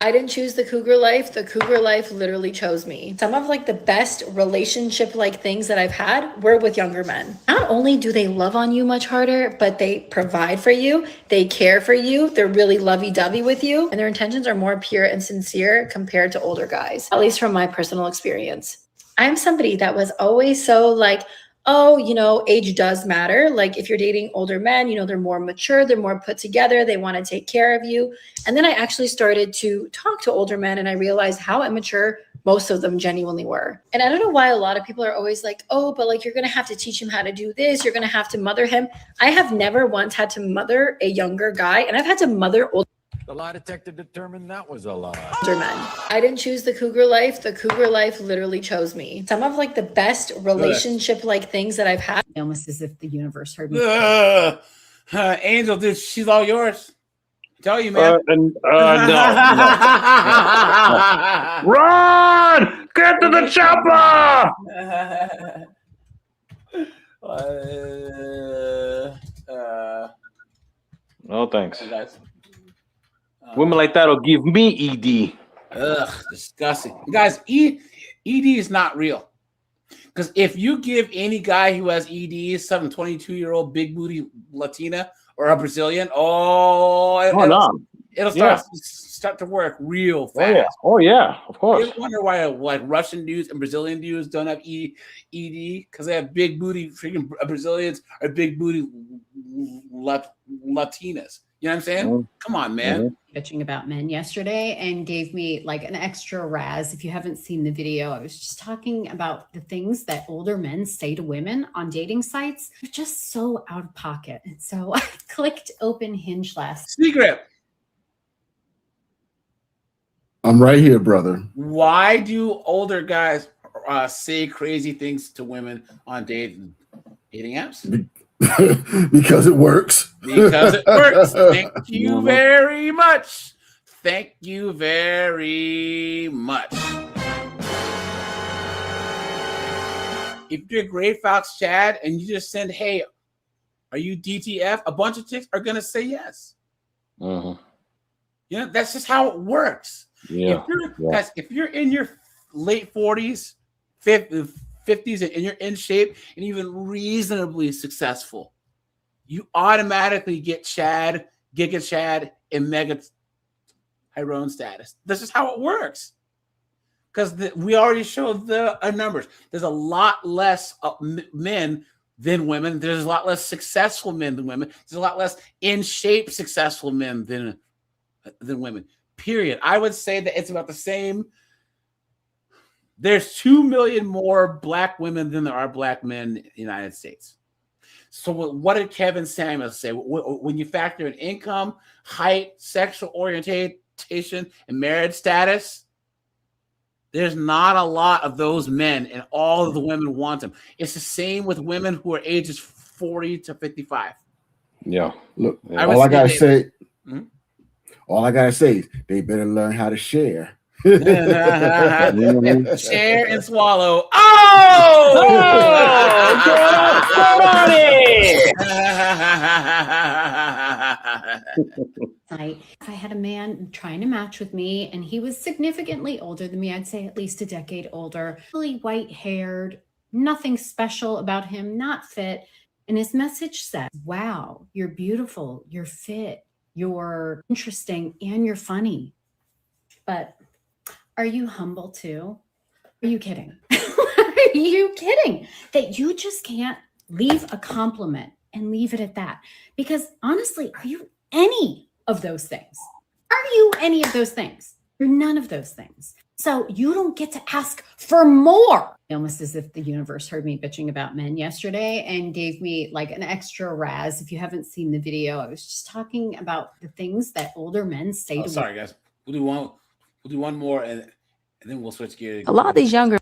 I didn't choose the cougar life. The cougar life literally chose me. Some of like the best relationship like things that I've had were with younger men. Not only do they love on you much harder, but they provide for you, they care for you, they're really lovey-dovey with you, and their intentions are more pure and sincere compared to older guys, at least from my personal experience. I'm somebody that was always so like, oh, you know, age does matter. Like if you're dating older men, you know, they're more mature, they're more put together, they want to take care of you. And then I actually started to talk to older men and I realized how immature most of them genuinely were. And I don't know why a lot of people are always like, oh, but like you're going to have to teach him how to do this. You're going to have to mother him. I have never once had to mother a younger guy, and I've had to mother older.
The lie detector determined that was a lie.
Men. I didn't choose the cougar life. The cougar life literally chose me. Some of like the best relationship like things that I've had.
Almost as if the universe heard me.
Angel, dude, she's all yours. Tell you, man.
No. Run! Get to the chopper!
No thanks. Women like that will give me ED.
Ugh, disgusting. Guys, ED is not real. Because if you give any guy who has ED, some 22-year-old big booty Latina or a Brazilian, it'll start to work real fast.
Oh yeah, of course.
You ever wonder why like Russian dudes and Brazilian dudes don't have ED? Because they have big booty freaking Brazilians or big booty Latinas. You know what I'm saying?
Mm-hmm.
Come on, man.
Bitching about men yesterday and gave me like an extra razz. If you haven't seen the video, I was just talking about the things that older men say to women on dating sites. They're just so out of pocket. And so I clicked open Hinge last.
Secret.
I'm right here, brother.
Why do older guys say crazy things to women on dating apps?
Because it works.
Because it works. Thank you very much. Thank you very much. If you're Great Fox Chad and you just send, hey, are you DTF? A bunch of chicks are going to say yes.
Mm-hmm.
You know, that's just how it works.
Yeah.
Guys, if you're in your late 40s, 50s, and you're in shape and even reasonably successful, you automatically get Chad, Giga Chad, and Mega Tyrone status. This is how it works. Because we already showed the numbers. There's a lot less men than women. There's a lot less successful men than women. There's a lot less in shape successful men than women. Period. I would say that it's about the same. There's 2 million more black women than there are black men in the United States. So what did Kevin Samuels say? When you factor in income, height, sexual orientation, and marriage status, there's not a lot of those men, and all of the women want them. It's the same with women who are ages 40 to 55.
Yeah.
Look, all I gotta say is they better learn how to share.
Share and swallow.
If I had a man trying to match with me and he was significantly older than me, I'd say at least a decade older, really white haired, nothing special about him, not fit. And his message said, wow, you're beautiful, you're fit, you're interesting, and you're funny. But are you humble too? Are you kidding? Are you kidding that you just can't leave a compliment and leave it at that? Because honestly, are you any of those things? Are you any of those things? You're none of those things. So you don't get to ask for more. Almost as if the universe heard me bitching about men yesterday and gave me like an extra razz. If you haven't seen the video, I was just talking about the things that older men say to
sorry, guys. We'll do one more and then we'll switch gears.
A lot of these younger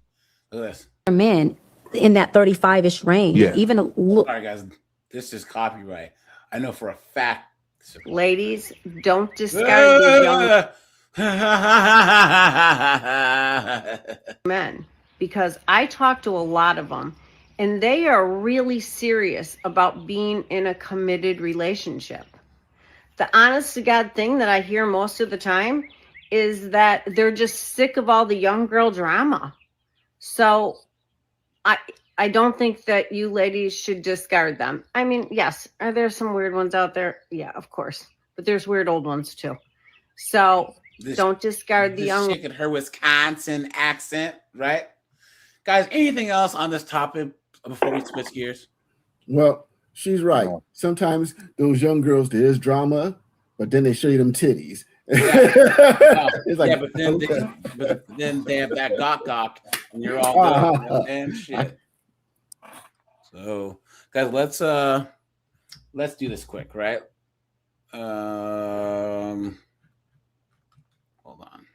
men in that 35-ish range, even a look.
Sorry, guys. This is copyright. I know for a fact.
Ladies, don't discard these young.
Men, because I talk to a lot of them, and they are really serious about being in a committed relationship. The honest to God thing that I hear most of the time is that they're just sick of all the young girl drama. So I don't think that you ladies should discard them. I mean, yes, are there some weird ones out there? Yeah, of course. But there's weird old ones too. So don't discard the young.
Chick in her Wisconsin accent, right? Guys, anything else on this topic before we switch gears?
Well, she's right. Sometimes those young girls, there is drama, but then they show you them titties. It's like,
but then they have that gawk, and you're all good and shit. So, guys, let's do this quick, right? Hold on,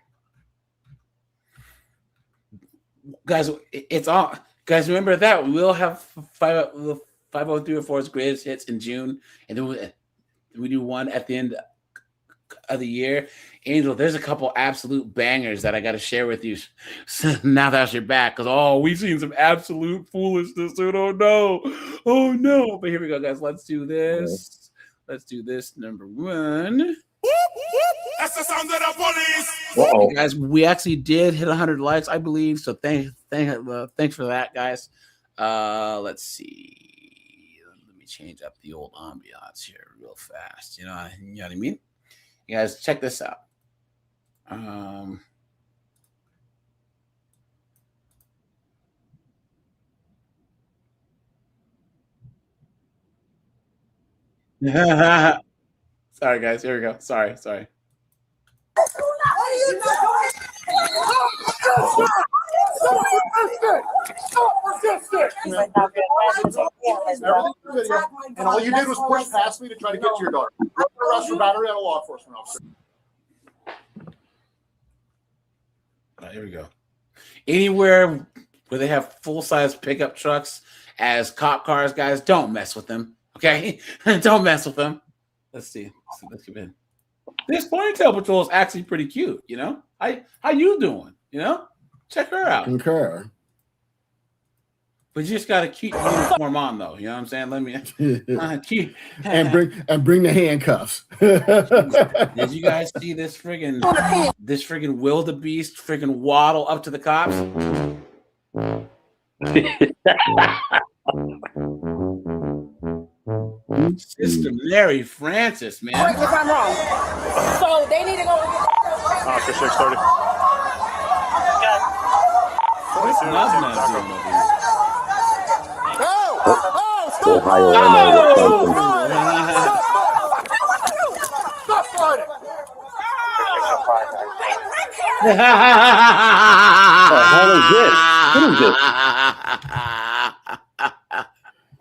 guys. It's all guys. Remember that we'll have 50304's greatest hits in June, and then we do one at the end of the year. Angel, there's a couple absolute bangers that I got to share with you now that you're back, because we've seen some absolute foolishness, dude. Oh no, but here we go, guys. Let's do this. Number one. That's the sound of the police. Guys, we actually did hit 100 likes, I believe, so thanks for that, guys. Let's see, let me change up the old ambiance here real fast. You know what I mean? You guys, check this out. Sorry, guys. Here we go. Sorry.
What are you doing? Stop resisting!
And all you did was push past me to try to get to your daughter. Arrest for battery on a law enforcement officer.
Here we go. Anywhere where they have full-size pickup trucks as cop cars, guys, don't mess with them. Okay? Don't mess with them. Let's see. Let's get in. This ponytail patrol is actually pretty cute, you know? How you doing? You know? Check her out.
Concur.
But you just got to keep your uniform on, though. You know what I'm saying? Let me keep
and bring the handcuffs.
Did you guys see this friggin' wildebeest friggin' waddle up to the cops? Sister Mary Francis, man.
Correct me if I'm wrong. So they need to go.
Officer 630.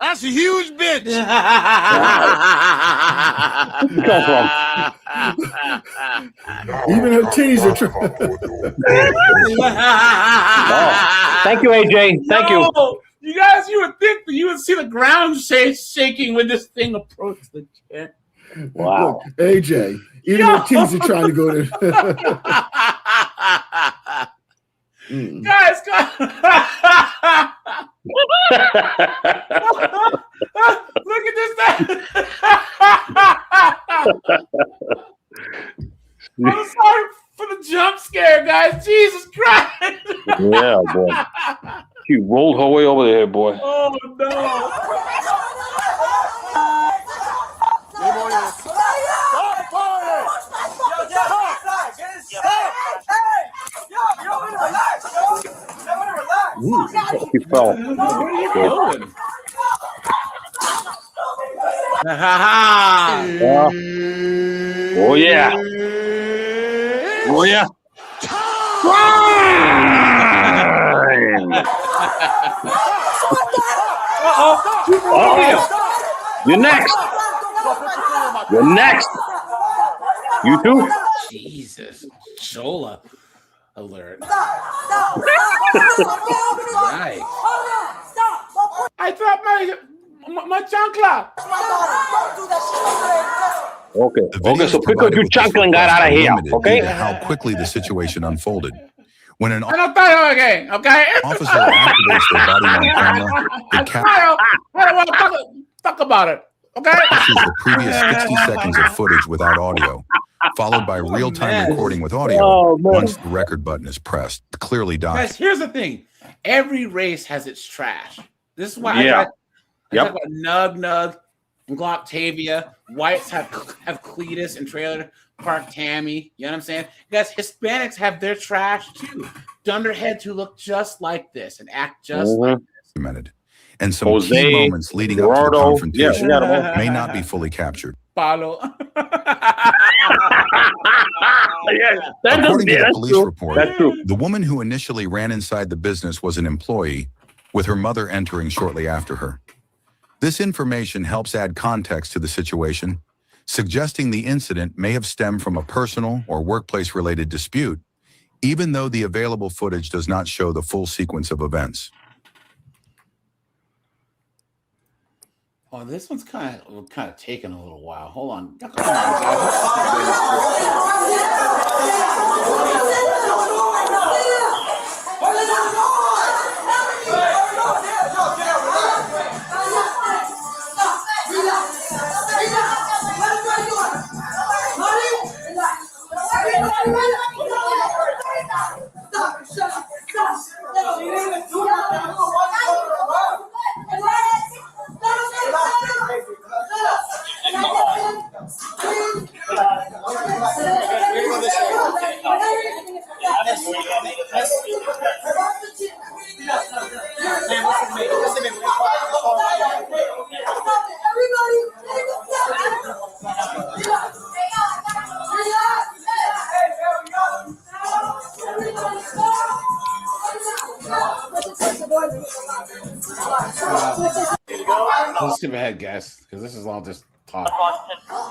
That's a huge bitch.
Even her titties are
Thank you, AJ. Thank you.
You guys, you would think that you would see the ground shaking when this thing approached the chair.
Wow.
Look, AJ, even her titties are trying to go there.
Guys, look at this thing. I'm sorry for the jump scare, guys. Jesus Christ.
Yeah, boy. She rolled her way over there, boy.
Oh, no.
He fell.
What are you doing?
Oh, yeah. Oh, yeah. You're next. You're next. You too?
Jesus. Shola alert. Yikes. I dropped my chancla.
Okay.
The
Okay,
videos
so pick up
provided
your
with this
chancla and get
request
out
are
of here.
limited
Okay.
due to how quickly the situation unfolded. When an
I don't know again. Okay.
officer activates their body on camera, it
I don't want to talk about it. Okay.
captures the previous 60 seconds of footage without audio, followed by real-time recording with audio once the record button is pressed. Clearly
Guys,
documented.
here's the thing. Every race has its trash. This is why I
Yeah.
talk about Nug and Glocktavia. Whites have Cletus and Trailer Park Tammy. You know what I'm saying? Guys, Hispanics have their trash too. Dunderheads who look just like this and act just like
Documented. And some
Jose,
key moments leading up to the
Gerardo.
confrontation
Yeah, we got 'em all.
may not be fully captured.
Palo.
According to the police report,
That's true.
the woman who initially ran inside the business was an employee, with her mother entering shortly after her. This information helps add context to the situation, suggesting the incident may have stemmed from a personal or workplace-related dispute, even though the available footage does not show the full sequence of events.
Oh, this one's kind of taking a little while. Hold on. Let's skip ahead, guys, because this is all just talk. Oh,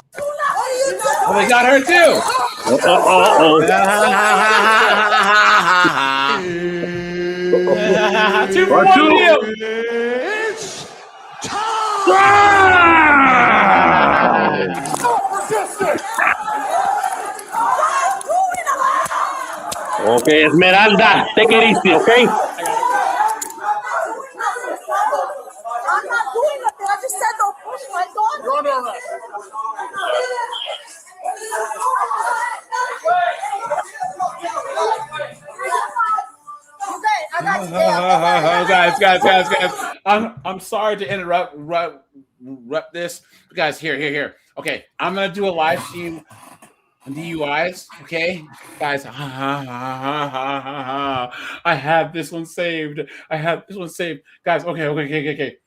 they got her too. Two for one deal.
It's time!
Okay, Esmeralda, take it easy, okay?
I'm not doing nothing. I just said don't push my daughter.
You're under arrest.
Guys. I'm sorry to interrupt this. Guys, here. Okay, I'm gonna do a live stream on DUIs. Okay, guys. I have this one saved. Guys. Okay.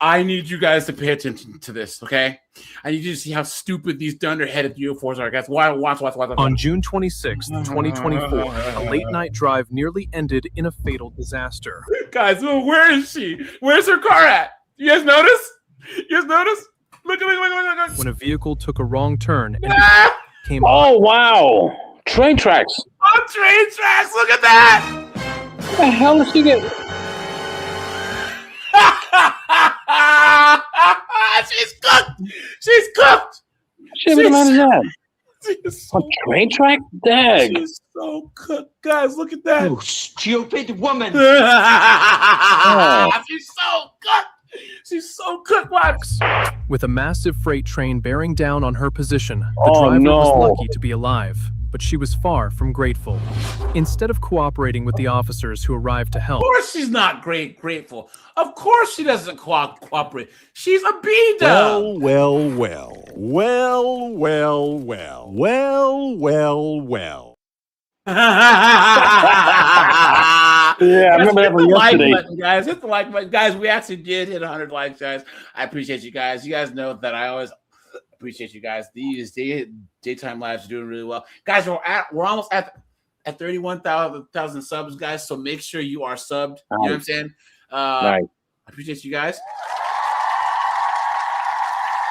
I need you guys to pay attention to this, okay? I need you to see how stupid these dunderheaded UFOs are, guys. Watch.
On June 26, 2024, a late-night drive nearly ended in a fatal disaster.
Guys, where is she? Where's her car at? You guys notice? Look.
When a vehicle took a wrong turn and came...
Oh, wow. Train tracks.
Oh, train tracks. Look at that.
What the hell did she get?
She's cooked.
Shit, what the hell is that? A train track? Dag.
She's so cooked. Guys, look at that.
You stupid woman.
She's so cooked. Watch.
With a massive freight train bearing down on her position, the
Oh,
driver
no.
was lucky to be alive, but she was far from grateful. Instead of cooperating with the officers who arrived to help,
Of course she's not grateful. Of course she doesn't cooperate. She's a B-dub.
Well.
Yeah, I remember that from yesterday.
Hit the like button, guys. We actually did hit 100 likes, guys. I appreciate you guys. You guys know that I always appreciate you guys. These daytime lives are doing really well, guys. We're almost at 31,000 subs, guys. So make sure you are subbed. You know what I'm saying?
Nice.
I appreciate you guys.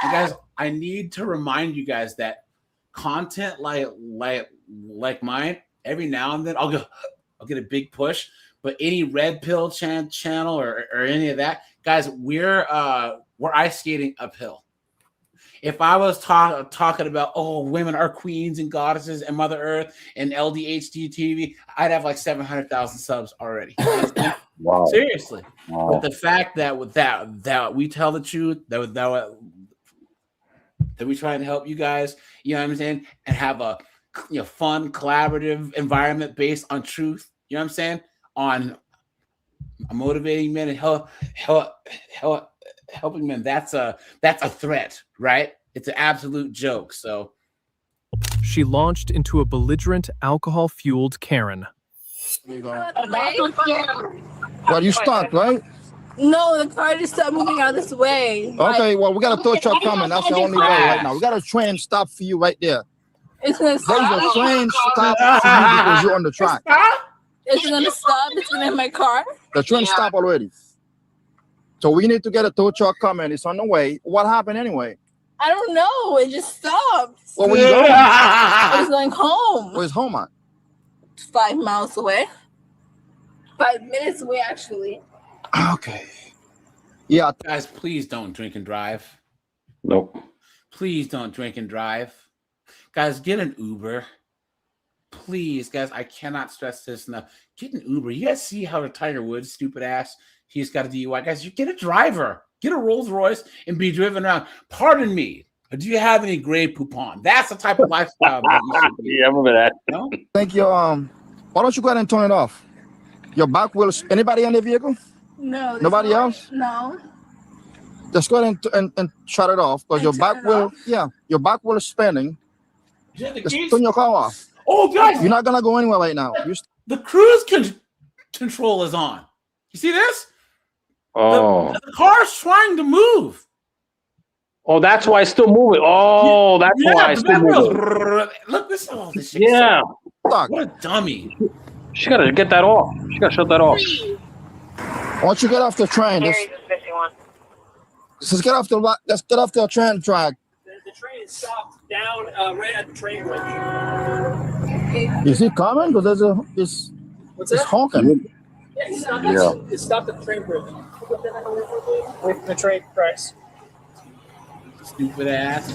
And guys, I need to remind you guys that content like mine, every now and then I'll get a big push. But any red pill channel or any of that, guys, we're ice skating uphill. if I was talking about, oh, women are queens and goddesses and Mother Earth and LDHD TV, I'd have like 700,000 subs already.
Wow.
Seriously.
Wow.
With the fact that we tell the truth, that we try and help you guys, you know what I'm saying, and have a fun, collaborative environment based on truth, you know what I'm saying, on motivating men and helping men. That's a threat, right? It's an absolute joke. So
She launched into a belligerent, alcohol-fueled Karen.
Well, you stuck, right?
No, the car just stopped moving out of this way.
Okay, well, we got a tow truck coming. That's the only way right now. We got a train stop for you right there.
It's gonna
There's
stop.
a train stop for you because you're on the track.
It's gonna stop. It's gonna hit my car.
The train stopped already. So we need to get a tow truck coming. It's on the way. What happened anyway?
I don't know. It just stopped.
Well, where you going?
I was going home.
Where's home at?
5 miles away. 5 minutes away, actually.
Okay. Yeah.
Guys, please don't drink and drive.
Nope.
Please don't drink and drive. Guys, get an Uber. Please, guys, I cannot stress this enough. Get an Uber. You guys see how Tiger Woods, stupid ass, he's got a DUI. Guys, you get a driver. Get a Rolls Royce and be driven around. Pardon me, but do you have any Grey Poupon? That's the type of lifestyle that you should be.
Yeah, I remember that.
No?
Thank you. Why don't you go ahead and turn it off? Your back wheel. Anybody in the vehicle?
No.
Nobody else?
No.
Just go ahead and shut it off because your back wheel. Yeah, your back wheel is spinning. Just turn your car off.
Oh, guys,
you're not gonna go anywhere right now.
The cruise control is on. You see this?
Oh.
The car's trying to move.
Oh, that's why it's still moving. Oh, that's why it's still moving.
Look, this shit.
Yeah.
What a dummy.
She gotta get that off. She gotta shut that off.
Once you get off the train, just get off the. Let's get off the train track.
The train is stopped down right at the train bridge.
Is he coming? Because there's
What's
it's
that?
honking.
Yeah,
Yeah.
It stopped at the train bridge. Wait for the train price.
Stupid ass.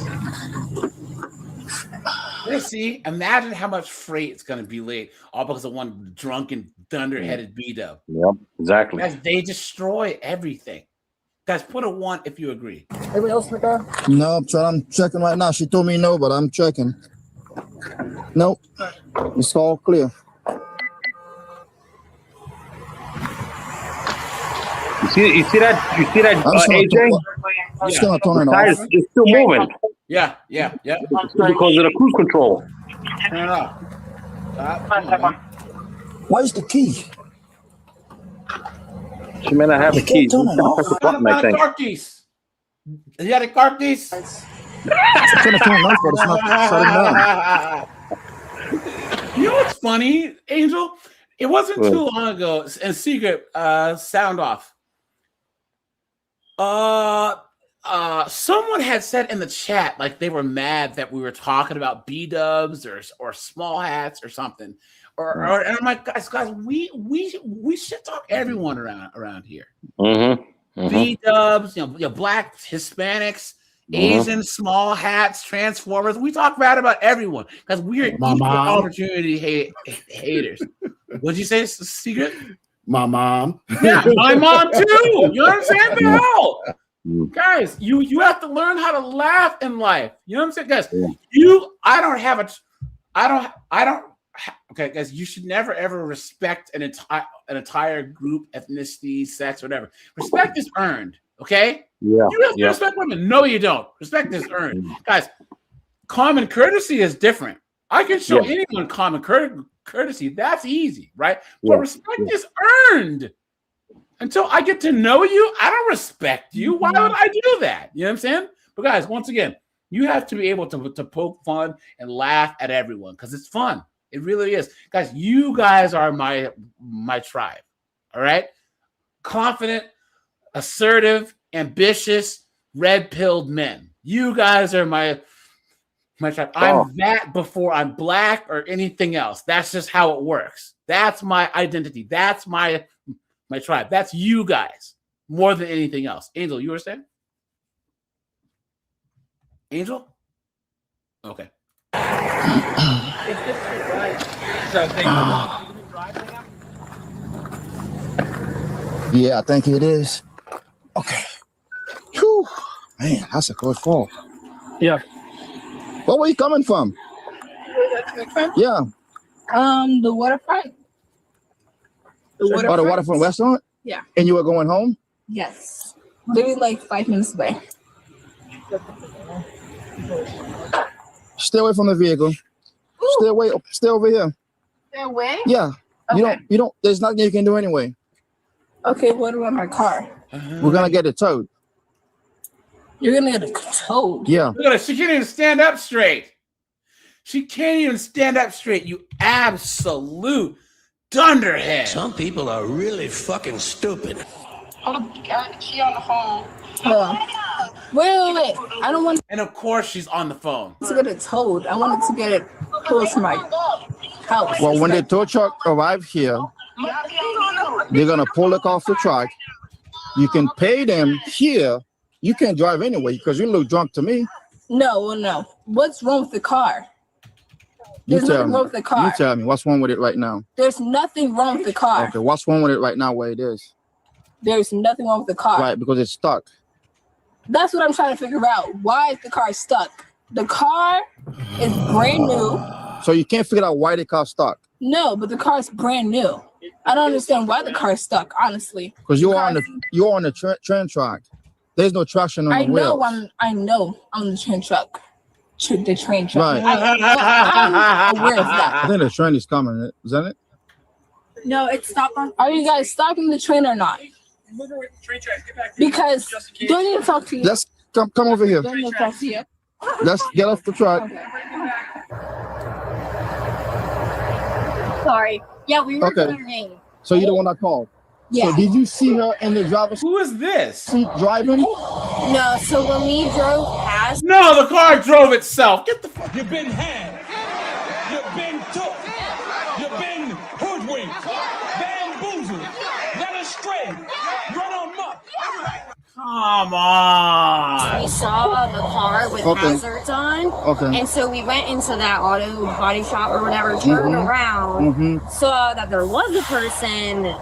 Let's see. Imagine how much freight it's going to be late, all because of one drunken, thunder-headed B-dub.
Yep, exactly.
Guys, they destroy everything. Guys, put a 1 if you agree.
Anybody else in the car? No, I'm checking right now. She told me no, but I'm checking. Nope. It's all clear.
You see that, AJ?
I'm just gonna turn it
Guys,
off.
it's still moving.
Yeah.
It's because of the cruise control.
Turn it off.
Where's the key?
She may not have a key.
Turn it off.
Press the button, I think.
Car keys. You got a car keys?
It's gonna turn it off, but it's not shutting down.
You know what's funny, Angel? It wasn't too long ago, and secret sound off. Someone had said in the chat like they were mad that we were talking about B-dubs or small hats or something. Or and I'm like, guys, we should talk everyone around here. B-dubs, black, Hispanics, Asian, small hats, Transformers. We talk bad about everyone because we're equal opportunity haters. What'd you say, Secret?
My mom.
Yeah, my mom too. You understand the hell? Guys, you have to learn how to laugh in life. You know what I'm saying, guys? Okay, guys, you should never ever respect an entire group, ethnicity, sex, whatever. Respect is earned. Okay?
Yeah.
You have to respect women. No, you don't. Respect is earned. Guys, common courtesy is different. I can show anyone common courtesy. That's easy, right? But respect is earned. Until I get to know you, I don't respect you. Why would I do that? You know what I'm saying? But guys, once again, you have to be able to poke fun and laugh at everyone because it's fun. It really is. Guys, you guys are my tribe. All right? Confident, assertive, ambitious, red-pilled men. You guys are my tribe. I'm that before I'm black or anything else. That's just how it works. That's my identity. That's my tribe. That's you guys more than anything else. Angel, you were saying? Angel? Okay.
Yeah, I think it is. Okay. Whew. Man, that's a close call.
Yeah.
Where were you coming from? Yeah.
The waterfront.
The waterfront restaurant?
Yeah.
And you were going home?
Yes. Maybe like 5 minutes away.
Stay away from the vehicle. Stay away. Stay over here.
Stay away?
Yeah.
Okay.
You don't, there's nothing you can do anyway.
Okay, what about my car?
We're gonna get it towed.
You're gonna get it towed?
Yeah.
Look at her. She can't even stand up straight. She can't even stand up straight. You absolute dunderhead.
Some people are really fucking stupid.
Oh, God, she on the phone. Wait. I don't want
And of course, she's on the phone.
to get it towed. I wanted to get it close to my house.
Well, when the tow truck arrives here, they're gonna pull the car off the truck. You can pay them here. You can't drive anyway because you look drunk to me.
No. What's wrong with the car? There's nothing wrong with the car.
You tell me what's wrong with it right now.
There's nothing wrong with the car.
Okay, what's wrong with it right now where it is?
There's nothing wrong with the car.
Right, because it's stuck.
That's what I'm trying to figure out. Why is the car stuck? The car is brand new.
So you can't figure out why the car's stuck.
No, but the car's brand new. I don't understand why the car is stuck, honestly.
Because you're on the train track. There's no traction on the wheels.
I know on the train truck. The train truck.
Right.
I'm aware of that.
I think the train is coming, isn't it?
No, it's stopped on. Are you guys stopping the train or not? Because don't even talk to you.
Let's come over here.
Don't even talk to you.
Let's get off the truck.
Okay. Sorry. Yeah, we were
Okay.
driving.
So you're the one I called.
Yeah.
So did you see her in the driver's
Who is this?
seat driving?
No, so when we drove past.
No, the car drove itself. Get the fuck.
You've been had. You've been took. You've been hoodwinked. Bamboozled. Led astray. Run amok.
Come on.
We saw the car with hazards on.
Okay.
And so we went into that auto body shop or whatever, turned around, saw that there was a person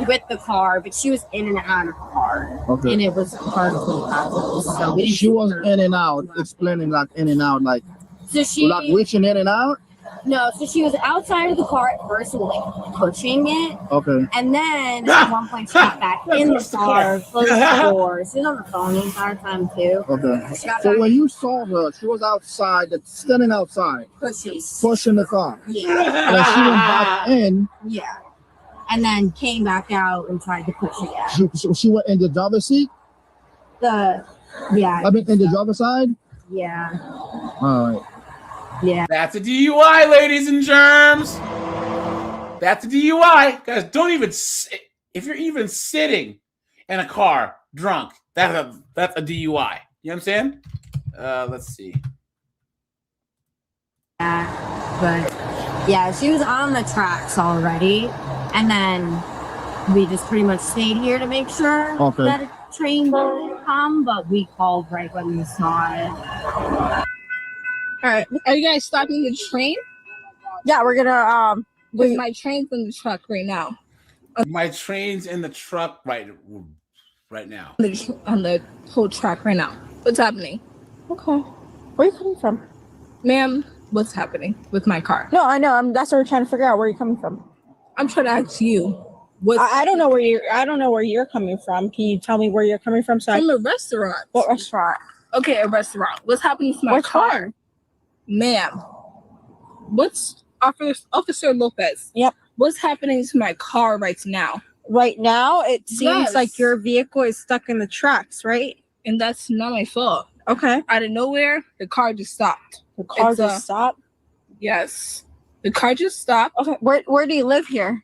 with the car, but she was in and out of the car.
Okay.
And it was hard to hazards. So we
She was in and out, explaining like in and out, like
So she
like reaching in and out.
No, so she was outside of the car at first, like pushing it.
Okay.
And then at one point she got back in the car, closed the door. She was on the phone the entire time too.
Okay.
She got
So
back-
when you saw her, she was outside, standing outside, pushing the car.
Yeah.
And she went back in.
Yeah. And then came back out and tried to push again.
She went in the driver's seat.
Yeah.
I mean, in the driver's side.
Yeah.
All right.
Yeah.
That's a DUI, ladies and germs. That's a DUI. Guys, don't even sit. If you're even sitting in a car drunk, that's a DUI. You know what I'm saying? Let's see.
But yeah, she was on the tracks already. And then we just pretty much stayed here to make sure that a train would come, but we called right when we saw it.
All right. Are you guys stopping the train?
Yeah, we're gonna
my train's in the truck right now.
My train's in the truck right now.
On the whole track right now. What's happening? Okay. Where are you coming from? Ma'am, what's happening with my car?
No, I know. That's what we're trying to figure out. Where you're coming from?
I'm trying to ask you.
I don't know where you're coming from. Can you tell me where you're coming from?
From a restaurant.
What restaurant?
Okay, a restaurant. What's happening to my car? Ma'am, what's Officer Lopez?
Yep.
What's happening to my car right now?
Right now, it seems like your vehicle is stuck in the tracks, right?
And that's not my fault.
Okay.
Out of nowhere, the car just stopped.
The car just stopped?
Yes. The car just stopped.
Okay. Where do you live here?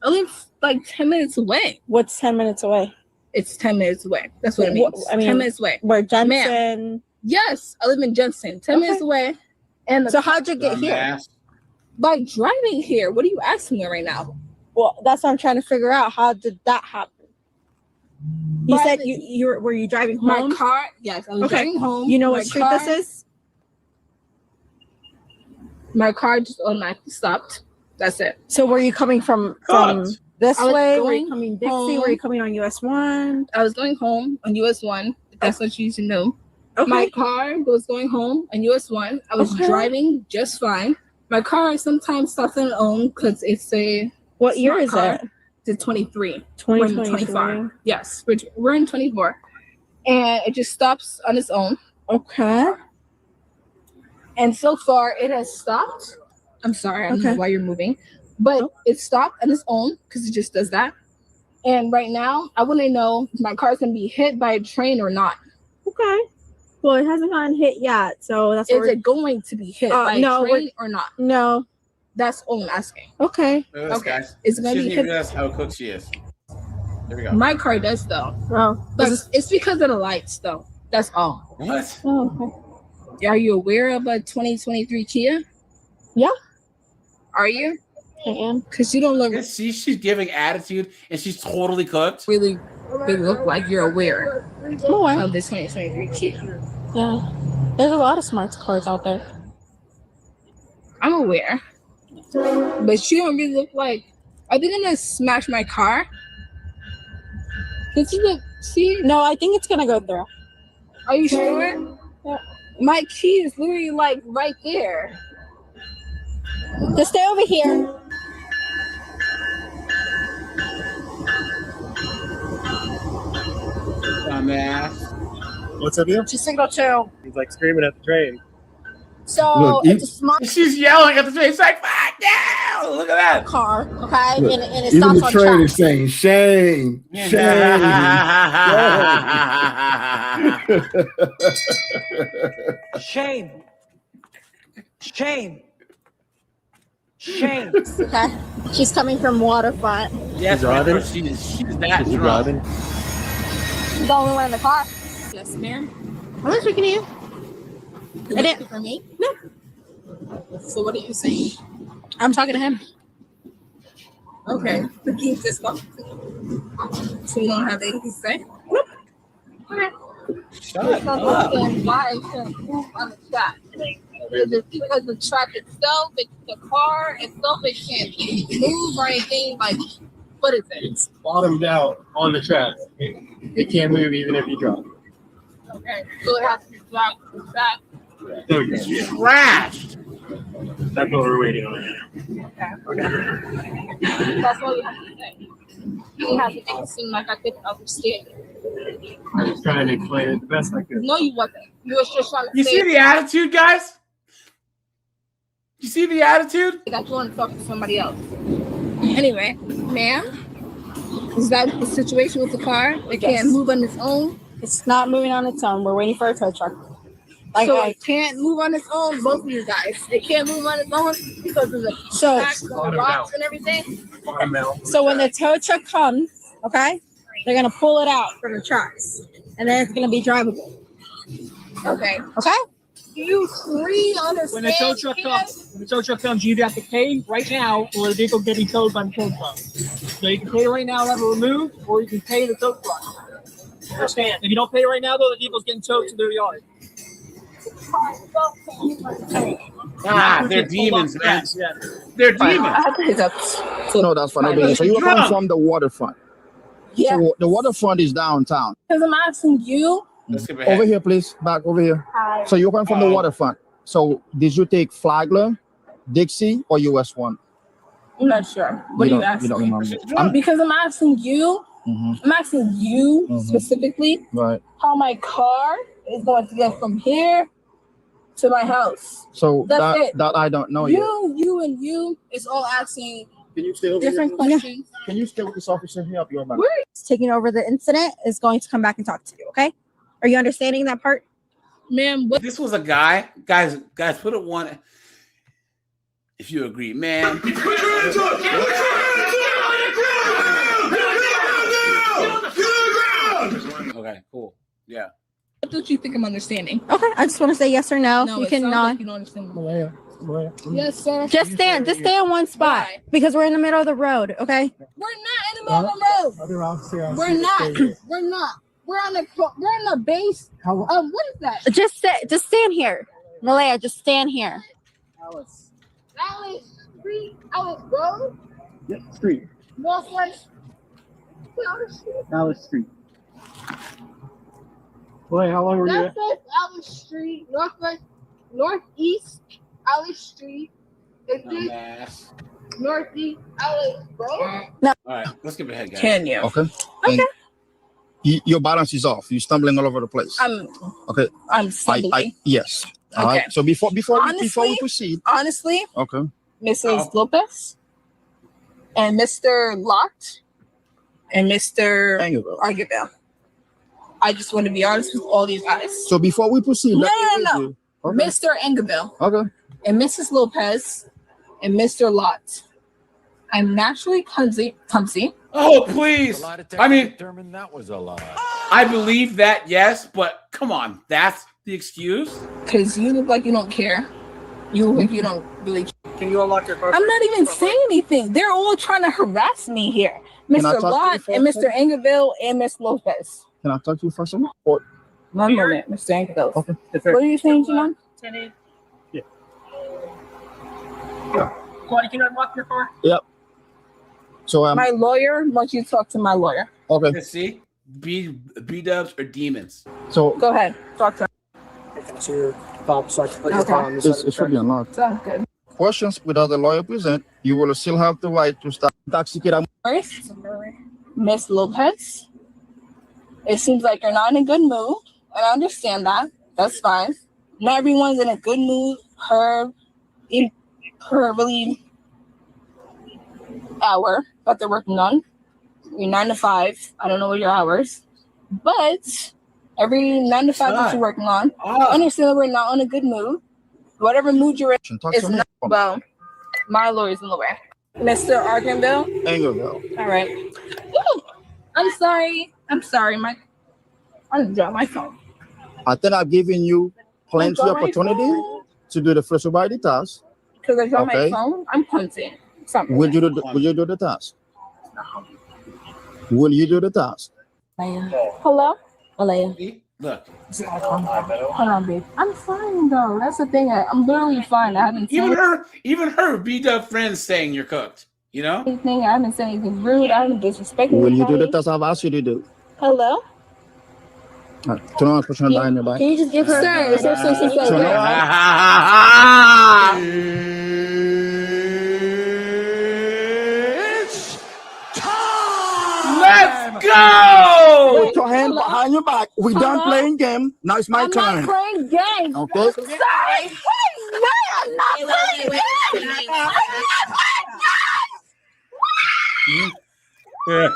I live like 10 minutes away.
What's 10 minutes away?
It's 10 minutes away. That's what it means. 10 minutes away.
Where, Jensen?
Ma'am. Yes, I live in Jensen. 10 minutes away. And
so how'd you get here?
By driving here. What are you asking me right now?
Well, that's what I'm trying to figure out. How did that happen? You said were you driving home?
My car, yes, I was driving home.
You know
My
what street this is?
My car just automatically stopped. That's it.
So were you coming from this way? Were you coming Dixie?
home.
Were you coming on US 1?
I was going home on US 1. That's what you should know.
Okay.
My car was going home on US 1. I was driving just fine. My car sometimes stops on its own because it's a
What year is it?
It's 23.
2023.
Yes, we're in 24. And it just stops on its own.
Okay.
And so far, it has stopped. I'm sorry, I don't know why you're moving. But it stopped on its own because it just does that. And right now, I want to know if my car's going to be hit by a train or not.
Okay. Well, it hasn't gotten hit yet, so that's
Is it going to be hit by a train or not?
No.
That's all I'm asking.
Okay.
Look at this, guys.
It's going to be hit.
Realize how cooked she is. There we go.
My car does, though.
Oh.
But it's because of the lights, though. That's all.
What?
Oh, okay.
Are you aware of a 2023 Kia?
Yeah.
Are you?
I am.
Because you don't look
She's giving attitude, and she's totally cooked.
really look like you're aware
More.
of this 2023 Kia.
Yeah. There's a lot of smart cars out there.
I'm aware. But you don't really look like... Are they going to smash my car? This is a... See?
No, I think it's gonna go through.
Are you sure?
Yeah.
My key is literally like right there.
Just stay over here.
Dumbass.
What's up, you?
Just signal 2.
He's like screaming at the train.
So
Look,
it's a smart
She's yelling at the train. She's like, "Fuck yeah!" Look at that.
car, okay,
Look,
and it
even
stops
the
on
train
track.
is saying shame,
Shame. Shame. Shame.
Okay, she's coming from Waterfront.
Yes,
driving?
she's that
Is he
drunk.
driving?
She's the only one in the car.
Yes, ma'am.
I'm not speaking to you.
Is it for me?
No,
So what are you saying?
I'm talking to him.
Okay. The key system. So you don't have anything to say? Okay.
Shut
It's not
up.
understand why it shouldn't move on the track. Is it because the track itself, the car itself, it can't move or anything? Like, what is it?
It's bottomed out on the track. It can't move even if you drop.
Okay. So it has to be dropped to the track.
There we go.
Crashed.
That's what we're waiting on.
Okay. That's all you have to say. You have to make it seem like I couldn't understand it.
I was trying to explain it the best I could.
No, you wasn't. You was just trying to
You
say
see the attitude, guys? You see the attitude?
that you want to talk to somebody else. Anyway, ma'am, is that the situation with the car? It can't move on its own?
It's not moving on its own. We're waiting for a tow truck.
So it can't move on its own, both of you guys. It can't move on its own because of the tracks and the rocks and everything.
So when the tow truck comes, okay, they're gonna pull it out from the tracks, and then it's gonna be drivable.
Okay.
Okay.
Do you three understand?
When the tow truck comes, you have to pay right now, or the vehicle can be towed by the tow truck. So you can pay right now, have it removed, or you can pay the tow truck. Understand? If you don't pay right now, though, the vehicle's getting towed to their yard.
They're demons, man. They're demons.
No, that's fine. So you were coming from the waterfront.
Yeah.
So the waterfront is downtown.
Because I'm asking you.
Over here, please. Back over here.
Hi.
So you're coming from the waterfront. So did you take Flagler, Dixie, or US 1?
I'm not sure. What are you asking?
You don't remember.
Because I'm asking you. I'm asking you specifically
Right.
how my car is going to get from here to my house.
So
That's it.
that I don't know yet.
You is all asking
Can you stay over
different
here?
questions.
Can you stay with this officer here? I'll be right back.
Taking over the incident is going to come back and talk to you. Okay. Are you understanding that part?
Ma'am, what?
This was a guy. Guys, put it one. If you agree, man. Okay, cool. Yeah.
What do you think I'm understanding?
Okay. I just want to say yes or no.
No,
You
it sounds
cannot.
like you don't understand. Yes, sir.
Just stand in one spot because we're in the middle of the road. Okay.
We're not in the middle of the road. We're not. We're on the base. What is that?
Just stand here, Malaya. Just stand here.
Alice Street. Alice Road.
Yep, street.
Northwest.
Alice Street. Boy, how long were you?
That says Alice Street. Northeast Alice Street. Is this Northeast Alice Road?
No.
All right, let's give it a head, guys.
Can you?
Okay. Okay. Your balance is off. You're stumbling all over the place. Okay.
I'm stumbling.
Yes. All
Okay.
right. So before we proceed.
Honestly.
Okay.
Mrs. Lopez and Mr. Lott and Mr. Arguville. I just want to be honest with all these guys.
So before we proceed,
No.
Okay.
Mr. Engeville.
Okay.
And Mrs. Lopez and Mr. Lott. I'm naturally clumsy.
Oh, please. I mean,
determined that was a lie.
I believe that, yes, but come on, that's the excuse?
Because you look like you don't care. You look like you don't really care.
Can you unlock your car?
I'm not even saying anything. They're all trying to harass me here.
Can I
Mr.
talk to you
Lott
for a
and Mr.
second?
Engeville and Miss Lopez.
Can I talk to you for a second? Or,
One moment, Mr. Engeville.
Okay.
What are you saying, Janine?
Yeah. Claudia, can you unlock your car?
Yep. So
My lawyer wants you to talk to my lawyer.
Okay.
Let's see. B-dubs or demons?
So
Go ahead. Talk to him.
So your fob, so I can put your
Okay.
car on the side.
it should be unlocked.
Sounds good.
Questions without the lawyer present, you will still have the right to start intoxicated.
First, Miss Lopez, it seems like you're not in a good mood, and I understand that. That's fine. Not everyone's in a good mood per really hour that they're working on. You're 9 to 5. I don't know what your hours, but every 9 to 5 that you're working on, I understand that we're not in a good mood. Whatever mood you're in is not well. My lawyer's in the way. Mr. Arganville?
Engeville.
All right. Woo! I'm sorry, Mike. I didn't drop my phone.
I think I've given you plenty of opportunity to do the first sobriety task.
Because I dropped my phone, I'm clumsy.
Will you do the task? Will you do the task?
Hello?
Look.
Hold on, babe. I'm fine though. That's the thing. I'm literally fine. I haven't
Even her B-dub friends saying you're cooked, you know?
anything. I haven't said anything rude. I haven't disrespected
Will you do
anybody.
the task I've asked you to do?
Hello?
All right, turn on, put your hand behind your back.
Can you just give her
Turn
Let's go!
Put your hand behind your back. We done playing game. Now it's my turn.
I'm not playing games.
Okay.
Sorry. No, I'm not playing games.
Yeah.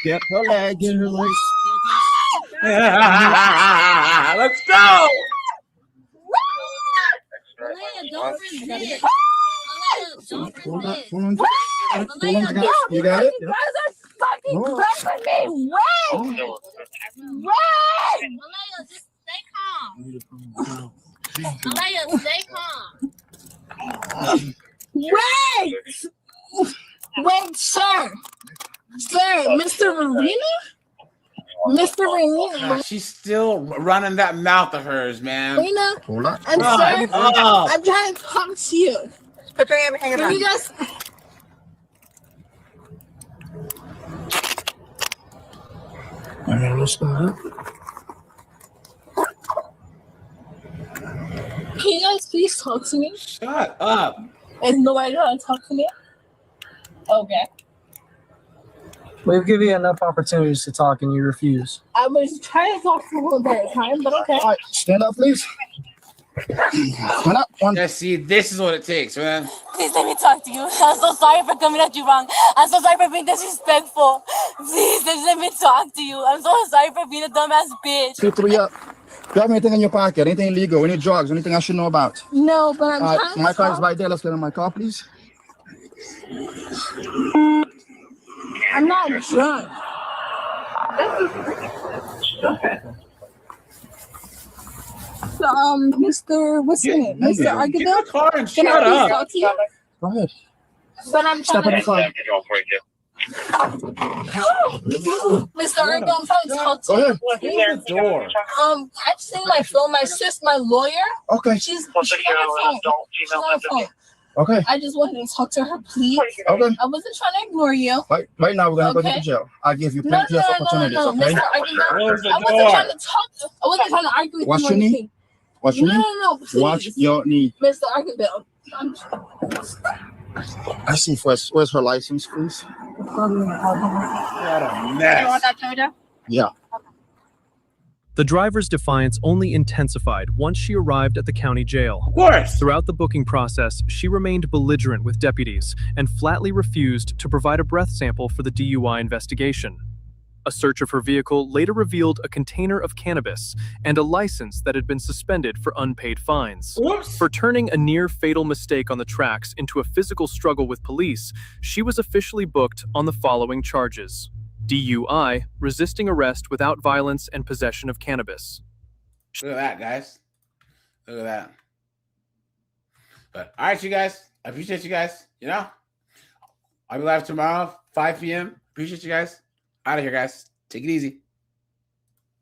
Get her leg in her legs.
Let's go!
Hold on. You got it?
You guys are fucking pressing me. Wait!
Malaya, just stay calm. Malaya, stay calm.
Wait, sir. Mr. Rowena? Mr. Rowena?
She's still running that mouth of hers, man.
Rowena?
Hold on.
I'm sorry. I'm trying to talk to you.
Put your hand
Can you just...
All right, let's start.
Can you guys please talk to me?
Shut up.
Is nobody trying to talk to me? Okay.
We've given you enough opportunities to talk and you refuse.
I was trying to talk for a little bit of time, but okay.
All right, stand up, please. Stand up.
Yeah, see, this is what it takes, man.
Please let me talk to you. I'm so sorry for coming at you wrong. I'm so sorry for being disrespectful. Please just let me talk to you. I'm so sorry for being a dumbass bitch.
2, 3 up. Do you have anything in your pocket? Anything illegal? Any drugs? Anything I should know about?
No, but I'm trying to
my car is
talk.
right there. Let's get in my car, please.
I'm not drunk. So
Mr. What's your name? Mr. Argadell?
Get in the car and
Can
shut
I please
up.
talk to you?
Go ahead.
But I'm
Step
trying
in the car.
Mr. Argadell, I'm trying to talk to
Go
you.
ahead.
Close the door.
I just need my phone. My sis, my lawyer.
Okay.
She's on her phone. She's on her phone.
Okay.
I just wanted to talk to her, please.
Okay.
I wasn't trying to ignore you.
Right now, we're gonna go to
Okay.
the jail. I give you
No,
plenty of opportunities.
no.
Okay.
Mr. Argadell,
Close the
I wasn't
door.
trying to talk. I wasn't trying to argue with
What's
you or
your knee?
anything.
What's your knee?
No, please.
Watch your knee.
Mr. Argadell.
I see. Where's her license, please?
What a
You want
mess.
that Toyota?
Yeah.
The driver's defiance only intensified once she arrived at the county jail.
Of course.
Throughout the booking process, she remained belligerent with deputies and flatly refused to provide a breath sample for the DUI investigation. A search of her vehicle later revealed a container of cannabis and a license that had been suspended for unpaid fines.
Whoops.
For turning a near-fatal mistake on the tracks into a physical struggle with police, she was officially booked on the following charges: DUI, resisting arrest without violence, and possession of cannabis.
Look at that, guys. Look at that. But all right, you guys. I appreciate you guys. You know, I'll be live tomorrow, 5 p.m. Appreciate you guys. Out of here, guys. Take it easy.